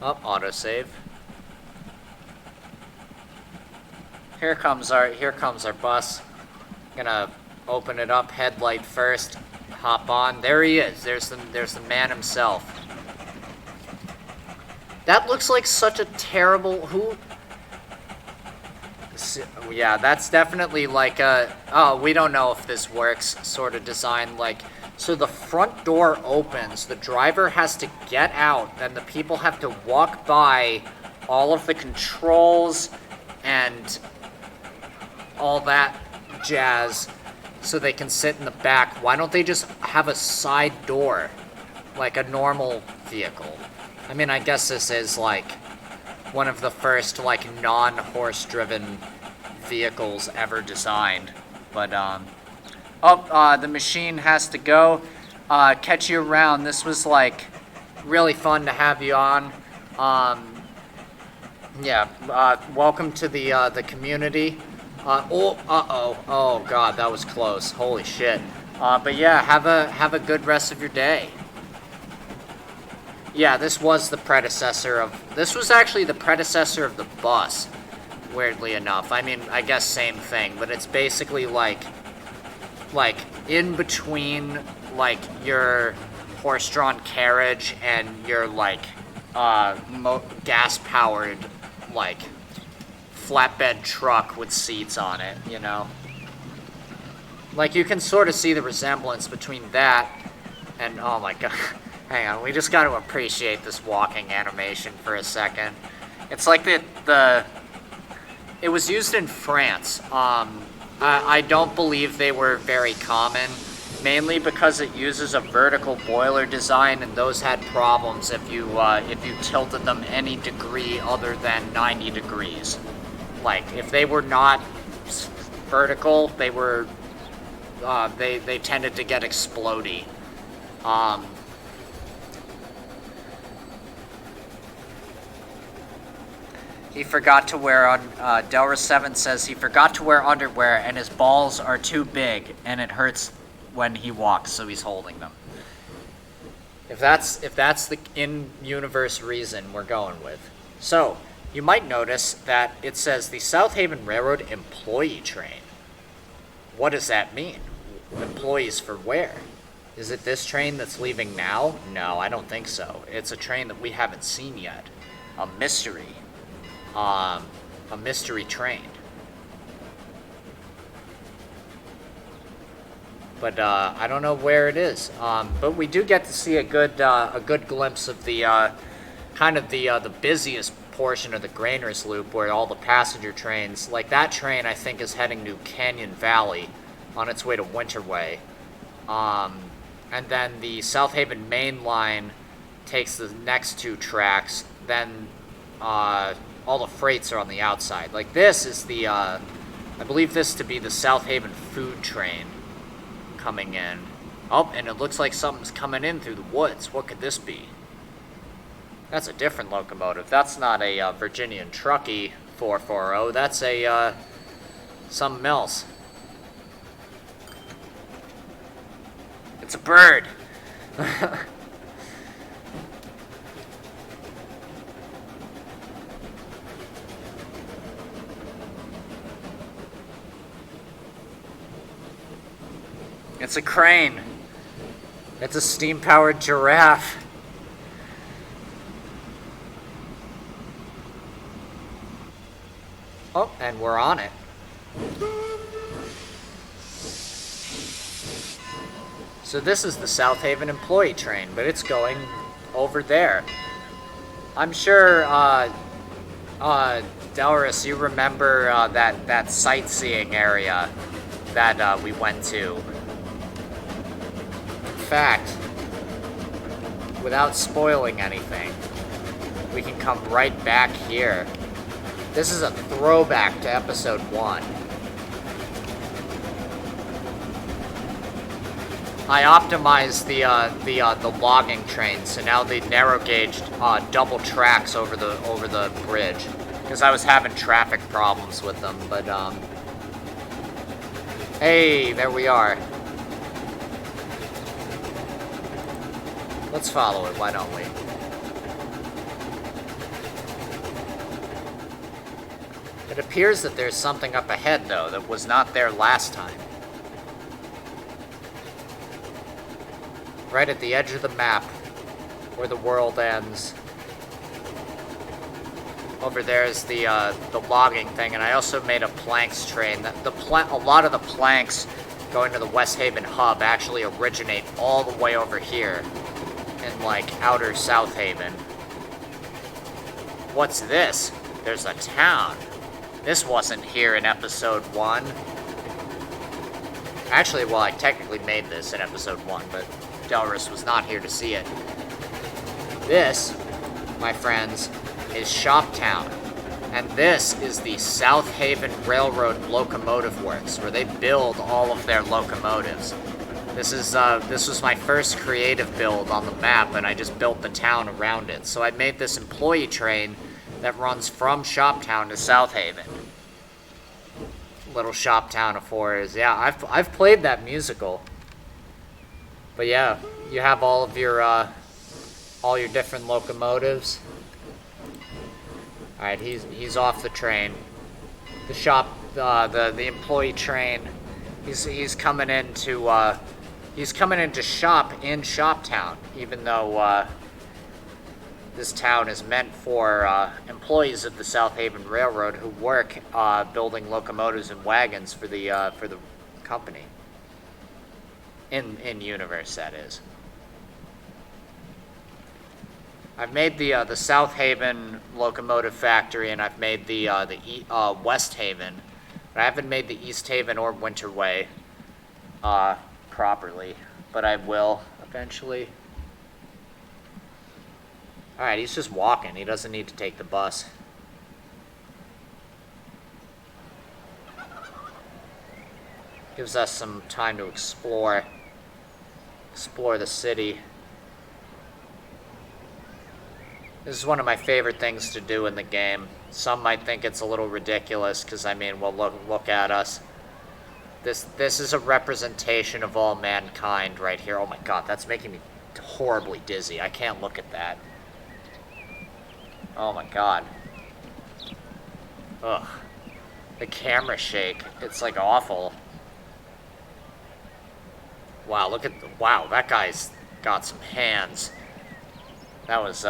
autosave. Here comes our bus. Gonna Open it up, headlight first, hop on. There he is. There's the man himself. That looks like such a terrible... Yeah, that's definitely like a... Oh, we don't know if this works sort of design. Like, so the front door opens, the driver has to get out, then the people have to walk by all of the controls and all that jazz so they can sit in the back. Why don't they just have a side door like a normal vehicle? I mean, I guess this is like one of the first like non-horse driven vehicles ever designed. But the machine has to go. Catch you around. This was like really fun to have you on. Welcome to the community. Oh god, that was close. Holy shit. But yeah, have a good rest of your day. Yeah, this was actually the predecessor of the bus, weirdly enough. I mean, I guess same thing, but it's basically like in between like your horse-drawn carriage and your like gas-powered like flatbed truck with seats on it, you know? Like, you can sort of see the resemblance between that and, oh my god, hang on, we just got to appreciate this walking animation for a second. It's like it was used in France. I don't believe they were very common, mainly because it uses a vertical boiler design, and those had problems if you tilted them any degree other than 90 degrees. Like, if they were not vertical, they were, they tended to get explodey. He forgot to wear, Delra7 says he forgot to wear underwear and his balls are too big and it hurts when he walks, so he's holding them. If that's the in-universe reason we're going with. So, you might notice that it says the South Haven Railroad Employee Train. What does that mean? Employees for where? Is it this train that's leaving now? No, I don't think so. It's a train that we haven't seen yet. A mystery. A mystery train. But I don't know where it is. But we do get to see a good glimpse of the kind of the busiest portion of the Grainers Loop, where all the passenger trains, like that train, I think is heading to Canyon Valley, on its way to Winterway. And then the South Haven Main Line takes the next two tracks. Then all the freights are on the outside. Like this is the, I believe this to be the South Haven food train coming in. Oh, and it looks like something's coming in through the woods. What could this be? That's a different locomotive. That's not a Virginian Truckee 440. That's a something else. It's a bird. It's a crane. It's a steam-powered giraffe. Oh, and we're on it. So this is the South Haven employee train, but it's going over there. I'm sure, Delris, you remember that sightseeing area that we went to. In fact, without spoiling anything, we can come right back here. This is a throwback to episode 1. I optimized the logging train, so now they narrow gauged double tracks over the bridge, because I was having traffic problems with them. But hey, there we are. Let's follow it. Why don't we? It appears that there's something up ahead, though, that was not there last time. right at the edge of the map, where the world ends. Over there is the logging thing, and I also made a planks train. A lot of the planks going to the Westhaven hub actually originate all the way over here in, like, outer South Haven. What's this? There's a town. This wasn't here in episode 1. Actually, well, I technically made this in episode 1, but Delris was not here to see it. This, my friends, is Shoptown. And this is the South Haven Railroad Locomotive Works, where they build all of their locomotives. This was my first creative build on the map, and I just built the town around it. So I made this employee train that runs from Shoptown to South Haven. Little Shoptown Affords. Yeah, I've played that musical. But yeah, you have all of your different locomotives. All right, he's off the train. The employee train. He's coming into shop in Shoptown, even though this town is meant for employees of the South Haven Railroad who work building locomotives and wagons for the company. In universe, that is. I've made the South Haven locomotive factory, and I've made the West Haven, but I haven't made the East Haven or Winterway properly, but I will eventually. All right, he's just walking. He doesn't need to take the bus. Gives us some time to explore the city. This is one of my favorite things to do in the game. Some might think it's a little ridiculous because, I mean, well, look at us. This is a representation of all mankind right here. Oh my god, that's making me horribly dizzy. I can't look at that. Oh my god. Ugh. The camera shake. It's like awful. Wow, wow, that guy's got some hands. That was,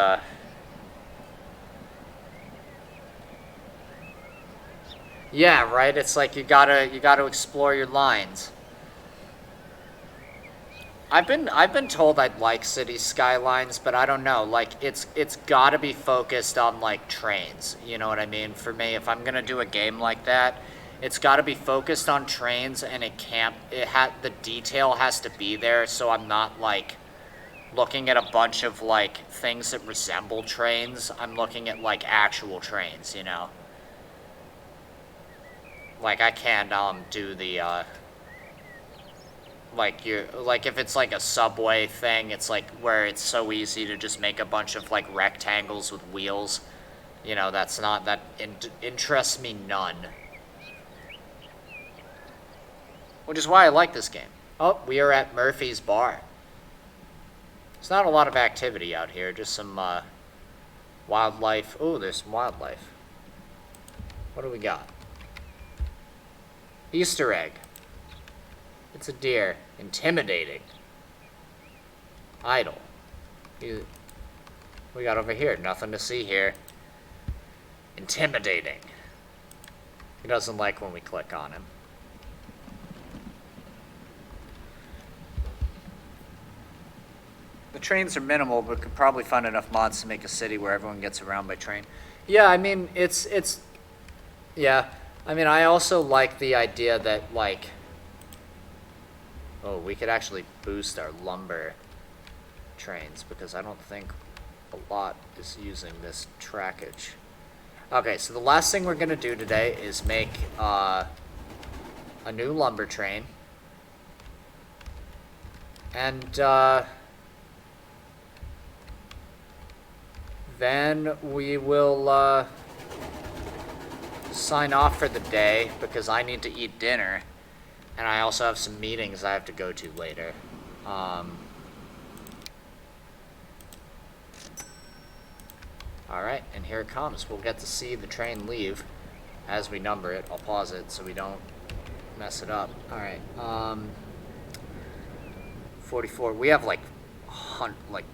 yeah, right? It's like you gotta explore your lines. I've been told I'd like city skylines, but I don't know. Like, it's gotta be focused on, like, trains. You know what I mean? For me, if I'm gonna do a game like that, it's gotta be focused on trains, and the detail has to be there, so I'm not, like, looking at a bunch of, like, things that resemble trains. I'm looking at, like, actual trains, you know? Like, I can't, do the, like, if it's, like, a subway thing, it's, like, where it's so easy to just make a bunch of, like, rectangles with wheels. You know, that interests me none. Which is why I like this game. Oh, we are at Murphy's Bar. There's not a lot of activity out here, just some, wildlife. Oh, there's some wildlife. What do we got? Easter egg. It's a deer. Intimidating. Idle. We got over here. Nothing to see here. Intimidating. He doesn't like when we click on him. The trains are minimal, but could probably find enough mods to make a city where everyone gets around by train. Yeah, I mean, yeah. I mean, I also like the idea that, like, oh, we could actually boost our lumber trains, because I don't think a lot is using this trackage. Okay, so the last thing we're going to do today is make a new lumber train. And then we will sign off for the day, because I need to eat dinner, and I also have some meetings I have to go to later. Alright, and here it comes. We'll get to see the train leave as we number it. I'll pause it so we don't mess it up. Alright, 44. We have like like,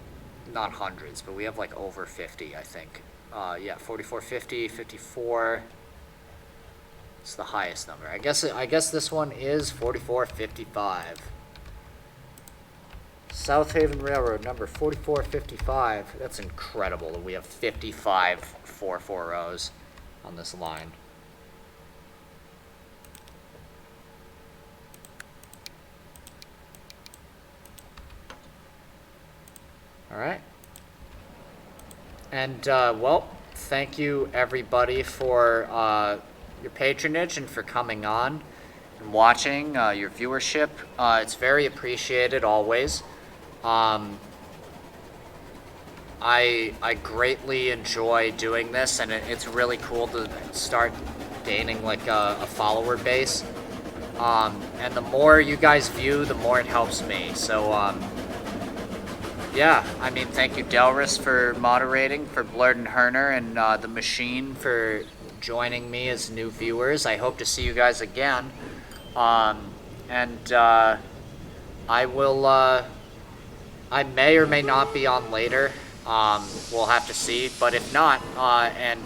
not hundreds, but we have like over 50, I think. Yeah, 4450, 54. It's the highest number. I guess this one is 4455. South Haven Railroad, number 4455. That's incredible that we have 55 440s on this line. All right. And, well, thank you everybody for your patronage and for coming on and watching, your viewership. It's very appreciated always. I greatly enjoy doing this, and it's really cool to start gaining like a follower base. And the more you guys view, the more it helps me. So, yeah, I mean, thank you, Delris, for moderating, for Blurred and Herner, and The Machine for joining me as new viewers. I hope to see you guys again. And I will, I may or may not be on later. We'll have to see. But if not, and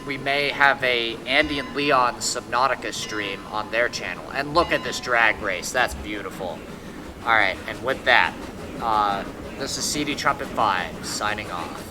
we may have a Andy and Leon Subnautica stream on their channel. And look at this drag race. That's beautiful. All right, and with that, this is CD Trumpet 5 signing off.